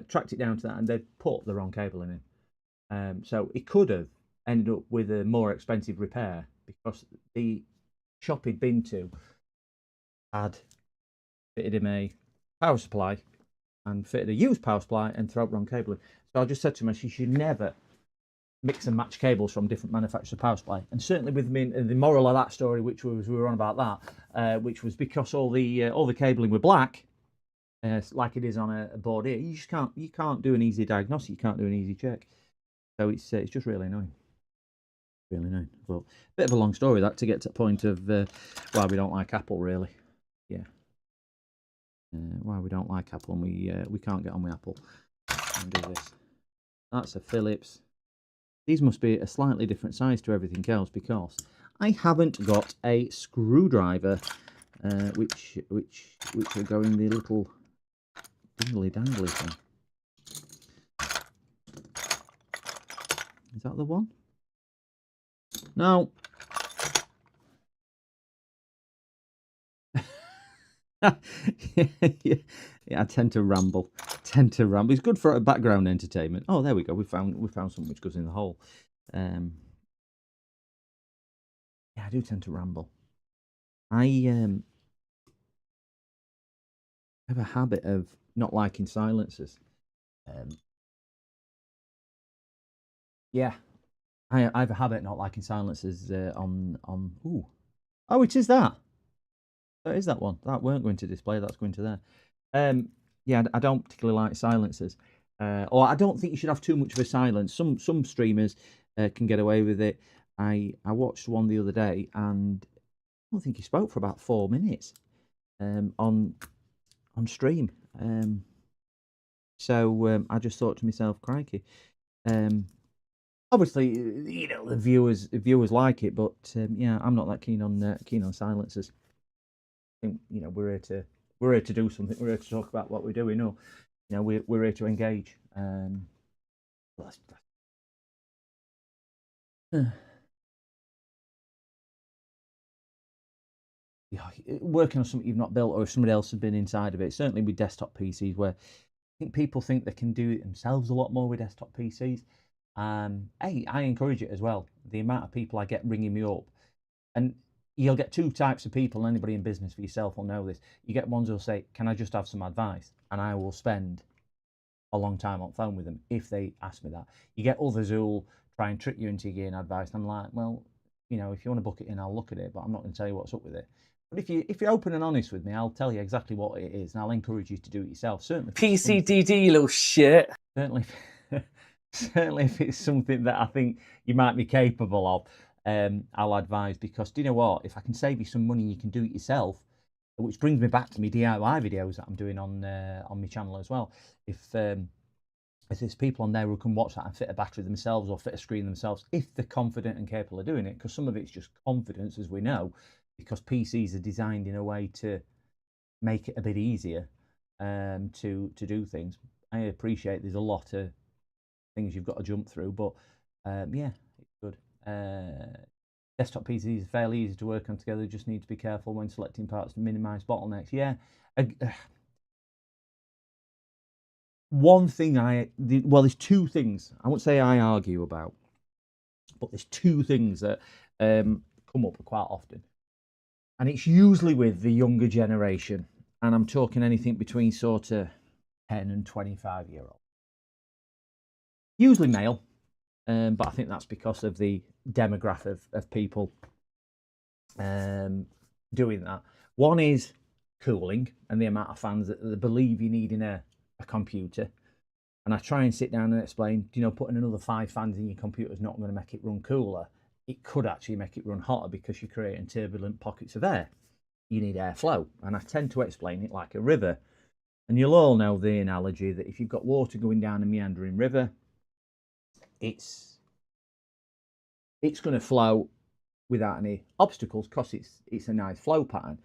Tracked it down to that, and they'd put the wrong cable in it. So it could have ended up with a more expensive repair, because the shop he'd been to had fitted him a power supply and fitted a used power supply and throat run cabling. So I just said to him, she should never mix and match cables from different manufacturers' power supply. And certainly with me, the moral of that story, which was we were on about that, which was because all the cabling were black, like it is on a board here, you can't do an easy diagnostic, you can't do an easy check. So it's just really annoying. Really annoying. But bit of a long story that to get to the point of why we don't like Apple, really. Yeah. Why we don't like Apple and we can't get on with Apple. And do this. That's a Philips. These must be a slightly different size to everything else because I haven't got a screwdriver, which are going the little dingly dangly thing. Is that the one? No. Yeah, I tend to ramble. It's good for background entertainment. Oh, there we go. We found something which goes in the hole. Yeah, I do tend to ramble. I have a habit of not liking silencers. Yeah, I have a habit of not liking silencers on. Ooh, oh, it is that. That is that one. That weren't going to display. That's going to there. Yeah, I don't particularly like silencers, or I don't think you should have too much of a silence. Some streamers can get away with it. I watched one the other day, and I don't think he spoke for about 4 minutes on stream. So I just thought to myself, crikey. Obviously, the viewers like it, but yeah, I'm not that keen on silencers. I think we're here to do something. We're here to talk about what we do. We know, we're here to engage. Working on something you've not built, or if somebody else has been inside of it. Certainly with desktop PCs, where I think people think they can do it themselves a lot more with desktop PCs. Hey, I encourage it as well. The amount of people I get ringing me up, and you'll get two types of people. Anybody in business for yourself will know this. You get ones who'll say, "Can I just have some advice?" And I will spend a long time on phone with them if they ask me that. You get others who'll try and trick you into getting advice. I'm like, well, if you want to book it in, I'll look at it, but I'm not going to tell you what's up with it. But if you're open and honest with me, I'll tell you exactly what it is, and I'll encourage you to do it yourself. Certainly, PCDD, little shit. Certainly, if it's something that I think you might be capable of, I'll advise, because do you know what? If I can save you some money, you can do it yourself. Which brings me back to my DIY videos that I'm doing on my channel as well. If there's people on there who can watch that and fit a battery themselves or fit a screen themselves, if they're confident and capable of doing it, because some of it's just confidence, as we know, because PCs are designed in a way to make it a bit easier to do things. I appreciate there's a lot of things you've got to jump through, but yeah, it's good. Desktop PCs are fairly easy to work on together. Just need to be careful when selecting parts to minimize bottlenecks. Yeah. One thing there's two things I won't say I argue about, but there's two things that come up quite often, and it's usually with the younger generation, and I'm talking anything between sort of 10 and 25-year-old, usually male, but I think that's because of the demographic of people doing that. One is cooling and the amount of fans that they believe you need in a computer. And I try and sit down and explain, putting another 5 fans in your computer is not going to make it run cooler. It could actually make it run hotter because you're creating turbulent pockets of air. You need airflow. And I tend to explain it like a river. And you'll all know the analogy that if you've got water going down a meandering river, it's going to flow without any obstacles because it's a nice flow pattern.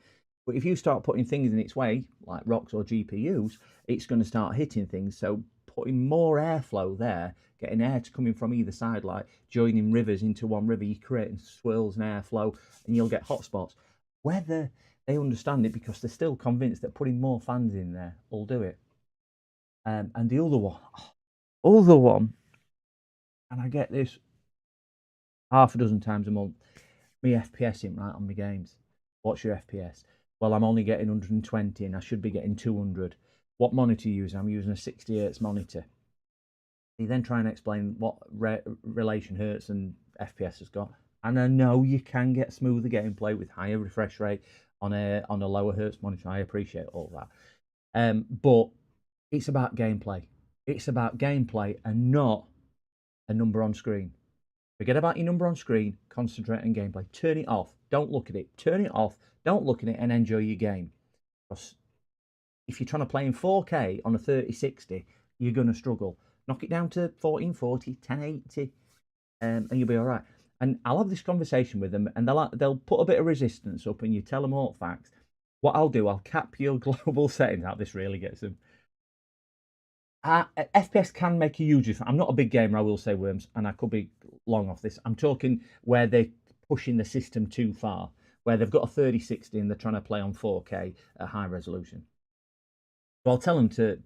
But if you start putting things in its way, like rocks or GPUs, it's going to start hitting things. So putting more airflow there, getting air to coming from either side, like joining rivers into one river, you're creating swirls and airflow, and you'll get hotspots. Whether they understand it, because they're still convinced that putting more fans in there will do it. And the other one, and I get this half a dozen times a month, me FPSing right on my games. What's your FPS? Well, I'm only getting 120 and I should be getting 200. What monitor are you using? I'm using a 60 hertz monitor. You then try and explain what relation hertz and FPS has got. And I know you can get smoother gameplay with higher refresh rate on a lower hertz monitor. I appreciate all that. But it's about gameplay. It's about gameplay and not a number on screen. Forget about your number on screen. Concentrate on gameplay. Turn it off. Don't look at it. Turn it off. Don't look at it and enjoy your game. Because if you're trying to play in 4K on a 3060, you're going to struggle. Knock it down to 1440, 1080, and you'll be all right. And I'll have this conversation with them, and they'll put a bit of resistance up, and you tell them all facts. What I'll do, I'll cap your global settings out. This really gets them. FPS can make a huge difference. I'm not a big gamer, I will say, Worms, and I could be long off this. I'm talking where they're pushing the system too far, where they've got a 3060 and they're trying to play on 4K at high resolution. So I'll tell them to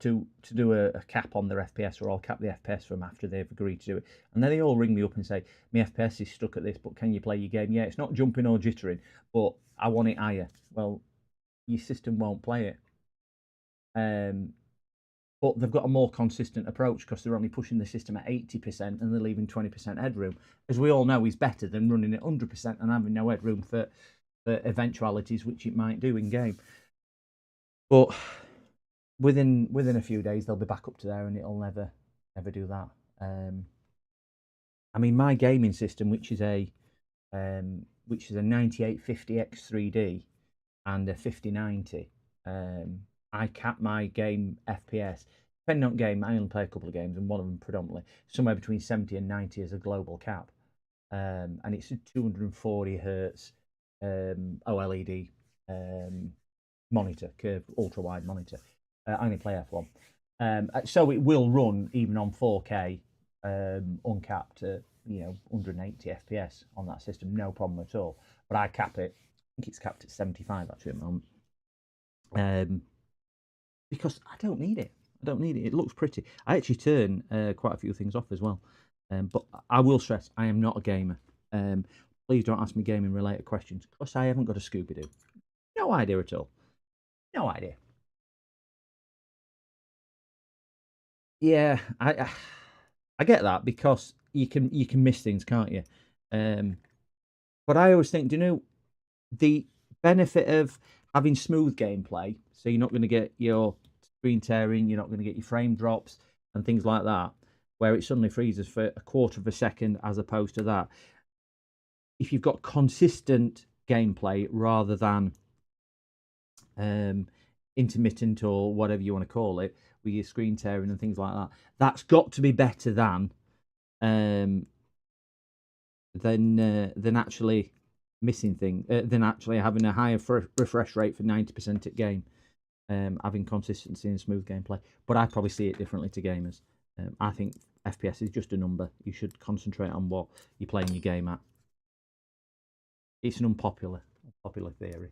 do a cap on their FPS, or I'll cap the FPS for them after they've agreed to do it. And then they all ring me up and say, my FPS is stuck at this, but can you play your game? Yeah, it's not jumping or jittering, but I want it higher. Well, your system won't play it. But they've got a more consistent approach because they're only pushing the system at 80% and they're leaving 20% headroom. As we all know, is better than running at 100% and having no headroom for eventualities, which it might do in game. But within a few days, they'll be back up to there, and it'll never do that. I mean, my gaming system, which is a 9850X3D and a 5090, I cap my game FPS. Depending on game, I only play a couple of games, and one of them predominantly somewhere between 70 and 90 as a global cap, and it's a 240 hertz OLED monitor, curved ultra wide monitor. I only play F1, so it will run even on 4K, uncapped at 180 FPS on that system, no problem at all. But I cap it. I think it's capped at 75 actually at the moment. Because I don't need it. I don't need it. It looks pretty. I actually turn quite a few things off as well. But I will stress, I am not a gamer. Please don't ask me gaming related questions, because I haven't got a Scooby-Doo. No idea at all. No idea. Yeah, I get that, because you can miss things, can't you? But I always think, the benefit of having smooth gameplay, so you're not going to get your screen tearing, you're not going to get your frame drops and things like that, where it suddenly freezes for a quarter of a second, as opposed to that. If you've got consistent gameplay rather than intermittent, or whatever you want to call it, with your screen tearing and things like that, that's got to be better than actually missing things, than actually having a higher refresh rate for 90% at game, having consistency and smooth gameplay. But I probably see it differently to gamers. I think FPS is just a number. You should concentrate on what you're playing your game at. It's an unpopular theory.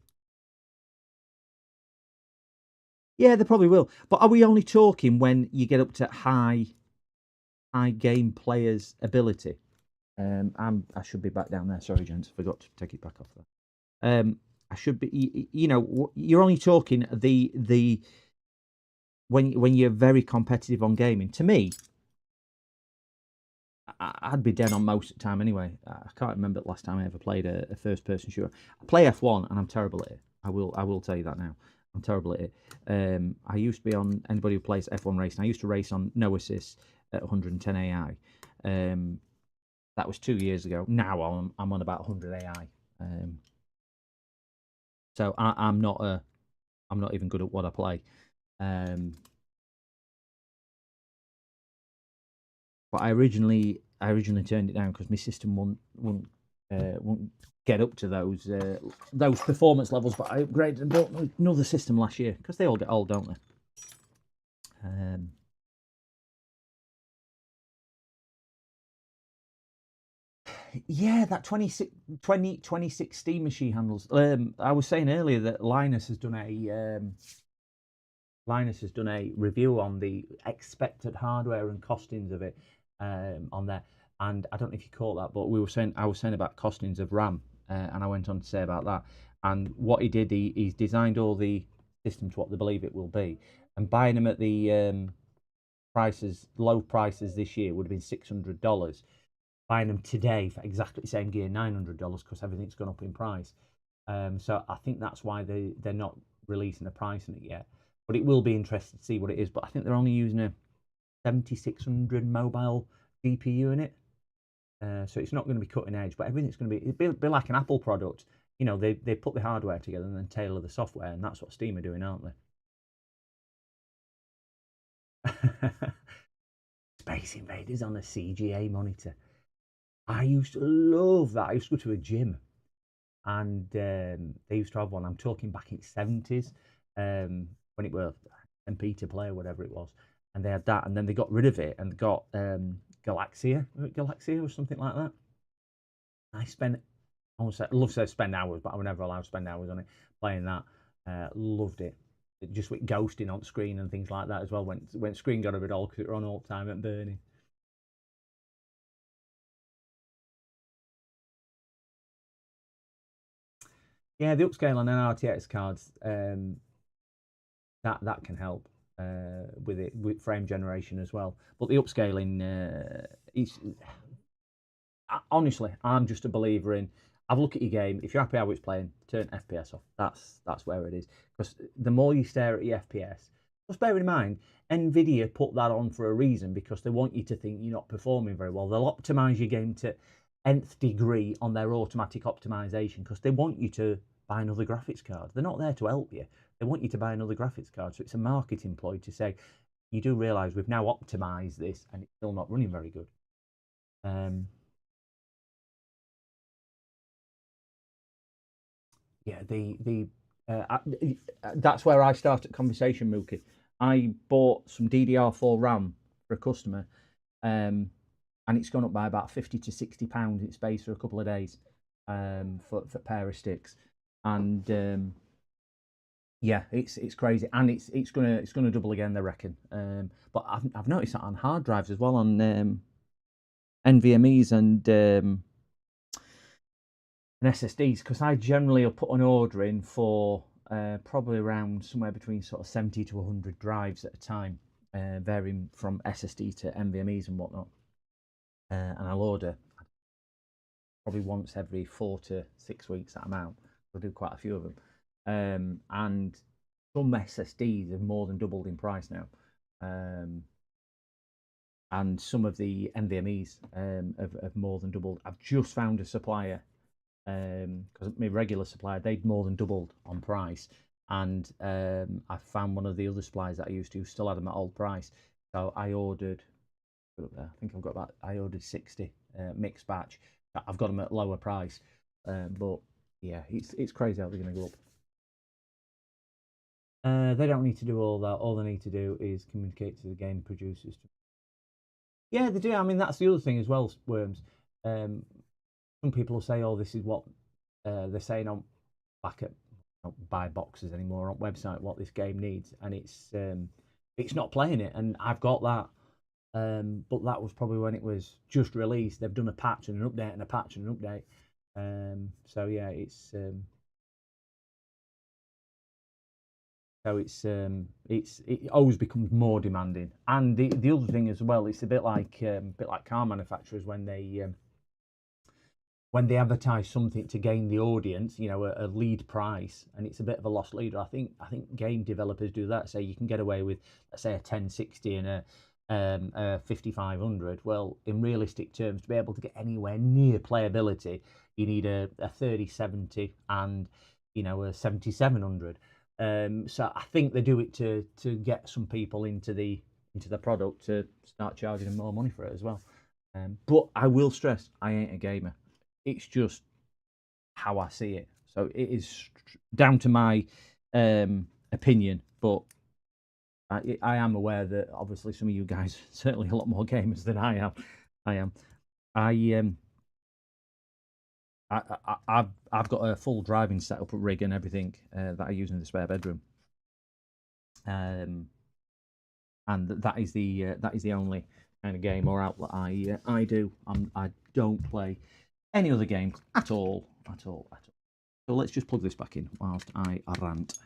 Yeah, they probably will. But are we only talking when you get up to high game players' ability? I should be back down there. Sorry, gents, forgot to take it back off there. I should be. You're only talking the when you're very competitive on gaming. To me, I'd be dead on most of the time anyway. I can't remember the last time I ever played a first-person shooter. I play F1 and I'm terrible at it. I will tell you that now. I'm terrible at it. I used to be on, anybody who plays F1 racing, I used to race on no assist at 110 AI. That was 2 years ago. Now I'm on about 100 AI. So I'm not even good at what I play. But I originally turned it down because my system wouldn't get up to those performance levels. But I upgraded and bought another system last year, because they all get old, don't they? Yeah, that 2016 machine handles. I was saying earlier that Linus has done a review on the expected hardware and costings of it on there. And I don't know if you caught that, but I was saying about costings of RAM, and I went on to say about that. And what he did, he's designed all the systems what they believe it will be, and buying them at the low prices this year would have been $600. Buying them today for exactly the same gear, $900 because everything's gone up in price. So I think that's why they're not releasing a price on it yet. But it will be interesting to see what it is. But I think they're only using a 7600 mobile GPU in it. So it's not going to be cutting edge, but everything's going to be like an Apple product. You know, they put the hardware together and then tailor the software, and that's what Steam are doing, aren't they? Space Invaders on a CGA monitor. I used to love that. I used to go to a gym, and they used to have one. I'm talking back in the 70s, when it was MP to play or whatever it was, and they had that, and then they got rid of it and got Galaxia or something like that. I spent, I love to spend hours, but I was never allowed to spend hours on it playing that. Loved it. Just with ghosting on screen and things like that as well. When screen got a bit old because it were on all the time and burning. Yeah, the upscale on an RTX cards, that can help with it, with frame generation as well. But the upscaling, honestly, I'm just a believer in. Have a look at your game. If you're happy how it's playing, turn FPS off. That's where it is. Because the more you stare at your FPS, just bear in mind, Nvidia put that on for a reason because they want you to think you're not performing very well. They'll optimize your game to nth degree on their automatic optimization because they want you to buy another graphics card. They're not there to help you. They want you to buy another graphics card. So it's a marketing ploy to say, you do realize we've now optimized this and it's still not running very good. Yeah, that's where I started conversation, Mookie. I bought some DDR4 RAM for a customer, and it's gone up by about 50 to 60 pounds in space for a couple of days, for a pair of sticks, and yeah, it's crazy, and it's gonna double again, they reckon. But I've noticed that on hard drives as well, on NVMe's and SSDs, because I generally will put an order in for probably around somewhere between sort of 70 to 100 drives at a time, varying from SSD to NVMe's and whatnot. And I'll order probably once every 4 to 6 weeks that amount. I'll do quite a few of them. And some SSDs have more than doubled in price now. And some of the NVMe's have more than doubled. I've just found a supplier, because my regular supplier, they'd more than doubled on price, and I found one of the other suppliers that I used to still had them at old price, so I ordered, I think I've got about, I ordered 60 mixed batch. I've got them at lower price, but yeah, it's crazy how they're going to go up. They don't need to do all that. All they need to do is communicate to the game producers. Yeah, they do. I mean, that's the other thing as well, Worms. Some people will say, "Oh, this is what they're saying on back at, don't buy boxes anymore on website what this game needs," and it's not playing it. And I've got that, but that was probably when it was just released. They've done a patch and an update and a patch and an update. So yeah, it always becomes more demanding. And the other thing as well, it's a bit like car manufacturers when they advertise something to gain the audience, you know, a lead price, and it's a bit of a lost leader. I think game developers do that. Say you can get away with, let's say, a 1060 and a 5500. Well, in realistic terms, to be able to get anywhere near playability, you need a 3070 and, you know, a 7700. So I think they do it to get some people into the product, to start charging them more money for it as well. But I will stress, I ain't a gamer. It's just how I see it. So it is down to my opinion, but I am aware that obviously some of you guys are certainly a lot more gamers than I am. I've got a full driving setup, rig and everything that I use in the spare bedroom, and that is the only kind of game or outlet I do. I don't play any other games at all. So let's just plug this back in whilst I rant.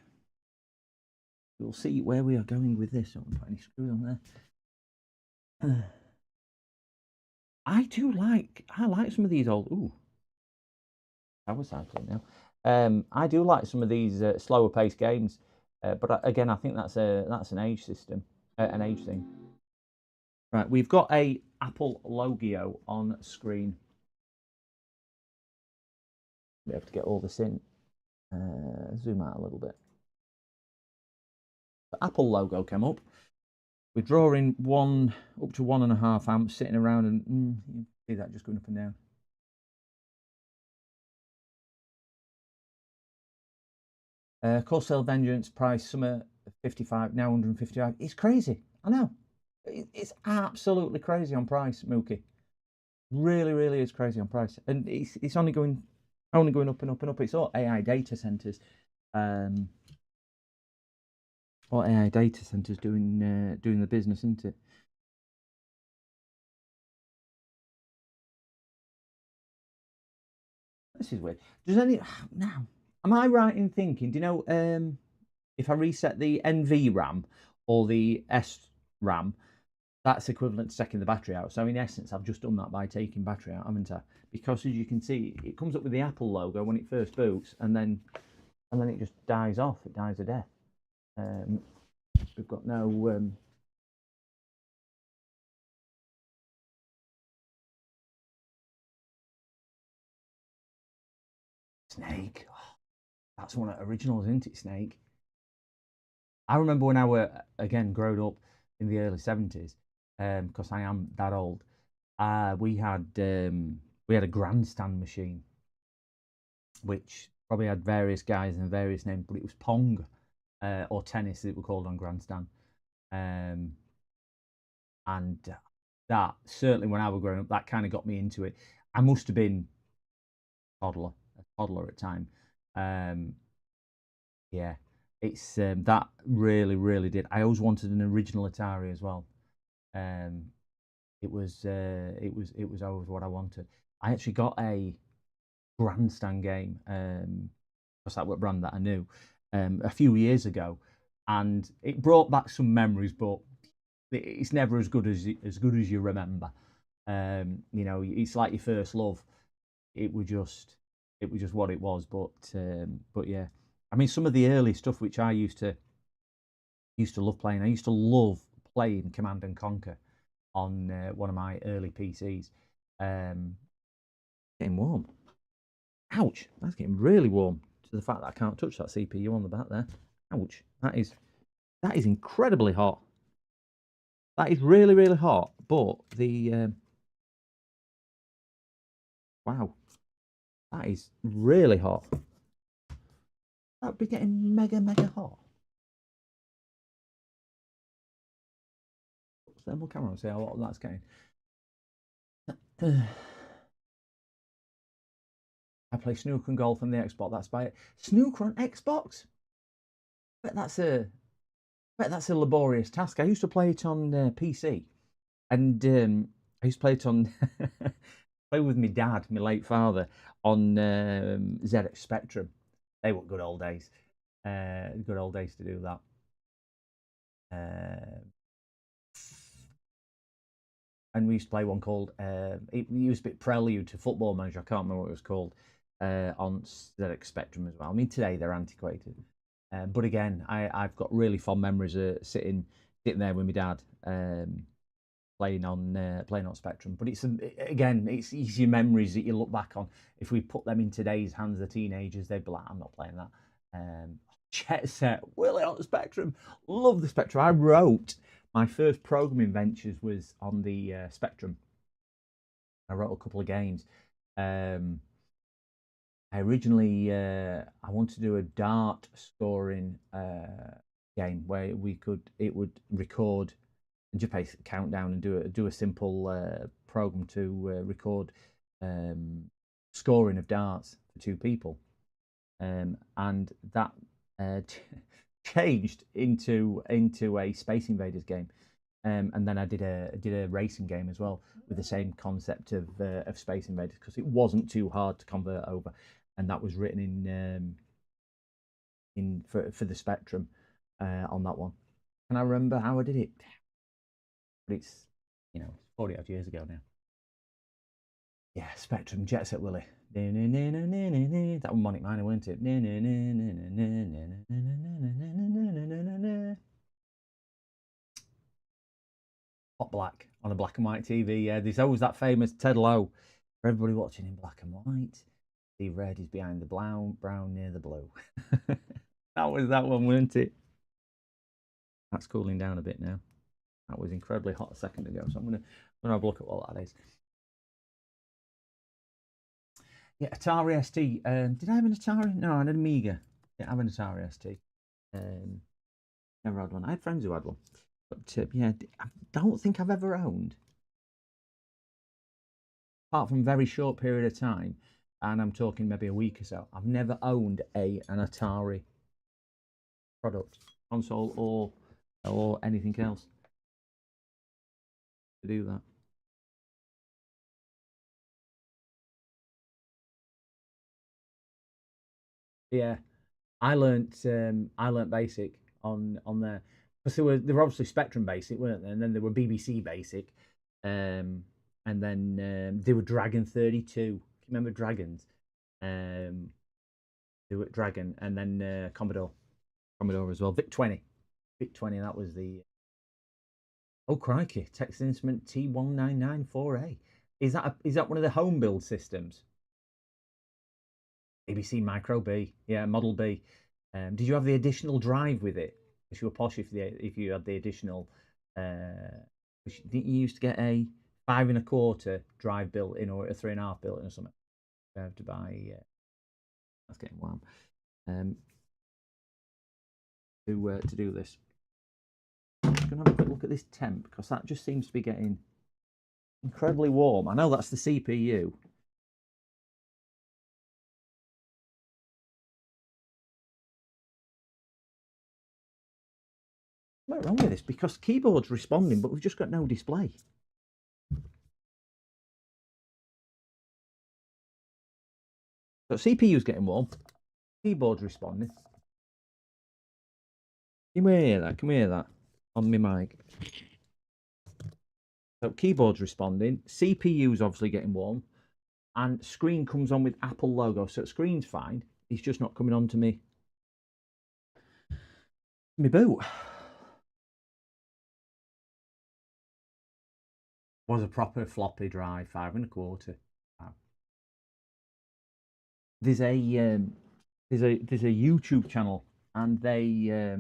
We'll see where we are going with this. I don't put any screws on there. I like some of these old. Ooh, power cycling now. I do like some of these slower paced games, but again, I think that's an age system, an age thing. Right, we've got a Apple logo on screen. We have to get all this in. Zoom out a little bit. The Apple logo came up. We're drawing up to 1.5 amps sitting around, and you see that just going up and down. Core Sale Vengeance price summer 55, now 155. It's crazy. I know. It's absolutely crazy on price, Mookie. Really, really is crazy on price, and it's only going up and up and up. It's all AI data centers. All AI data centers doing the business, isn't it? This is weird. Now? Am I right in thinking? Do you know if I reset the NV RAM or the S RAM, that's equivalent to taking the battery out. So in essence, I've just done that by taking battery out, haven't I? Because as you can see, it comes up with the Apple logo when it first boots, and then it just dies off. It dies a death. We've got no. Snake. Oh, that's one of the originals, isn't it? Snake. I remember when I were again growing up in the early 70s, because I am that old. We had a grandstand machine, which probably had various guys and various names, but it was Pong or tennis that were called on grandstand. And that certainly when I was growing up, that kind of got me into it. I must have been a toddler at the time. Yeah, it's that really did. I always wanted an original Atari as well. It was always what I wanted. I actually got a grandstand game, because that was a brand that I knew, a few years ago, and it brought back some memories, but it's never as good as you remember. You know, it's like your first love. It was just what it was. But yeah, I mean, some of the early stuff which I used to love playing. I used to love playing Command and Conquer on one of my early PCs. Getting warm. Ouch! That's getting really warm. To the fact that I can't touch that CPU on the back there. Ouch! That is incredibly hot. That is really hot. But the wow, that is really hot. That'd be getting mega hot. Thermal camera and see how hot that's getting. I play snooker and golf on the Xbox. That's by it. Snooker on Xbox. Bet that's a laborious task. I used to play it on PC, and I used to play it on play with my dad, my late father, on ZX Spectrum. They were good old days. Good old days to do that. And we used to play one called it used to be Prelude to Football Manager. I can't remember what it was called, on ZX Spectrum as well. I mean, today they're antiquated, but again, I've got really fond memories of sitting there with my dad, playing on Spectrum. But it's your memories that you look back on. If we put them in today's hands, the teenagers, they'd be like, I'm not playing that. Jet Set, Willie on the Spectrum, love the Spectrum. I wrote my first programming ventures was on the Spectrum. I wrote a couple of games. I originally I wanted to do a dart scoring game where it would record and just basically count down and do a simple program to record scoring of darts for two people, and that changed into a Space Invaders game, and then I did a racing game as well with the same concept of Space Invaders, because it wasn't too hard to convert over. and that was written in for the Spectrum on that one. Can I remember how I did it? But it's 40 odd years ago now. Yeah, Spectrum, Jet Set Willie. That one Monic Minor, weren't it? Hot black on a black and white TV. Yeah, there's always that famous Ted Lowe for everybody watching in black and white. The red is behind the brown near the blue. That was that one, weren't it? That's cooling down a bit now. That was incredibly hot a second ago, so I'm gonna have a look at what that is. Yeah, Atari ST. Did I have an Atari? No, I had an Amiga. Yeah, I have an Atari ST. Never had one. I had friends who had one, but yeah, I don't think I've ever owned, apart from a very short period of time, and I'm talking maybe a week or so. I've never owned an Atari product, console, or anything else to do that. Yeah, I learnt Basic on there because they were obviously Spectrum Basic, weren't they? And then they were BBC Basic, and then they were Dragon 32. You remember Dragons? They were Dragon, and then Commodore as well. VIC 20, That was the oh crikey, Texas Instrument T1994A. Is that one of the home build systems? ABC Micro B, yeah, Model B. Did you have the additional drive with it? Because you were posh if you had the additional. You used to get a 5 1/4 drive built in, or a 3 1/2 built in, or something. You have to buy. That's getting warm. To do this, I'm just going to have a quick look at this temp because that just seems to be getting incredibly warm. I know that's the CPU. What's wrong with this? Because keyboard's responding, but we've just got no display. So CPU's getting warm, keyboard's responding. Can we hear that? Can we hear that on my mic? So keyboard's responding, CPU's obviously getting warm, and screen comes on with Apple logo. So screen's fine. It's just not coming on to me. My boot was a proper floppy drive, 5 1/4. Wow. There's a YouTube channel, and they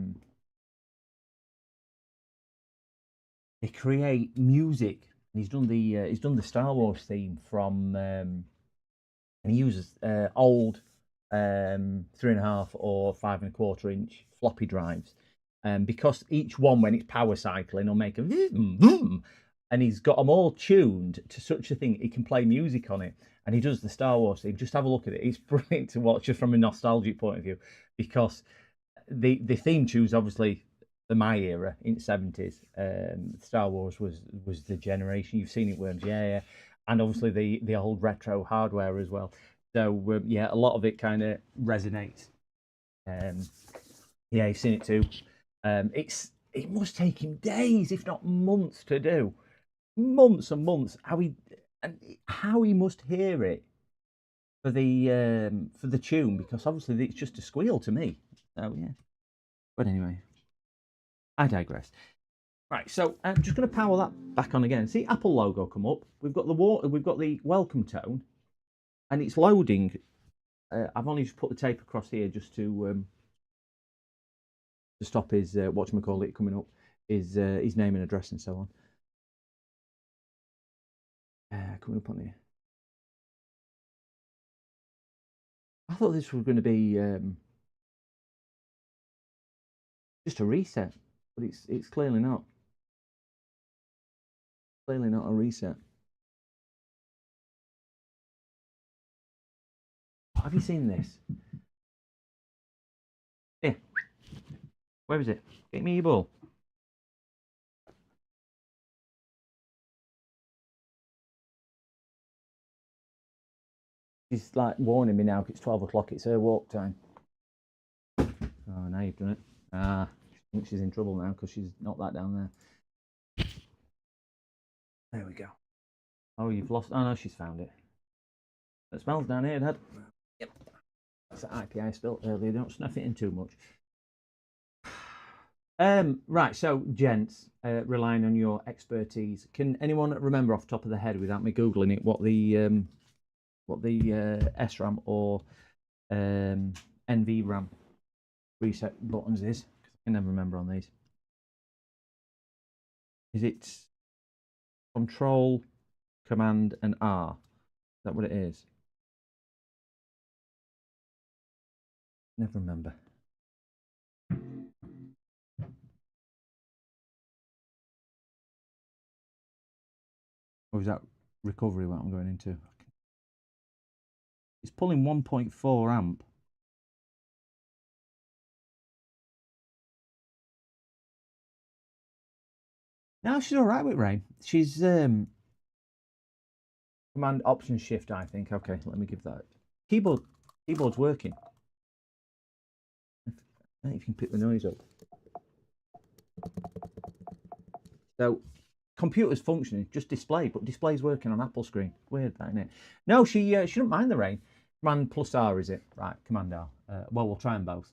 create music. And he's done the Star Wars theme from, and he uses old 3 1/2 or 5 1/4 inch floppy drives, because each one, when it's power cycling, will make a vroom, vroom, and he's got them all tuned to such a thing he can play music on it. And he does the Star Wars theme. Just have a look at it. It's brilliant to watch, just from a nostalgic point of view, because the theme tunes, obviously, for my era in the 70s, Star Wars was the generation. You've seen it, Worms, yeah. And obviously the old retro hardware as well. So yeah, a lot of it kind of resonates. Yeah, you've seen it too. It must take him days, if not months, to do. Months and months. How he must hear it for the tune, because obviously it's just a squeal to me. So yeah. But anyway, I digress. Right, so I'm just going to power that back on again. See Apple logo come up. We've got the welcome tone, and it's loading. I've only just put the tape across here just to stop his whatchamacallit coming up, his name and address and so on. Coming up on here. I thought this was going to be just a reset, but it's clearly not. Clearly not a reset. Have you seen this? Here. Where is it? Get me your ball. She's like warning me now. It's 12 o'clock. It's her walk time. Oh, now you've done it. I think she's in trouble now because she's not that down there. There we go. Oh, you've lost. Oh no, she's found it. It smells down here, Dad. Yep. That's the IPA I spilled earlier. Don't snuff it in too much. Right, so gents, relying on your expertise, can anyone remember off the top of the head, without me googling it, what the SRAM or NVRAM reset buttons is? I can never remember on these. Is it Control, Command, and R? Is that what it is? Never remember. Or is that recovery what I'm going into? It's pulling 1.4 amp. No, she's all right with Rain. She's Command Option Shift, I think. Okay, let me give that. Keyboard's working. I don't know if you can pick the noise up. So, computer's functioning, just display, but display's working on Apple screen. Weird, that, isn't it? No, she doesn't mind the rain. Command plus R, is it? Right, Command R. Well, we'll try them both.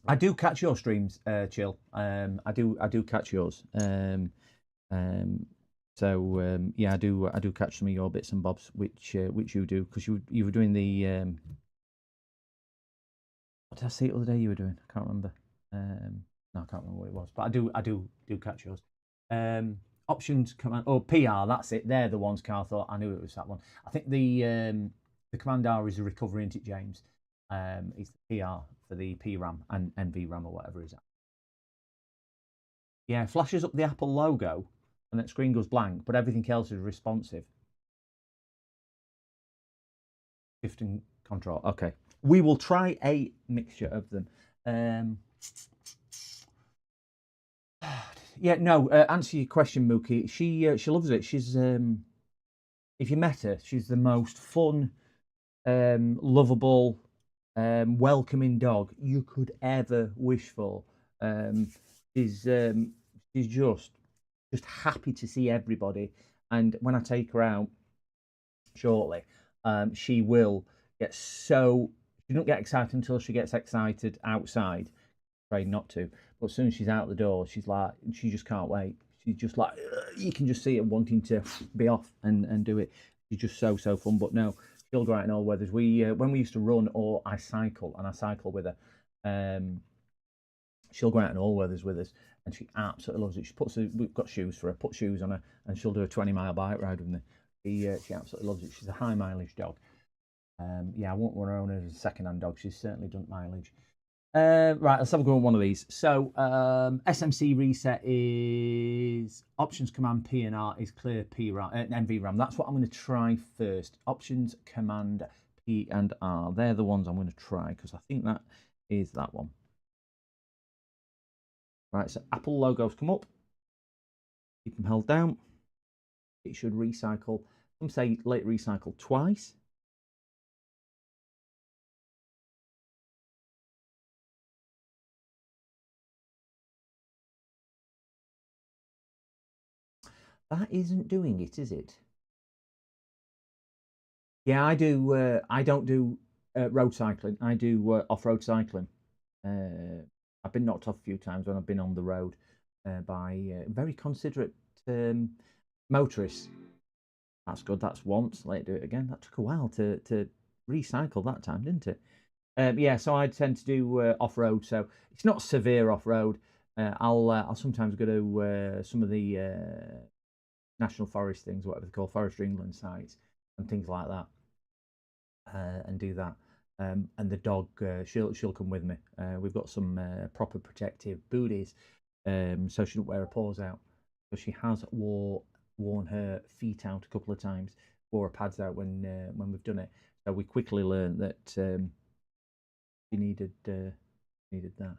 I do catch your streams, Chill. I do catch yours. Yeah, I do catch some of your bits and bobs, which you do, because you were doing the what did I see the other day you were doing? I can't remember. No, I can't remember what it was, but I do catch yours. Options command PR. That's it. They're the ones. Carl thought I knew it was that one. I think the command R is a recovery, isn't it, James? It's the PR for the PRAM and NVRAM or whatever is that. Yeah, flashes up the Apple logo and that screen goes blank, but everything else is responsive. Shift and control. Okay, we will try a mixture of them. Yeah, no. Answer your question, Mookie. She loves it. She's if you met her, she's the most fun, lovable, welcoming dog you could ever wish for. She's just happy to see everybody, and when I take her out shortly, she will get so she don't get excited until she gets excited outside. Try not to, but as soon as she's out the door, she's like she just can't wait. She's just like you can just see her wanting to be off and do it. She's just so fun. But no, she'll go out in all weathers. We when we used to run or I cycle with her, she'll go out in all weathers with us, and she absolutely loves it. We've got shoes for her, put shoes on her, and she'll do a 20-mile bike ride with me. She absolutely loves it. She's a high mileage dog. Yeah, I won't want her own as a second-hand dog. She's certainly done mileage. Right, let's have a go on one of these. So, SMC reset is options command P and R is clear NVRAM. That's what I'm going to try first. Options command P and R. They're the ones I'm going to try because I think that is that one. Right, so Apple logos come up. Keep them held down. It should recycle. Some say let recycle twice. That isn't doing it, is it? Yeah, I do. I don't do road cycling. I do off-road cycling. I've been knocked off a few times when I've been on the road by very considerate motorists. That's good. That's once. Let it do it again. That took a while to recycle that time, didn't it? Yeah, so I tend to do off-road. So it's not severe off-road. I'll sometimes go to some of the national forest things, whatever they call forestry England sites and things like that, and do that. And the dog, she'll come with me. We've got some proper protective booties, so she don't wear her paws out. But she has worn her feet out a couple of times, wore her pads out when we've done it. So we quickly learned that she needed that.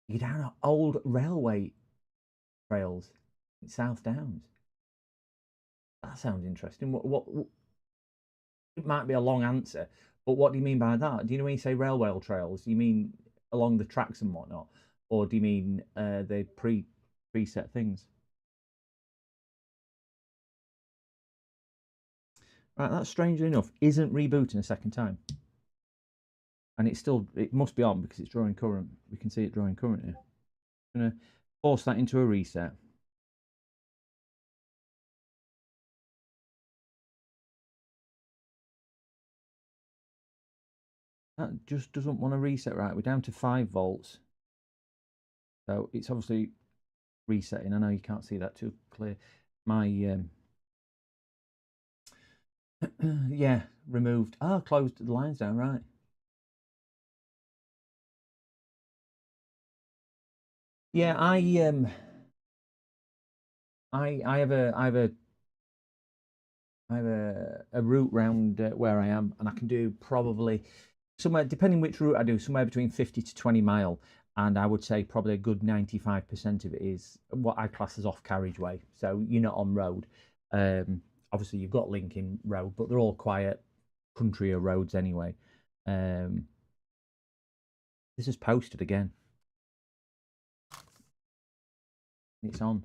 You're down an old railway trails in South Downs. That sounds interesting. What it might be a long answer, but what do you mean by that? Do you know when you say railway trails, do you mean along the tracks and whatnot, or do you mean the preset things? Right, that strangely enough isn't rebooting a second time, and it must be on because it's drawing current. We can see it drawing current here. I'm gonna force that into a reset. That just doesn't want to reset right. We're down to 5 volts. So it's obviously resetting. I know you can't see that too clear. My, yeah, removed. Oh, closed the lines down, right. Yeah, I have a route round where I am, and I can do probably somewhere, depending which route I do, somewhere between 50 to 20 mile, and I would say probably a good 95% of it is what I class as off carriageway. So you're not on road. Obviously you've got Lincoln Road, but they're all quiet country roads anyway. This is posted again. It's on.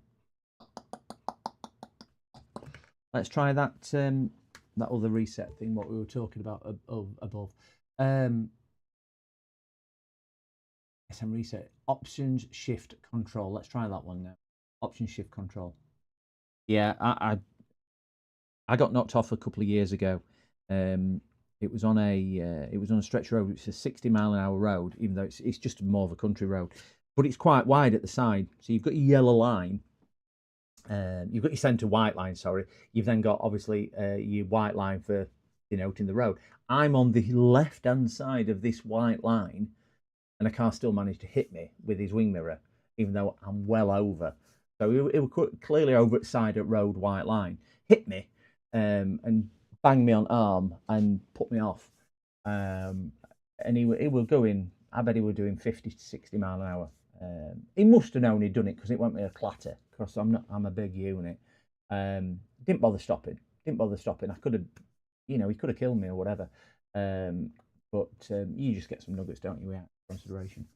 Let's try that that other reset thing, what we were talking about above. SM reset, options, shift, control. Let's try that one now. Option, shift, control. Yeah, I got knocked off a couple of years ago. It was on a stretch road. It's a 60-mile-an-hour road, even though it's just more of a country road, but it's quite wide at the side. So you've got your yellow line. You've got your centre white line, sorry. You've then got, obviously, your white line for denoting the road. I'm on the left-hand side of this white line, and a car still managed to hit me with his wing mirror, even though I'm well over. So it was clearly over at side of road white line. Hit me and banged me on arm and put me off. And he was going, I bet he was doing 50 to 60 mile an hour. He must have known he'd done it because it went me a clatter. Because I'm a big unit. Didn't bother stopping. I could have, he could have killed me or whatever. But you just get some nuggets, don't you? Out of consideration.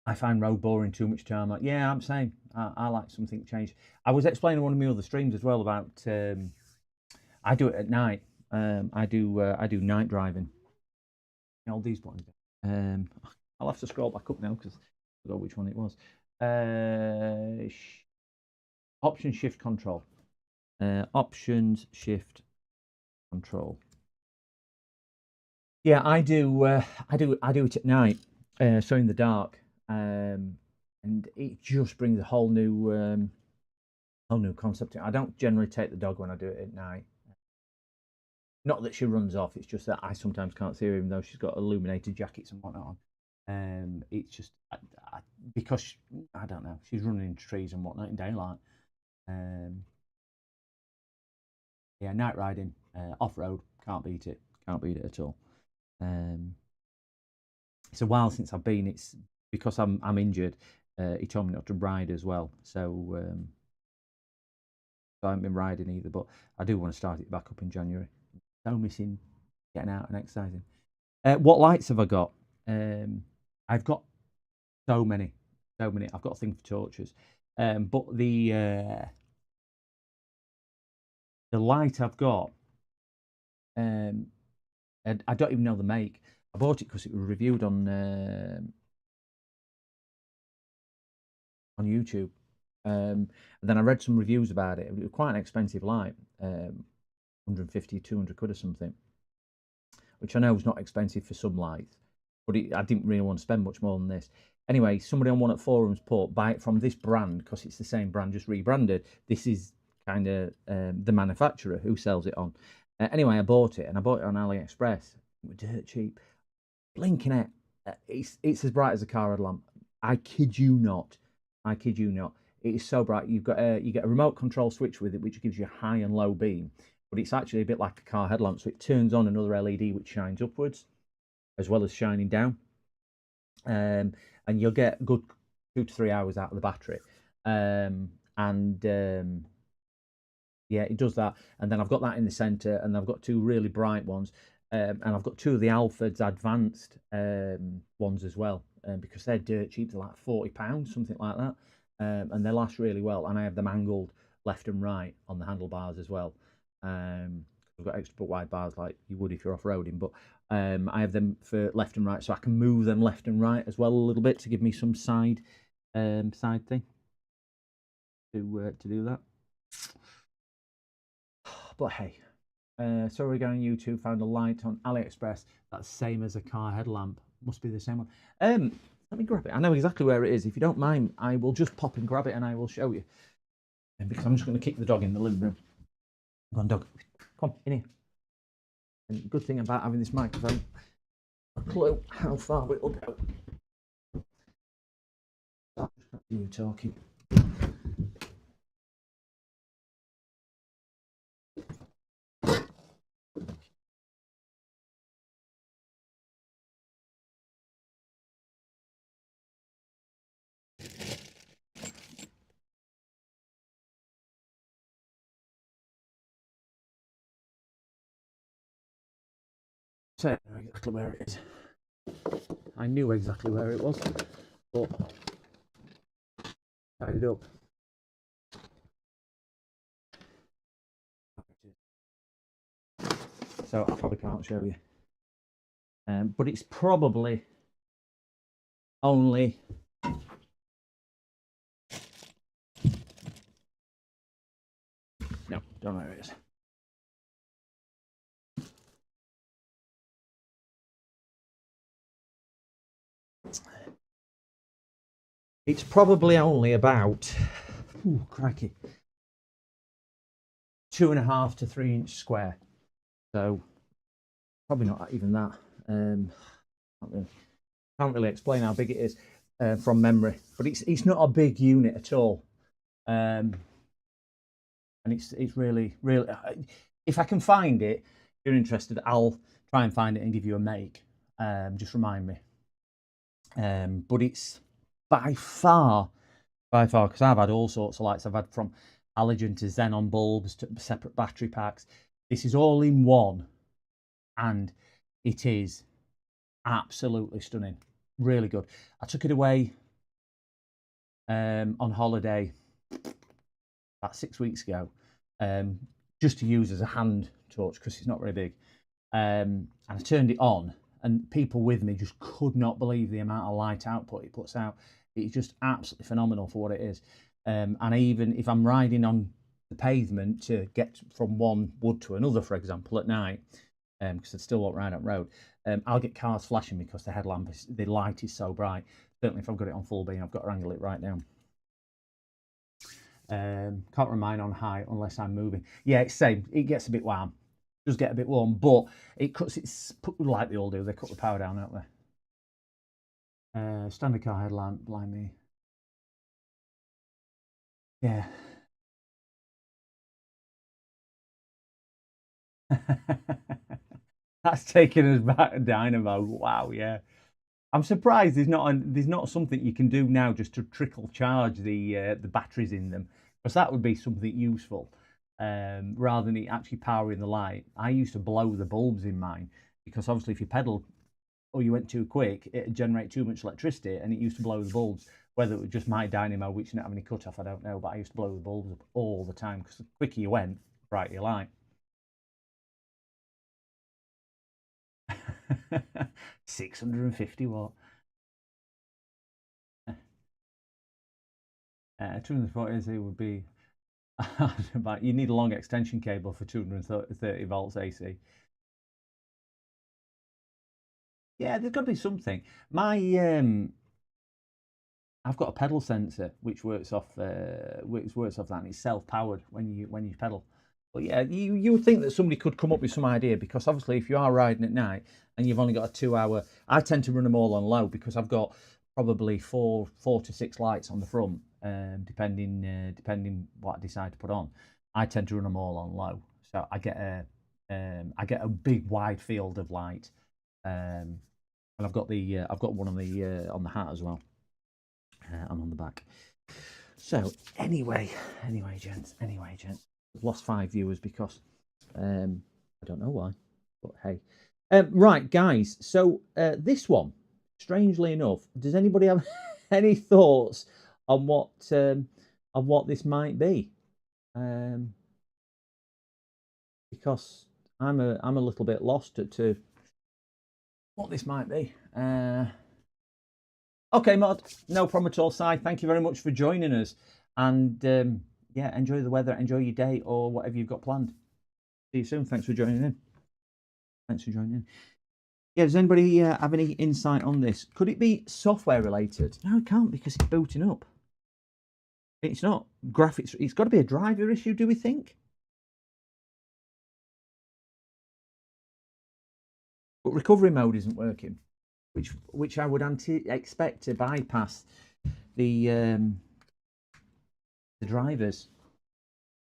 I find road boring, too much time. Yeah, I'm saying I like something changed. I was explaining one of my other streams as well about I do it at night. I do night driving. All these buttons. I'll have to scroll back up now because I forgot which one it was. Option shift control. Options shift control. Yeah, I do it at night, so in the dark, and it just brings a whole new concept. I don't generally take the dog when I do it at night. Not that she runs off; it's just that I sometimes can't see her, even though she's got illuminated jackets and whatnot on. It's just because I don't know, she's running into trees and whatnot in daylight. Yeah, night riding, off road, can't beat it at all. It's a while since I've been. It's because I'm injured. He told me not to ride as well, so I haven't been riding either. But I do want to start it back up in January. So missing getting out and exercising. What lights have I got? I've got so many. I've got a thing for torches, but the light I've got, and I don't even know the make. I bought it because it was reviewed on YouTube, and then I read some reviews about it. It was quite an expensive light, 150, 200 quid or something, which I know is not expensive for some lights, but I didn't really want to spend much more than this. Anyway, somebody on one of the forums put, buy it from this brand because it's the same brand, just rebranded. This is kind of the manufacturer who sells it on. Anyway, I bought it, and I bought it on AliExpress. It was dirt cheap. Blinking it. It's as bright as a car headlamp. I kid you not. It is so bright. You get a remote control switch with it, which gives you high and low beam. But it's actually a bit like a car headlamp, so it turns on another LED which shines upwards, as well as shining down. And you'll get good 2 to 3 hours out of the battery. Yeah, it does that. And then I've got that in the center, and I've got 2 really bright ones. And I've got 2 of the Alfred's advanced ones as well, because they're dirt cheap. They're like £40, something like that. And they last really well. And I have them angled left and right on the handlebars as well. I've got extra wide bars like you would if you're off-roading, but I have them for left and right, so I can move them left and right as well a little bit to give me some side thing to do that. But hey, so we're going on YouTube, found a light on AliExpress that's the same as a car headlamp. Must be the same one. Let me grab it. I know exactly where it is. If you don't mind, I will just pop and grab it and I will show you. Because I'm just going to kick the dog in the living room. Come on, dog. Come on, in here. And the good thing about having this microphone, a clue how far it will go. You talking. So I know exactly where it is. I knew exactly where it was, but tied it up. So I probably can't show you. But it's probably only no, don't know where it is. It's probably only about, ooh, crikey, 2.5 to 3 inch square. So probably not even that. Can't really explain how big it is from memory, but it's not a big unit at all. And it's really. If I can find it, if you're interested, I'll try and find it and give you a make. Just remind me. But it's by far, because I've had all sorts of lights. I've had from halogen to xenon bulbs to separate battery packs. This is all in one, and it is absolutely stunning. Really good. I took it away on holiday about 6 weeks ago, just to use as a hand torch because it's not very big. And I turned it on, and people with me just could not believe the amount of light output it puts out. It's just absolutely phenomenal for what it is. And even if I'm riding on the pavement to get from one wood to another, for example, at night, because I still won't ride up road, I'll get cars flashing because the light is so bright. Certainly if I've got it on full beam, I've got to angle it right down. Can't run mine on high unless I'm moving. Yeah, it's same. It gets a bit warm. It does get a bit warm, but it cuts its, like they all do, they cut the power down, don't they? Standard car headlamp, blind me. Yeah. That's taking us back to dynamo. Wow, yeah. I'm surprised there's not something you can do now just to trickle charge the batteries in them, because that would be something useful rather than it actually powering the light. I used to blow the bulbs in mine because obviously if you pedal or you went too quick, it'd generate too much electricity, and it used to blow the bulbs. Whether it was just my dynamo, which didn't have any cut off, I don't know, but I used to blow the bulbs up all the time because the quicker you went, the brighter your light. 650 watt. 240 AC would be about, you need a long extension cable for 230 volts AC. Yeah, there's got to be something. I've got a pedal sensor which works off that, and it's self-powered when you pedal. But yeah, you would think that somebody could come up with some idea, because obviously if you are riding at night and you've only got a 2-hour, I tend to run them all on low because I've got probably four to six lights on the front, depending what I decide to put on. I tend to run them all on low, so I get a big wide field of light, and I've got one on the hat as well. I'm on the back. So anyway, gents. I've lost 5 viewers because I don't know why, but hey. Right, guys. So this one, strangely enough, does anybody have any thoughts on what this might be? Because I'm a little bit lost to what this might be. Okay, Mod, no problem at all. Si, thank you very much for joining us, and yeah, enjoy the weather, enjoy your day, or whatever you've got planned. See you soon. Thanks for joining in. Yeah, does anybody have any insight on this? Could it be software related? No, it can't because it's booting up. It's not graphics. It's got to be a driver issue, do we think? But recovery mode isn't working, which I would expect to bypass the drivers.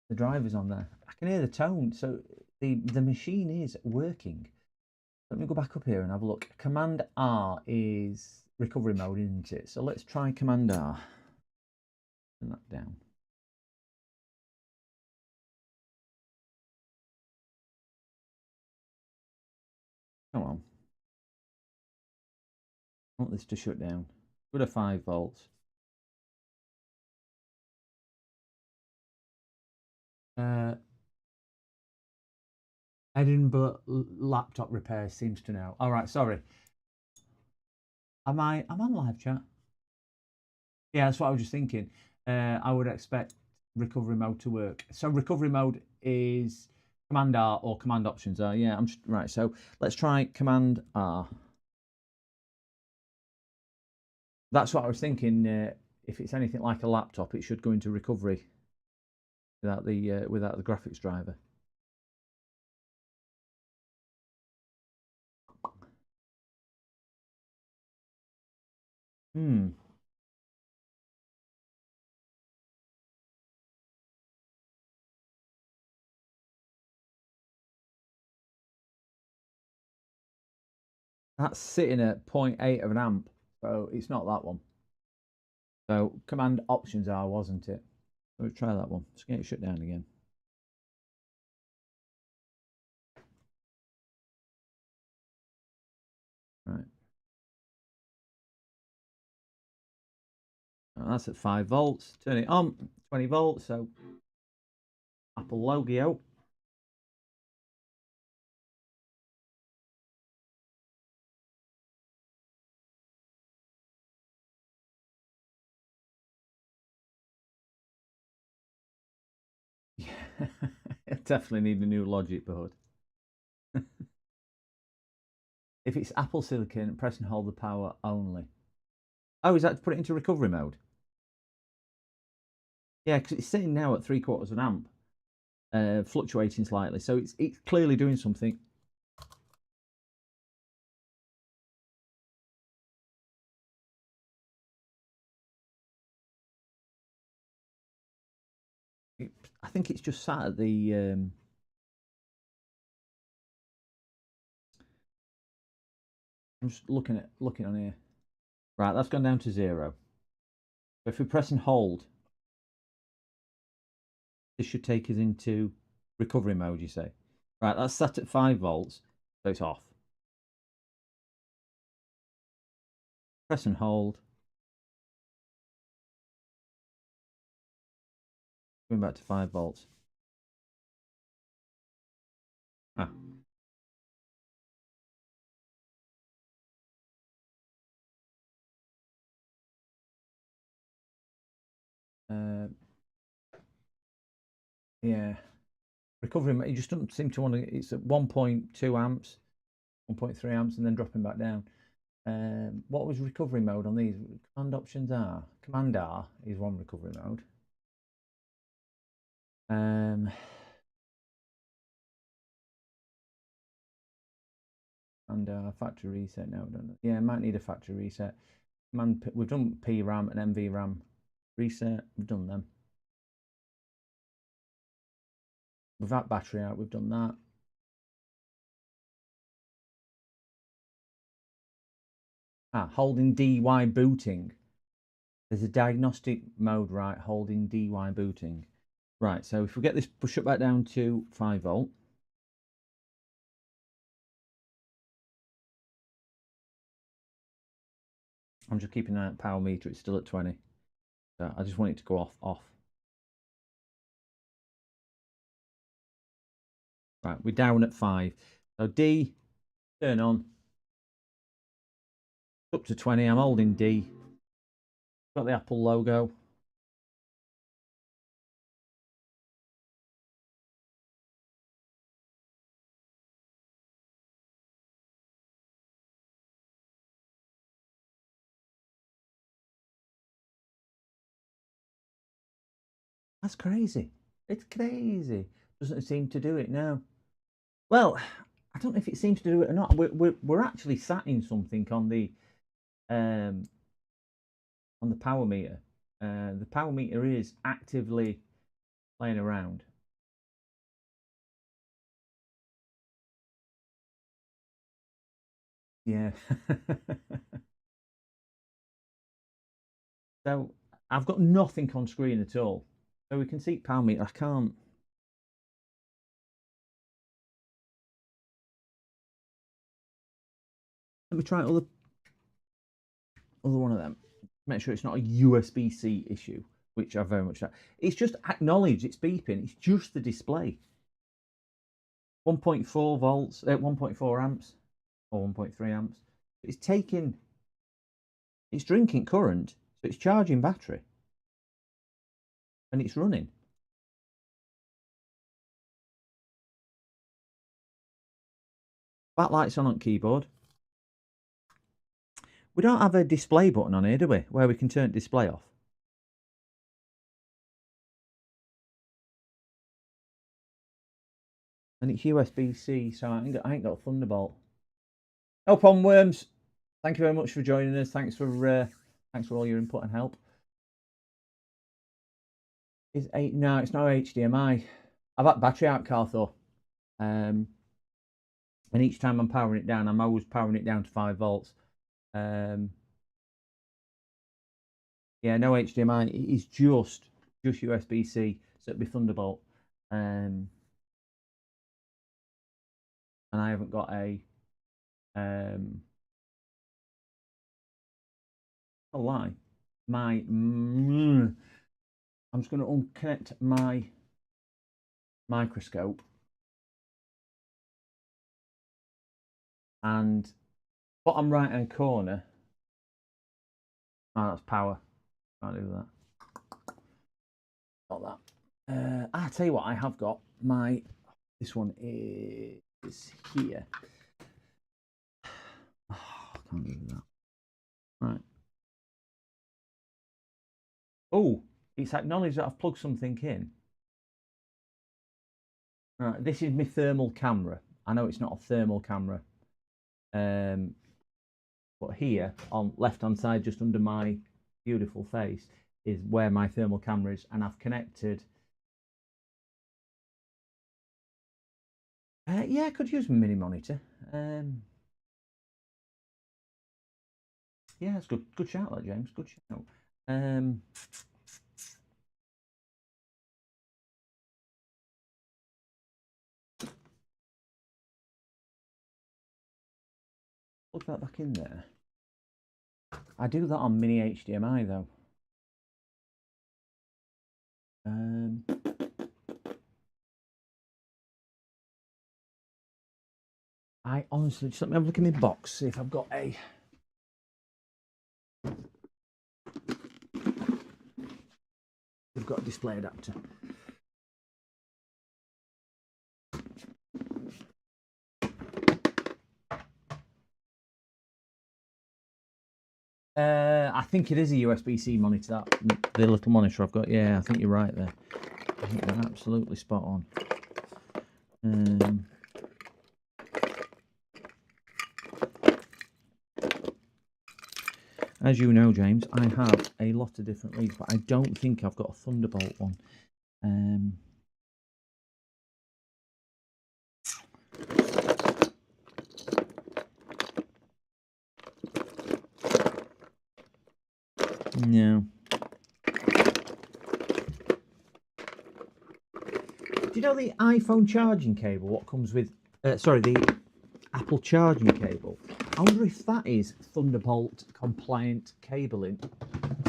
The drivers on there. I can hear the tone, so the machine is working. Let me go back up here and have a look. Command R is recovery mode, isn't it? So let's try Command R. Turn that down. Come on. I want this to shut down. Go to 5 volts. Edinburgh laptop repair seems to know. All right, sorry. I'm on live chat. Yeah, that's what I was just thinking. I would expect recovery mode to work. So recovery mode is Command R or Command Options R. Yeah, I'm just right. So let's try Command R. That's what I was thinking. If it's anything like a laptop, it should go into recovery without the graphics driver. That's sitting at 0.8 of an amp, so it's not that one. So Command Options R, wasn't it? So let's try that one. Let's get it shut down again. Right. That's at 5 volts. Turn it on, 20 volts. So Apple logo. Yeah, I definitely need a new logic board. If it's Apple Silicon, press and hold the power only. Oh, is that to put it into recovery mode? Yeah, because it's sitting now at 3/4 of an amp, fluctuating slightly. So it's clearly doing something. I think it's just sat at the. I'm just looking on here. Right, that's gone down to 0. So if we press and hold, this should take us into recovery mode, you say. Right, that's set at 5 volts, so it's off. Press and hold. Going back to 5 volts. Ah. Yeah. Recovery, it just doesn't seem to want to. It's at 1.2 amps, 1.3 amps, and then dropping back down. What was recovery mode on these? Command Options R. Command R is one recovery mode. And factory reset. No, don't know. Yeah, might need a factory reset. We've done PRAM and NVRAM reset. We've done them. Without battery out, we've done that. Holding DY booting. There's a diagnostic mode, right, holding D while booting. Right, so if we get this push up back down to 5 volt. I'm just keeping an eye on power meter, it's still at 20. So I just want it to go off. Right, we're down at 5. So D, turn on. Up to 20, I'm holding D. Got the Apple logo. That's crazy. It's crazy. Doesn't seem to do it now. Well, I don't know if it seems to do it or not. We're actually sat in something on the power meter. The power meter is actively playing around. Yeah. So I've got nothing on screen at all. So we can see power meter. I can't. Let me try other one of them. Make sure it's not a USB-C issue, which I very much doubt. It's just acknowledged it's beeping. It's just the display. 1.4 volts, 1.4 amps, or 1.3 amps. It's drinking current, so it's charging battery, and it's running. Backlight's on keyboard. We don't have a display button on here, do we? Where we can turn display off. And it's USB-C, so I ain't got a Thunderbolt. No problem, Worms. Thank you very much for joining us. Thanks for all your input and help. No, it's not HDMI. I've had battery out, Cartho. And each time I'm powering it down, I'm always powering it down to 5 volts. Yeah, no HDMI. It is just USB-C, so it'd be Thunderbolt. And I haven't got a lie. I'm just going to unconnect my microscope, and bottom right hand corner. Oh, that's power. Can't do that. Not that. I tell you what, I have got my. This one is here. Oh, I can't do that. Right. Oh, it's acknowledged that I've plugged something in. Right, this is my thermal camera. I know it's not a thermal camera. But here on left hand side, just under my beautiful face, is where my thermal camera is, and I've connected. Yeah, I could use my mini monitor. Yeah, it's good shout, that James. Good shout. Plug that back in there. I do that on mini HDMI though. I honestly just let me have a look in my box, see if I've got a. We've got a display adapter. I think it is a USB-C monitor, the little monitor I've got. Yeah, I think you're right there. I think you're absolutely spot on. As you know, James, I have a lot of different leads, but I don't think I've got a Thunderbolt one. No, you know the iPhone charging cable? What comes with? Sorry, the Apple charging cable. I wonder if that is Thunderbolt compliant cabling.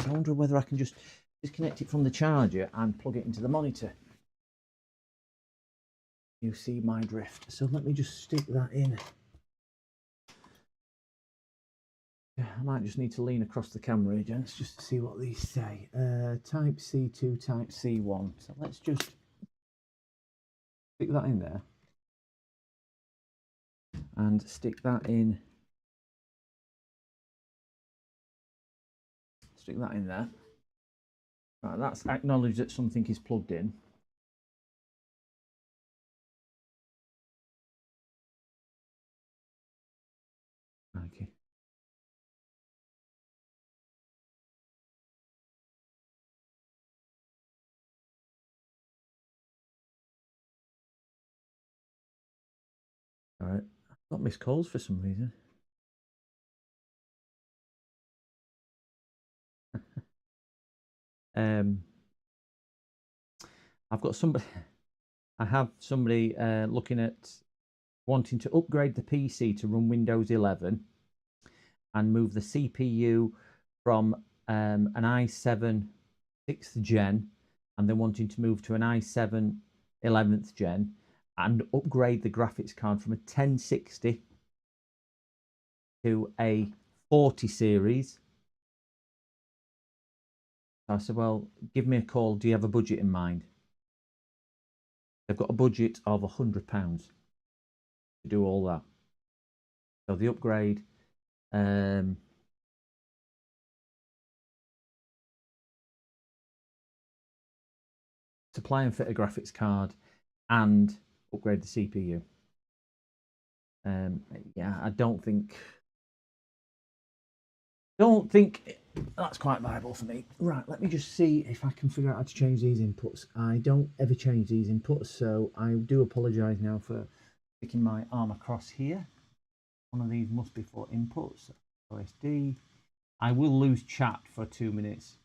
I wonder whether I can just disconnect it from the charger and plug it into the monitor. You see my drift. So let me just stick that in. I might just need to lean across the camera again just to see what these say. Type C2, Type C1. So let's just stick that in there. And stick that in. Stick that in there. Right, that's acknowledged that something is plugged in. Okay. All right. I've got missed calls for some reason. I've got somebody. I have somebody looking at wanting to upgrade the PC to run Windows 11 and move the CPU from an i7 6th gen, and then wanting to move to an i7 11th gen and upgrade the graphics card from a 1060 to a 40 series. I said, well, give me a call. Do you have a budget in mind? They've got a budget of £100 to do all that. So the upgrade, supply and fit a graphics card and upgrade the CPU. Yeah, I don't think that's quite viable for me. Right, let me just see if I can figure out how to change these inputs. I don't ever change these inputs, so I do apologise now for sticking my arm across here. One of these must be for inputs. OSD. I will lose chat for 2 minutes.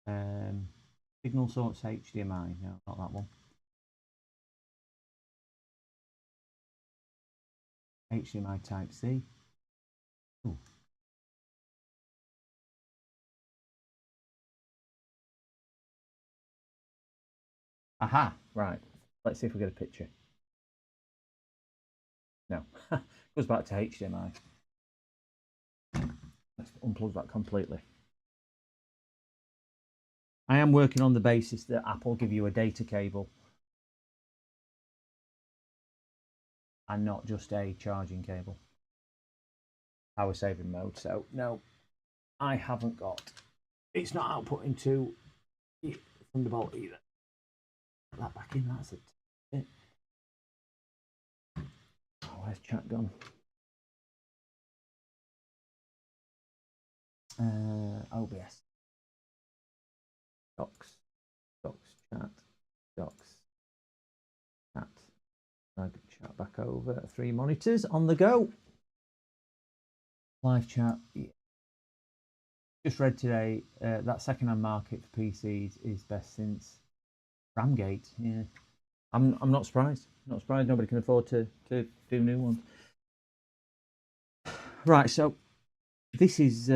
Signal source HDMI. No, not that one. HDMI Type C. Ooh. Aha, right. Let's see if we get a picture. No, goes back to HDMI. Let's unplug that completely. I am working on the basis that Apple give you a data cable and not just a charging cable. Power saving mode. So no, I haven't got. It's not outputting to Thunderbolt either. Put that back in. That's it. Oh, where's chat gone? OBS. Docs, chat, chat. Drag chat back over. 3 monitors on the go. Live chat. Yeah. Just read today that second-hand market for PCs is best since Ramgate. Yeah, I'm not surprised. Not surprised. Nobody can afford to do new ones. Right. So this is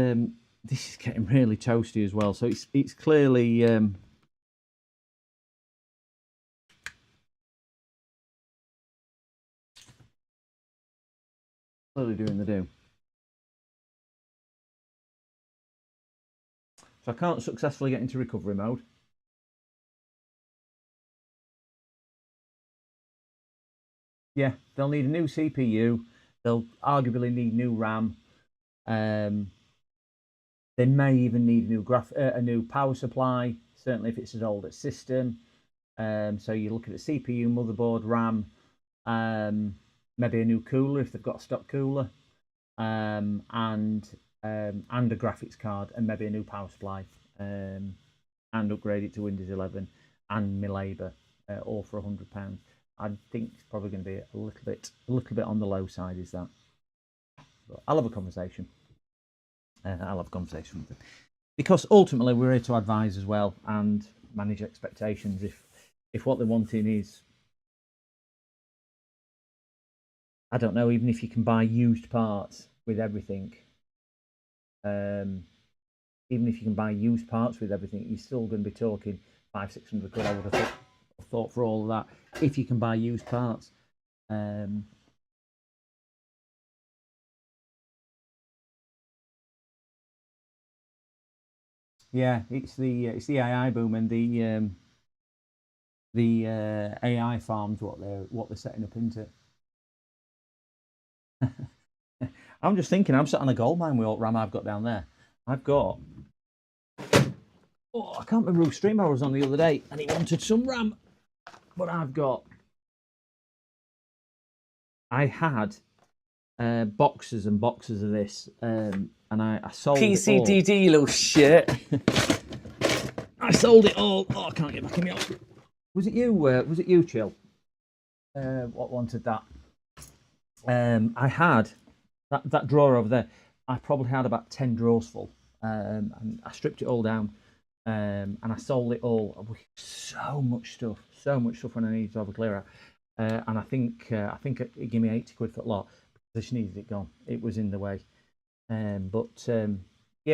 getting really toasty as well. So it's clearly clearly doing the do. So I can't successfully get into recovery mode. Yeah, they'll need a new CPU. They'll arguably need new RAM. They may even need a new power supply. Certainly, if it's an older system. So you're looking at CPU, motherboard, RAM, maybe a new cooler if they've got a stock cooler, and a graphics card, and maybe a new power supply, and upgrade it to Windows 11 and my labour, all for £100. I think it's probably going to be a little bit on the low side. Is that? But I'll have a conversation. I'll have a conversation with them, because ultimately we're here to advise as well and manage expectations. If what they're wanting is I don't know, even if you can buy used parts with everything, um, even if you can buy used parts with everything, you're still going to be talking 500-600 quid. I would have thought for all of that, if you can buy used parts. Yeah, it's the AI boom and the AI farms what they're setting up into. I'm just thinking, I'm sat on a gold mine with all RAM I've got down there. I've got, I can't remember who stream I was on the other day, and he wanted some RAM, but I had boxes and boxes of this, and I sold it all. PCDD, you little shit. I sold it all. Oh, I can't get back in me. Was it you? Was it you, Chill? What wanted that? I had that drawer over there. I probably had about 10 drawers full, and I stripped it all down, and I sold it all. So much stuff when I needed to have a clear out. And I think it gave me 80 quid for a lot because I just needed it gone. It was in the way. Yeah,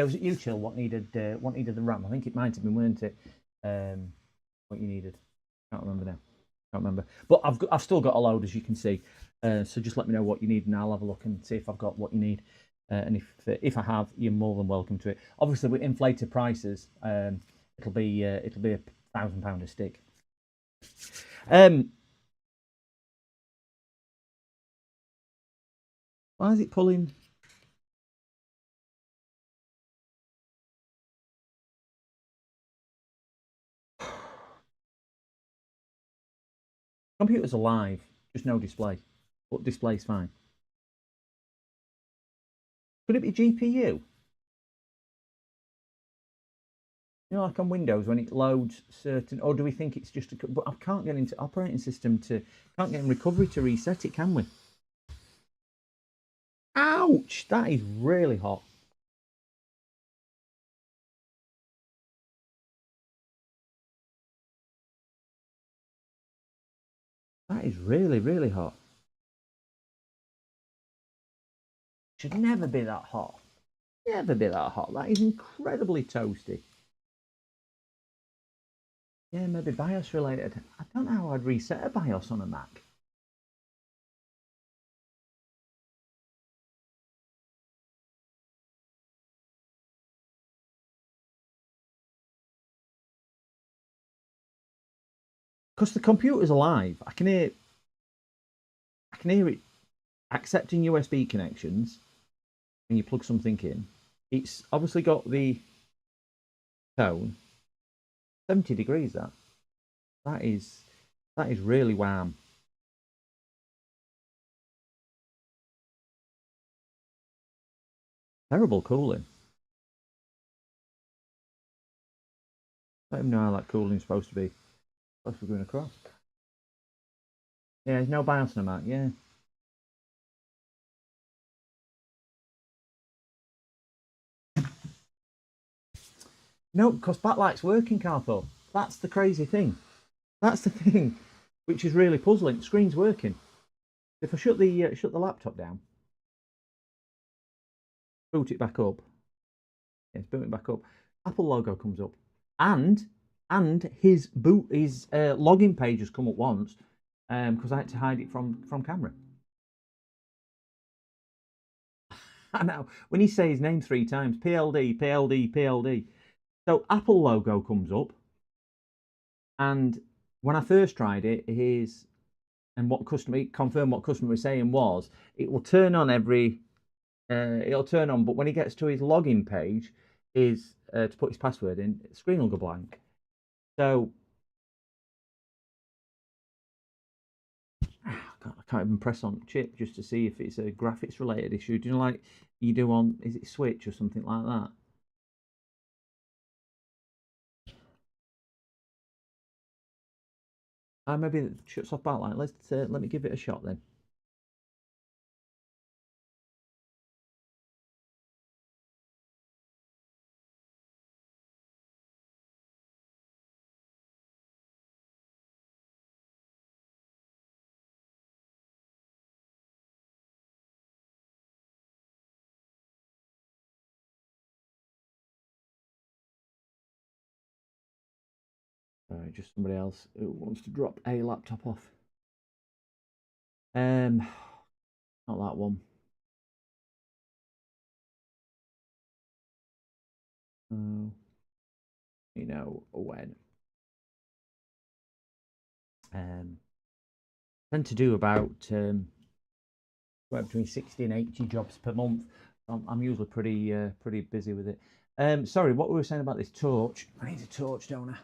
was it you, Chill? What needed the RAM? I think it might have been, weren't it? What you needed? Can't remember now. Can't remember. But I've still got a load, as you can see. So just let me know what you need, and I'll have a look and see if I've got what you need. And if I have, you're more than welcome to it. Obviously, with inflated prices, it'll be £1,000 a stick. Why is it pulling? Computer's alive, just no display. But display's fine. Could it be GPU? You know, like on Windows when it loads certain, or do we think it's just but I can't get into operating system can't get in recovery to reset it, can we? Ouch! That is really hot. That is really, really hot. Should never be that hot. Never be that hot. That is incredibly toasty. Yeah, maybe BIOS related. I don't know how I'd reset a BIOS on a Mac. Because the computer's alive. I can hear it accepting USB connections when you plug something in. It's obviously got the tone. 70 degrees that is really wham. Terrible cooling. I don't even know how that cooling is supposed to be going across. Yeah, there's no BIOS on that, yeah. No, because backlight's working, Cartho. That's the crazy thing. That's the thing, which is really puzzling. The screen's working. If I shut the laptop down, boot it back up. Yes, boot it back up. Apple logo comes up, and his login page has come up once, because I had to hide it from camera. I know when you say his name 3 times, PLD, PLD, PLD. So Apple logo comes up, and when I first tried it, confirm what customer was saying was it will turn on it'll turn on, but when he gets to his login page, is to put his password in, the screen will go blank. So I can't even press on chip just to see if it's a graphics related issue. Do you know, like you do on, is it Switch or something like that? Maybe it shuts off backlight. Let me give it a shot then. Sorry, just somebody else who wants to drop a laptop off. Not that one. You know when. Tend to do about between 60 and 80 jobs per month. I'm usually pretty busy with it. Sorry, what we were saying about this torch. I need a torch, don't I?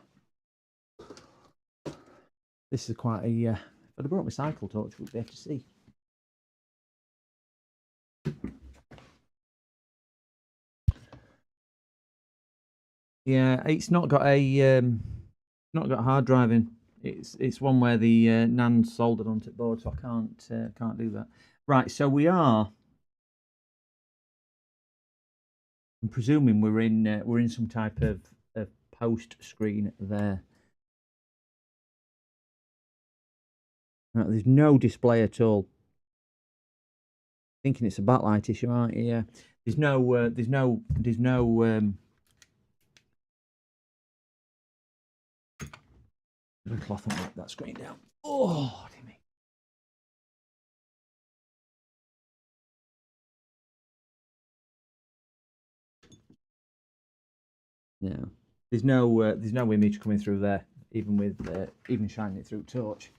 This is quite a. If I'd have brought my cycle torch, we'd be able to see. Yeah, it's not got a not got hard driving. It's one where the NAND's soldered onto the board, so I can't do that. Right, so we are. I'm presuming we're in some type of post screen there. Right, there's no display at all. Thinking it's a backlight issue, aren't you? Yeah. There's no cloth and wipe that screen down. Oh, dear me. No, there's no image coming through there, even with even shining it through torch.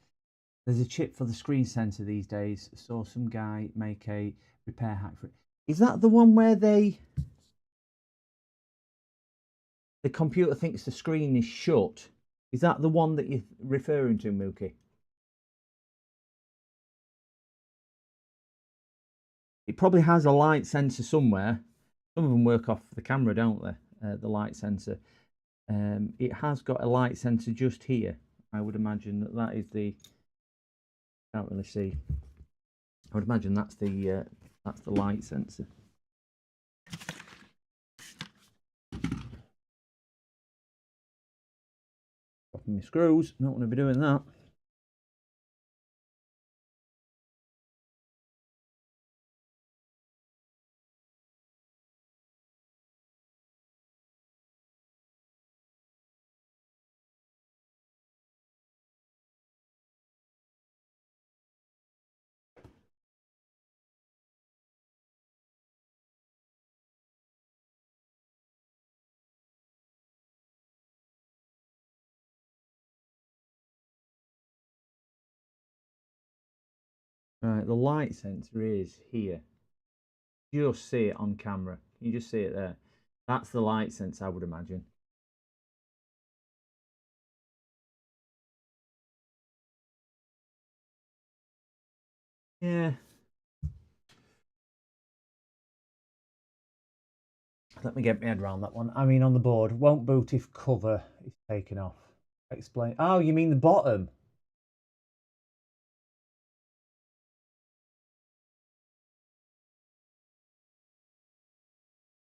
There's a chip for the screen sensor these days. Saw some guy make a repair hack for it. Is that the one where the computer thinks the screen is shut? Is that the one that you're referring to, Mookie? It probably has a light sensor somewhere. Some of them work off the camera, don't they? The light sensor. It has got a light sensor just here. I would imagine that is the. Can't really see. I would imagine that's the light sensor. Dropping my screws. Not want to be doing that. Right, the light sensor is here. Just see it on camera. You just see it there. That's the light sensor, I would imagine. Yeah. Let me get my head around that one. I mean, on the board, won't boot if cover is taken off. Explain. Oh, you mean the bottom?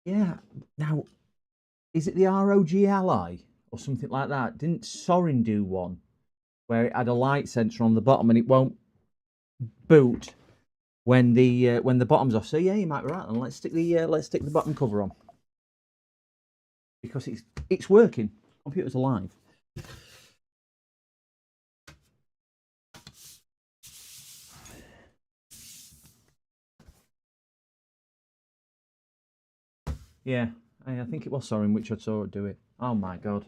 Yeah. Now, is it the ROG Ally or something like that? Didn't Sorin do one where it had a light sensor on the bottom and it won't boot when the bottom's off? So yeah, you might be right. And let's stick the bottom cover on because it's working. Computer's alive. Yeah, I think it was Sorin which I saw it do it. Oh my god.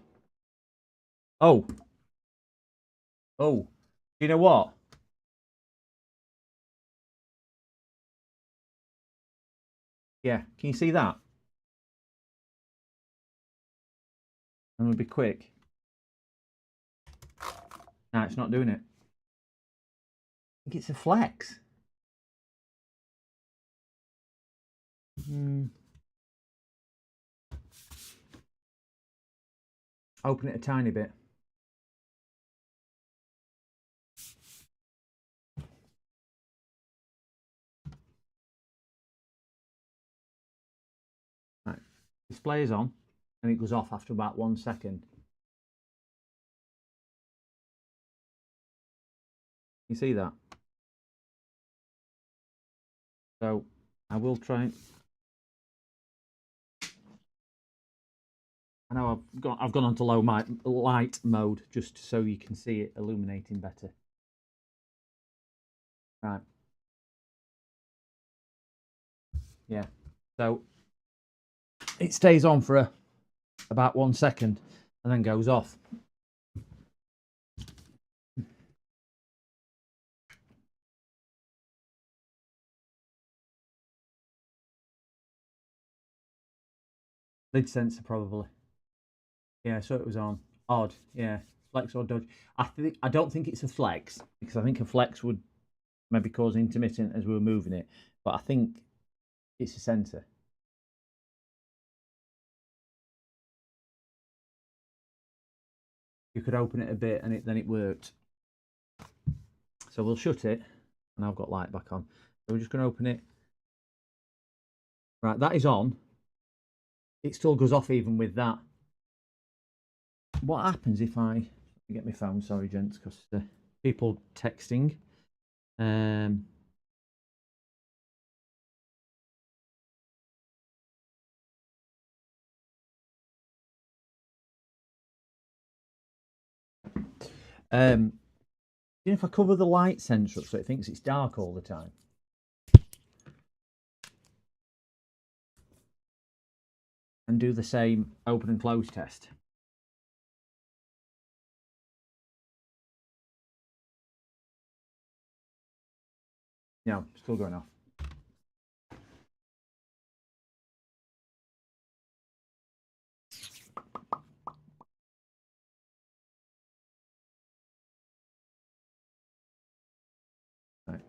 Oh. Oh. You know what? Yeah, can you see that? I'm gonna be quick. No, it's not doing it. I think it's a flex. Open it a tiny bit. Right. Display is on and it goes off after about 1 second. You see that? So I will try. I know I've gone onto low light mode just so you can see it illuminating better. Right. Yeah. So it stays on for about 1 second and then goes off. Lid sensor probably. Yeah, so it was on. Odd, yeah. Flex or dodge. I don't think it's a flex, because I think a flex would maybe cause intermittent as we were moving it. But I think it's a sensor. You could open it a bit and then it worked. So we'll shut it, and I've got light back on. So we're just going to open it. Right, that is on. It still goes off even with that. What happens if I get my phone? Sorry, gents, because people texting. If I cover the light sensor up so it thinks it's dark all the time. And do the same open and close test. No, still going off. Right.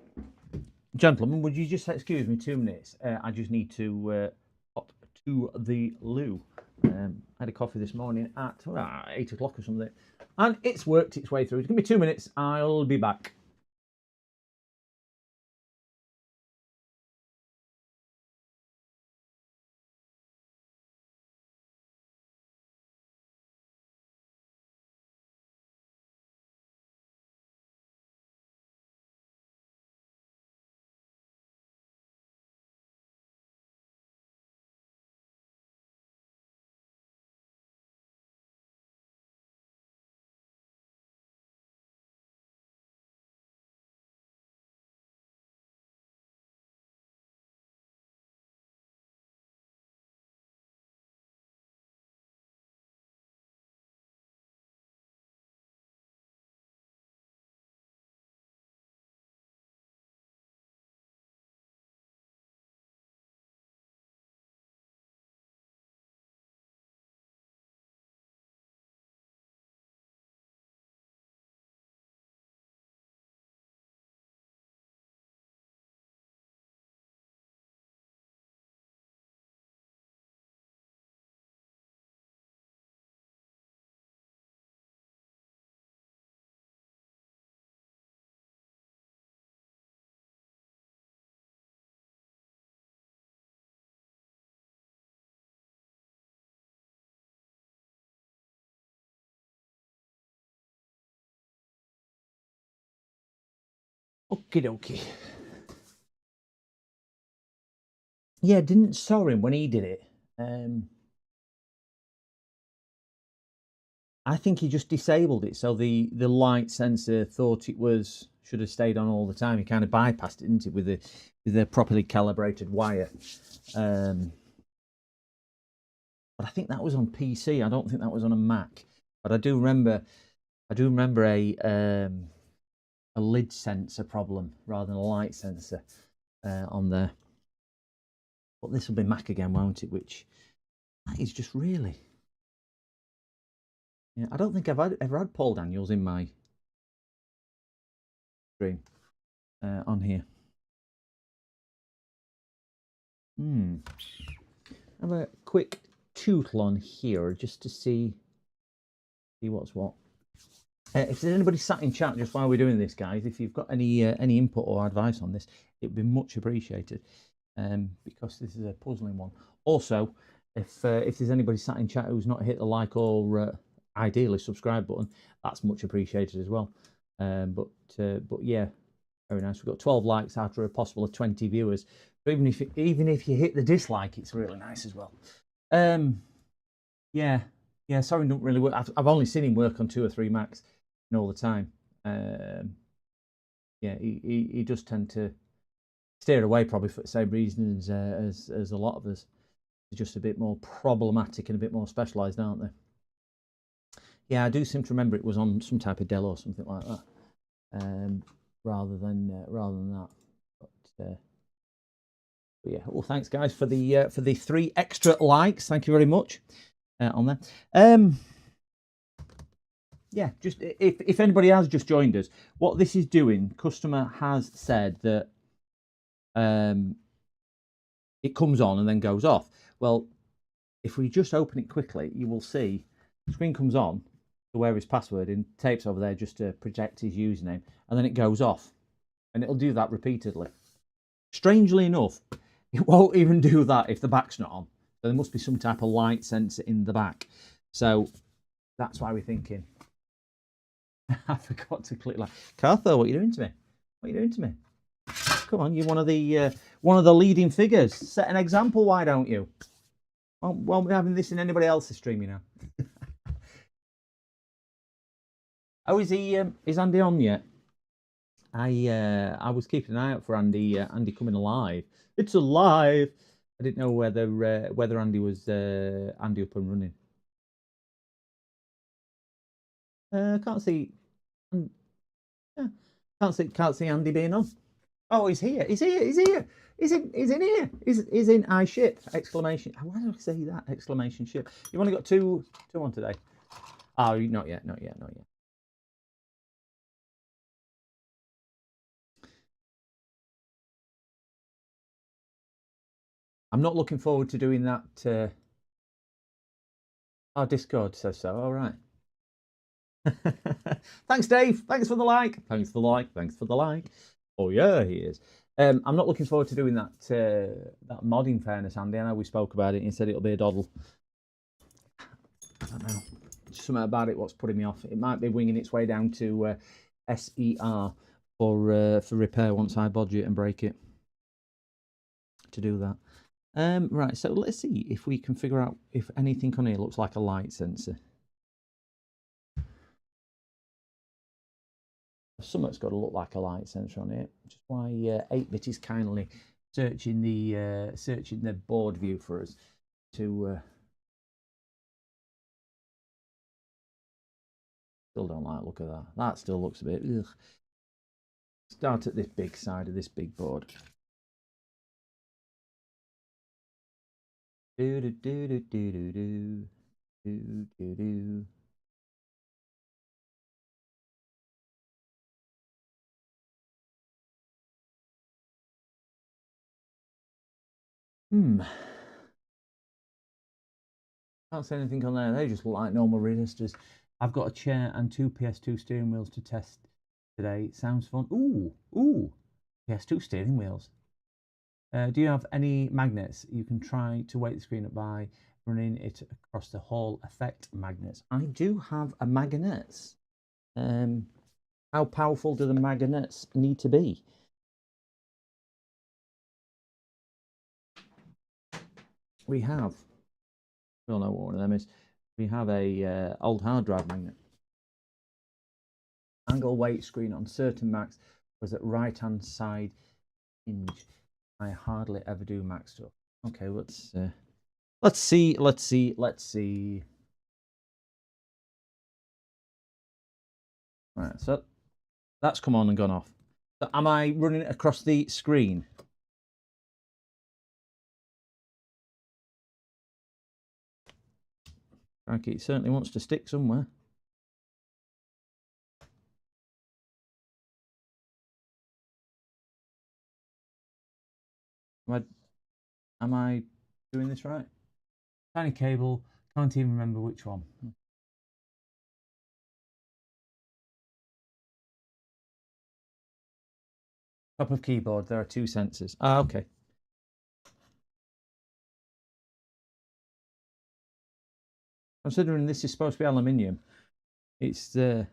Gentlemen, would you just excuse me 2 minutes? I just need to pop to the loo. I had a coffee this morning at 8 o'clock or something, and it's worked its way through. Give me 2 minutes, I'll be back. Okie dokie. Yeah, didn't saw him when he did it. I think he just disabled it, so the light sensor thought it should have stayed on all the time. He kind of bypassed it, didn't it, with the properly calibrated wire. But I think that was on PC. I don't think that was on a Mac. But I do remember a lid sensor problem rather than a light sensor on there. But this will be Mac again, won't it? Which that is just really. Yeah, I don't think I've ever had Paul Daniels in my stream on here. Have a quick tootle on here just to see what's what. If there's anybody sat in chat just while we're doing this, guys, if you've got any input or advice on this, it would be much appreciated, because this is a puzzling one. Also, if there's anybody sat in chat who's not hit the like or ideally subscribe button, that's much appreciated as well. But yeah, very nice. We've got 12 likes out of a possible 20 viewers. So even if you hit the dislike, it's really nice as well. Yeah, Yeah, sorry, don't really work. I've only seen him work on 2 or 3 Macs all the time. Yeah, he does tend to steer away probably for the same reasons as a lot of us. They're just a bit more problematic and a bit more specialised, aren't they? Yeah, I do seem to remember it was on some type of Dell or something like that, rather than that. But yeah, well, thanks guys for the 3 extra likes. Thank you very much on there. Yeah, just if anybody has just joined us, what this is doing, customer has said that it comes on and then goes off. Well, if we just open it quickly, you will see the screen comes on to where his password and tapes over there just to project his username, and then it goes off, and it'll do that repeatedly. Strangely enough, it won't even do that if the back's not on. So there must be some type of light sensor in the back. So that's why we're thinking. I forgot to click like Cartho. What are you doing to me? What are you doing to me? Come on, you're one of the leading figures. Set an example, why don't you? Won't be having this in anybody else's stream, you know. Oh, is he? Is Andy on yet? I was keeping an eye out for Andy. Andy coming alive. It's alive. I didn't know whether Andy was Andy up and running. Can't see. Yeah, can't see Andy being on. Oh, he's here. He's here. He's here. He's in here. He's in I ship! Exclamation. Why did I say that? Exclamation ship. You've only got two on today. Oh, not yet. I'm not looking forward to doing that. Our Discord says so. All right. Thanks, Dave. Thanks for the like. Thanks for the like. Thanks for the like. Oh yeah, he is. I'm not looking forward to doing that mod. In fairness, Andy, I know we spoke about it. And you said it'll be a doddle. I don't know. Something about it. What's putting me off? It might be winging its way down to SER for repair once I bodge it and break it. To do that. Right. So let's see if we can figure out if anything on here looks like a light sensor. Something's got to look like a light sensor on it, which is why 8-bit is kindly searching the board view for us to. Still don't like the look of that. That still looks a bit. Ugh. Start at this big side of this big board. Do do do do do do do do do do. Can't say anything on there. They just look like normal resistors. I've got a chair and 2 PS2 steering wheels to test today. Sounds fun. Ooh, PS2 steering wheels. Do you have any magnets? You can try to weight the screen up by running it across the Hall effect magnets. I do have a magnets. How powerful do the magnets need to be? We have. We all know what one of them is. We have a old hard drive magnet. Angle weight screen on certain Macs was at right hand side hinge. I hardly ever do Mac stuff. Okay, let's see. Right, so that's come on and gone off. So am I running it across the screen? Okay, it certainly wants to stick somewhere. Am I doing this right? Tiny cable, can't even remember which one. Top of keyboard, there are 2 sensors. Ah, okay. Considering this is supposed to be aluminium, it's the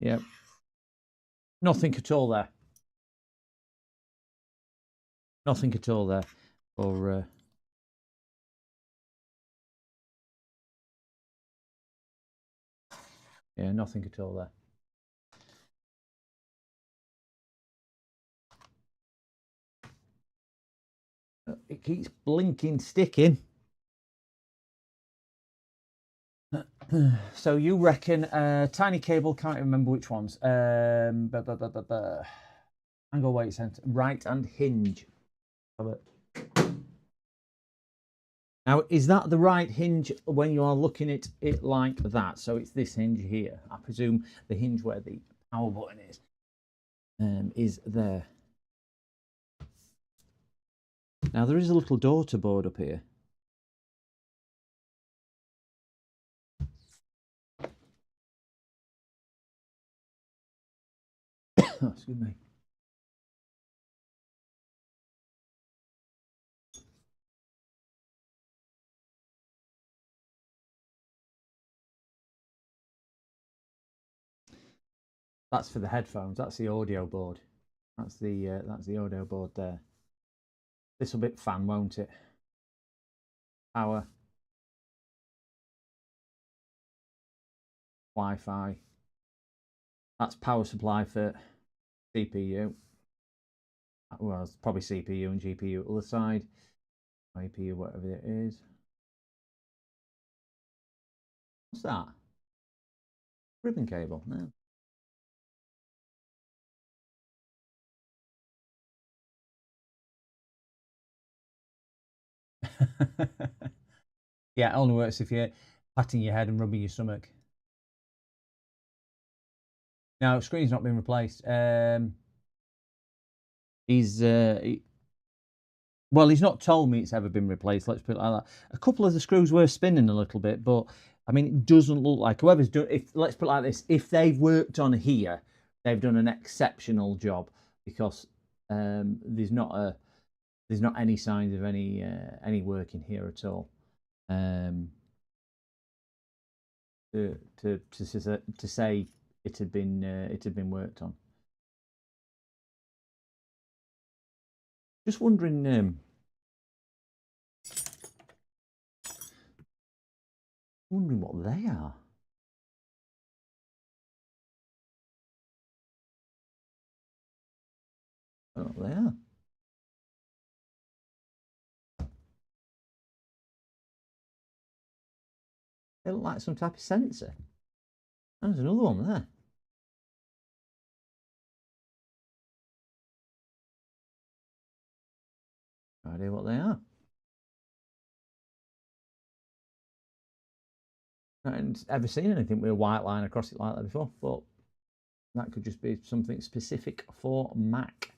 Yep. Nothing at all there. Nothing at all there. Or yeah, nothing at all there. It keeps blinking, sticking. So you reckon tiny cable? Can't remember which ones. Angle weight center, right and hinge. Now, is that the right hinge when you are looking at it like that? So it's this hinge here. I presume the hinge where the power button is there. Now there is a little daughter board up here. Excuse me. That's for the headphones. That's the audio board. That's the audio board there. This will be fan, won't it? Power. Wi-Fi. That's power supply for CPU. Well, it's probably CPU and GPU at the other side. APU, whatever it is. What's that? Ribbon cable. No. Yeah, it only works if you're patting your head and rubbing your stomach. No, screen's not been replaced. He's not told me it's ever been replaced. Let's put it like that. A couple of the screws were spinning a little bit, but I mean, it doesn't look like whoever's done. Let's put it like this: if they've worked on here, they've done an exceptional job, because there's not any signs of any work in here at all. To say it had been worked on. Just wondering. Wondering what they are. I don't know what they are. They look like some type of sensor. There's another one there. No idea what they are. I haven't ever seen anything with a white line across it like that before, but that could just be something specific for Mac.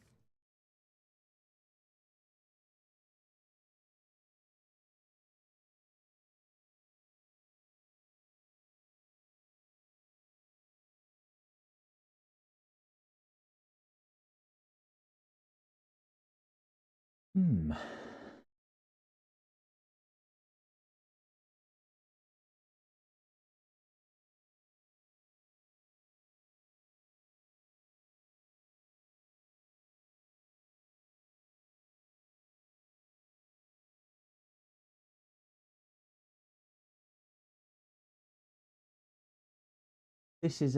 This is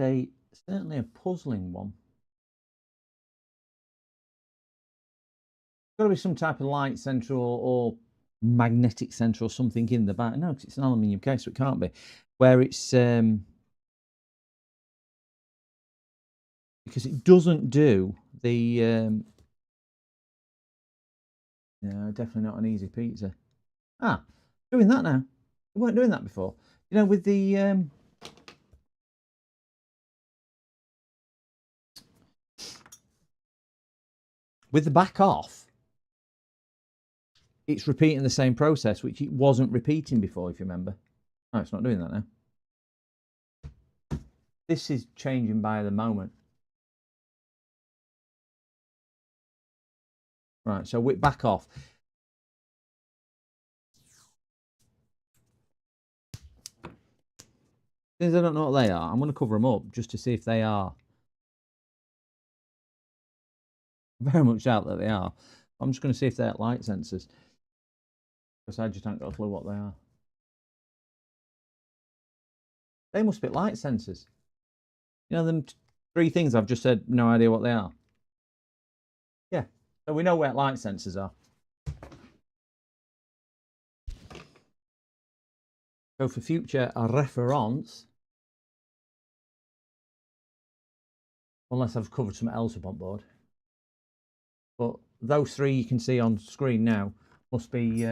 certainly a puzzling one. Got to be some type of light sensor or magnetic sensor or something in the back. No, because it's an aluminium case, so it can't be. Where it's because it doesn't do the no, definitely not an easy pizza. Doing that now. We weren't doing that before. You know, with the back off, it's repeating the same process, which it wasn't repeating before, if you remember. Oh, it's not doing that now. This is changing by the moment. Right, so with back off. Since I don't know what they are, I'm going to cover them up just to see if they are. Very much doubt that they are. I'm just going to see if they're light sensors. Because I just haven't got a clue what they are. They must be light sensors. You know, them three things I've just said, no idea what they are. Yeah, so we know where light sensors are. So for future reference, unless I've covered something else up on board, but those three you can see on screen now must be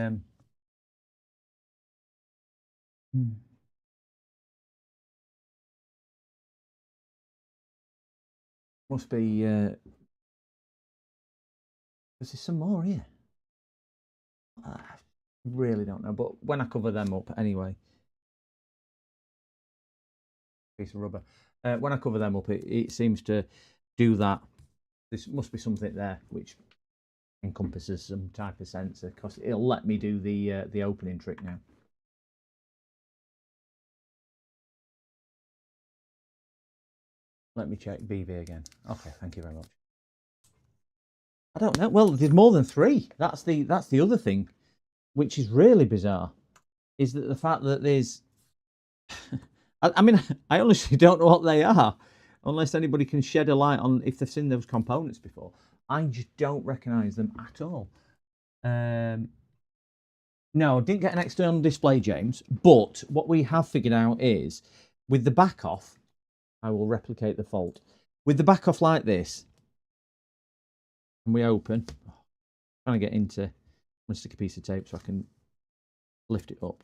must be there's some more here. I really don't know, but when I cover them up anyway, piece of rubber. When I cover them up, it seems to do that. This must be something there which encompasses some type of sensor, because it'll let me do the opening trick now. Let me check BV again. Okay, thank you very much. I don't know. Well, there's more than three. That's the other thing, which is really bizarre, is that the fact that there's I mean, I honestly don't know what they are, unless anybody can shed a light on if they've seen those components before. I just don't recognise them at all. No, I didn't get an external display, James, but what we have figured out is, with the back off, I will replicate the fault. With the back off like this, and we open, trying to get into, I'm going to stick a piece of tape so I can lift it up.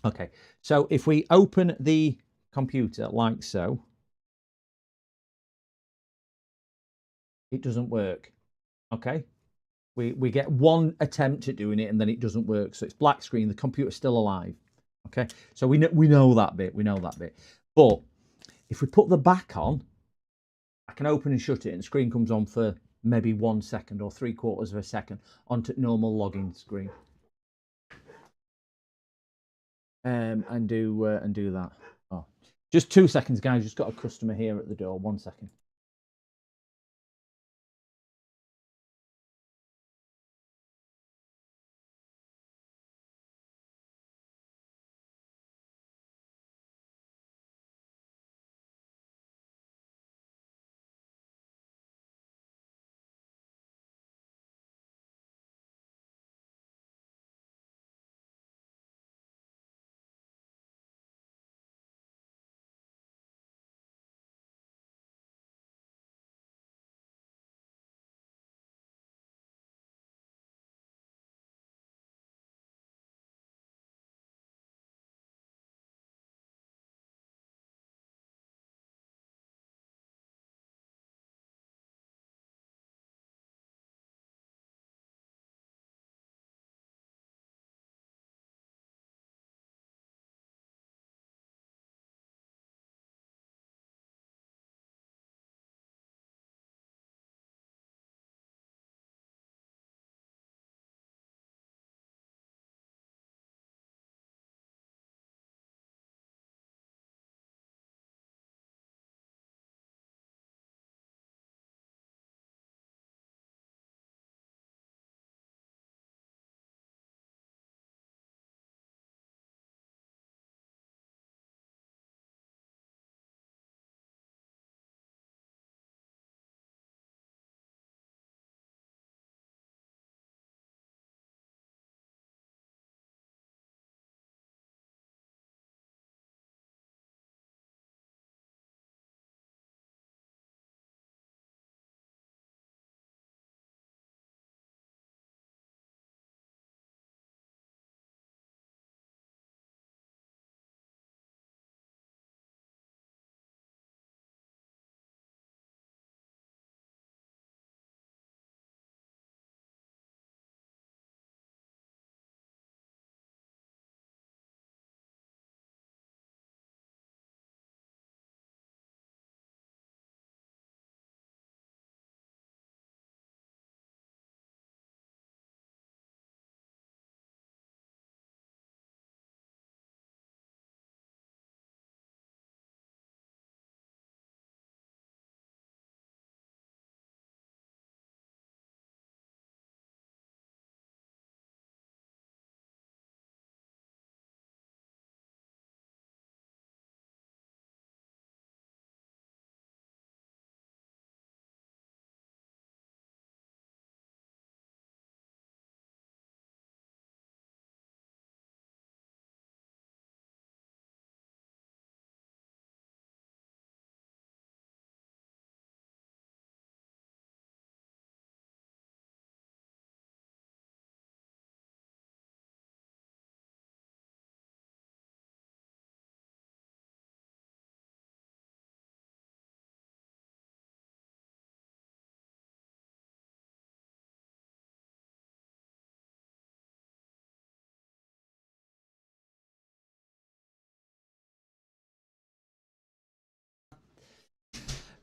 Okay, so if we open the computer like so, it doesn't work. Okay, we get one attempt at doing it and then it doesn't work. So it's black screen. The computer's still alive. Okay, so we know that bit. We know that bit. But if we put the back on, I can open and shut it, and the screen comes on for maybe 1 second or 3/4 of a second onto normal login screen. And do that. Oh, just 2 seconds, guys. Just got a customer here at the door. 1 second.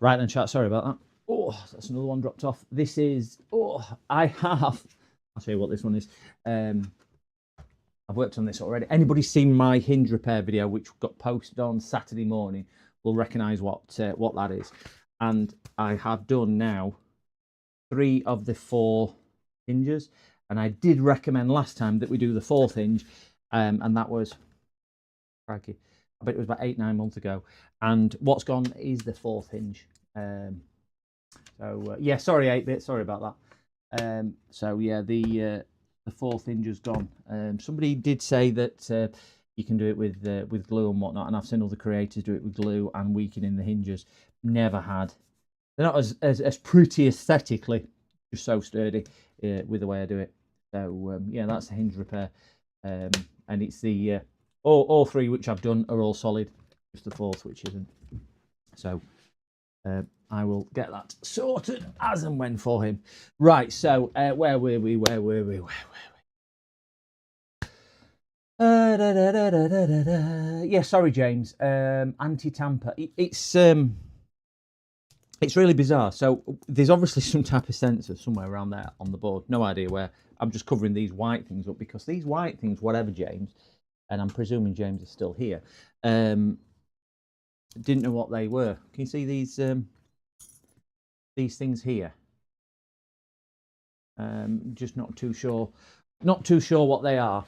Right then, chat. Sorry about that. Oh, that's another one dropped off. This is. Oh, I have. I'll show you what this one is. I've worked on this already. Anybody seen my hinge repair video, which got posted on Saturday morning, will recognise what that is. And I have done now 3 of the 4 hinges, and I did recommend last time that we do the 4th hinge, and that was, crikey, I bet it was about 8-9 months ago. And what's gone is the 4th hinge. Yeah, sorry 8-bit, sorry about that. So yeah, the 4th hinge has gone. Somebody did say that you can do it with glue and whatnot, and I've seen other creators do it with glue and weakening the hinges. Never had. They're not as pretty aesthetically, just so sturdy with the way I do it. So yeah, that's the hinge repair, and it's the all 3 which I've done are all solid, just the 4th which isn't. So I will get that sorted as and when for him. Right, so where were we? Yeah, sorry, James. Anti-tamper. It's really bizarre. So there's obviously some type of sensor somewhere around there on the board. No idea where. I'm just covering these white things up because these white things, whatever, James, and I'm presuming James is still here, didn't know what they were. Can you see these things here? Just not too sure. Not too sure what they are.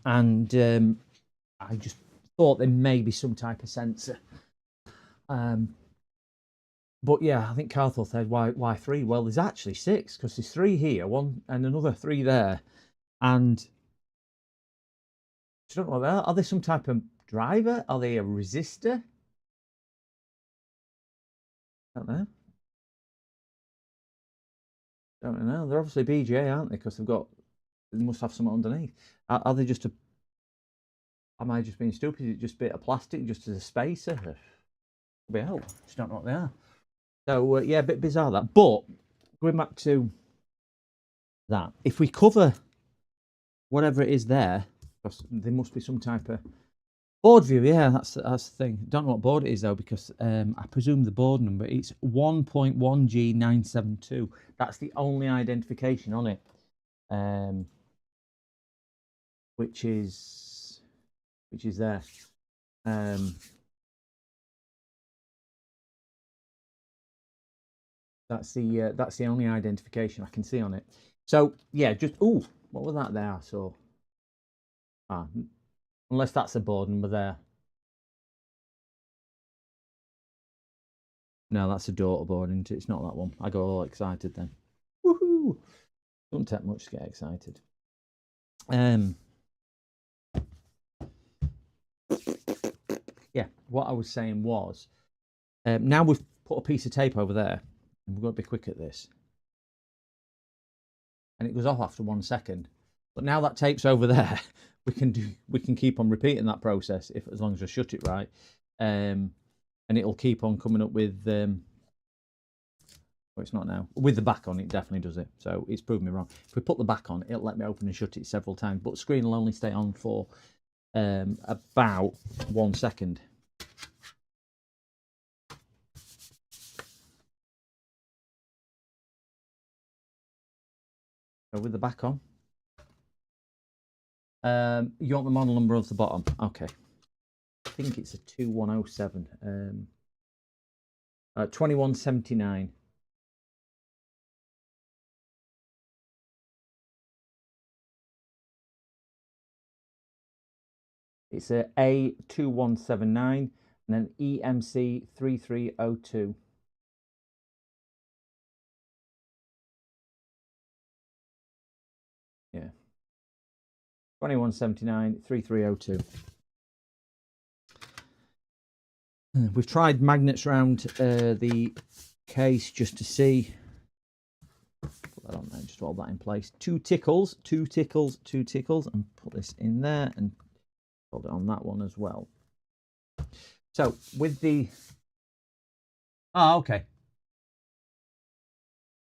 And I just thought there may be some type of sensor. But yeah, I think Carthel said, why 3? Well, there's actually 6, because there's 3 here, 1 and another 3 there. And I don't know what they are. Are they some type of driver? Are they a resistor? Don't know. Don't know. They're obviously BJ, aren't they? Because they must have something underneath. Are they just a... Am I just being stupid? Is it just a bit of plastic, just as a spacer? Well, just don't know what they are. So yeah, a bit bizarre that. But going back to that, if we cover whatever it is there, because there must be some type of board view. Yeah, that's the thing. Don't know what board it is though, because I presume the board number, it's 1.1G972. That's the only identification on it, which is there. That's the only identification I can see on it. So yeah, just what was that there? I saw. Unless that's a board number there. No, that's a daughter board, isn't it? It's not that one. I got all excited then. Woohoo! Doesn't take much to get excited. Yeah, what I was saying was, now we've put a piece of tape over there, and we've got to be quick at this. And it goes off after 1 second. But now that tape's over there, we can keep on repeating that process as long as I shut it right. And it'll keep on coming up with well, it's not now. With the back on, it definitely does it. So it's proved me wrong. If we put the back on, it'll let me open and shut it several times. But the screen will only stay on for about 1 second. So with the back on. You want the model number of the bottom? Okay. I think it's a 2107. 2179. It's a A2179 and then EMC 3302. Yeah. 2179 3302. We've tried magnets around the case just to see. Put that on there, just hold that in place. Two tickles, and put this in there and hold it on that one as well. So with the okay,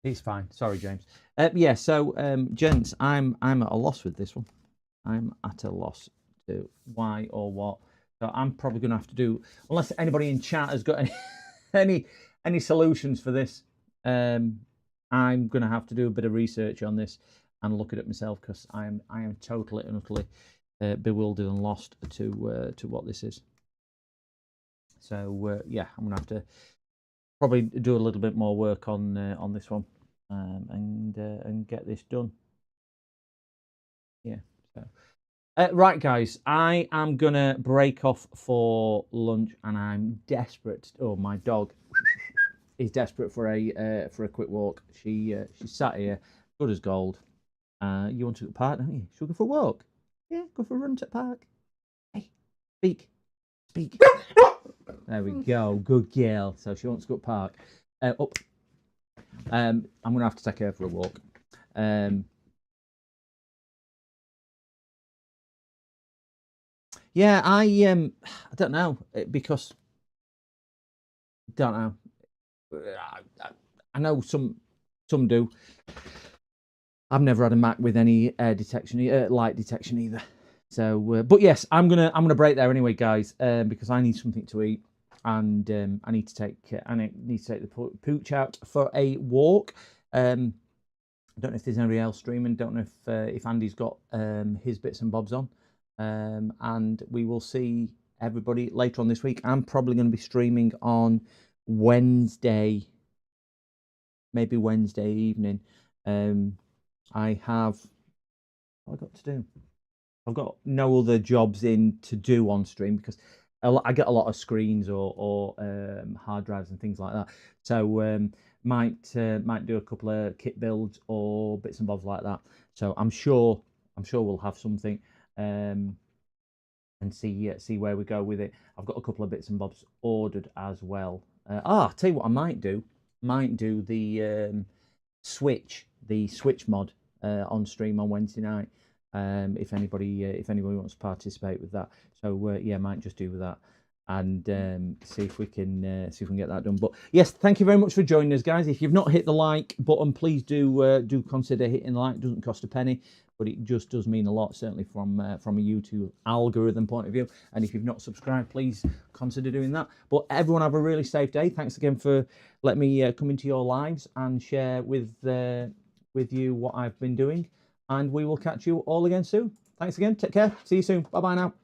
it's fine. Sorry, James. Yeah. So gents, I'm at a loss with this one. I'm at a loss to why or what So I'm probably going to have to do, unless anybody in chat has got any solutions for this. I'm going to have to do a bit of research on this and look at it myself, because I am totally and utterly bewildered and lost to what this is. So yeah, I'm going to have to probably do a little bit more work on this one, and get this done. Yeah. So. Right, guys, I am gonna break off for lunch, and I'm desperate. Oh, my dog is desperate for a quick walk. She's sat here, good as gold. You want to go to the park, don't you? Should we go for a walk? Yeah, go for a run to the park. Hey, speak. There we go, good girl. So she wants to go to the park. Up. I'm gonna have to take her for a walk. Yeah, I don't know, because don't know. I know some do. I've never had a Mac with any detection, light detection either. So, but yes, I'm gonna break there anyway, guys, because I need something to eat, and I need to take the pooch out for a walk. I don't know if there's anybody else streaming. Don't know if Andy's got his bits and bobs on. And we will see everybody later on this week. I'm probably going to be streaming on Wednesday, maybe Wednesday evening. I have what I've got to do. I've got no other jobs in to do on stream, because I get a lot of screens or hard drives and things like that. So might do a couple of kit builds or bits and bobs like that. So I'm sure we'll have something. And see where we go with it. I've got a couple of bits and bobs ordered as well. I'll tell you what I might do. Might do the Switch mod on stream on Wednesday night. If anybody wants to participate with that. So yeah, might just do that, and see if we can get that done. But yes, thank you very much for joining us, guys. If you've not hit the like button, please do consider hitting the like. It doesn't cost a penny, but it just does mean a lot, certainly from a YouTube algorithm point of view. And if you've not subscribed, please consider doing that. But everyone have a really safe day. Thanks again for letting me come into your lives and share with you what I've been doing. And we will catch you all again soon. Thanks again. Take care. See you soon. Bye bye now.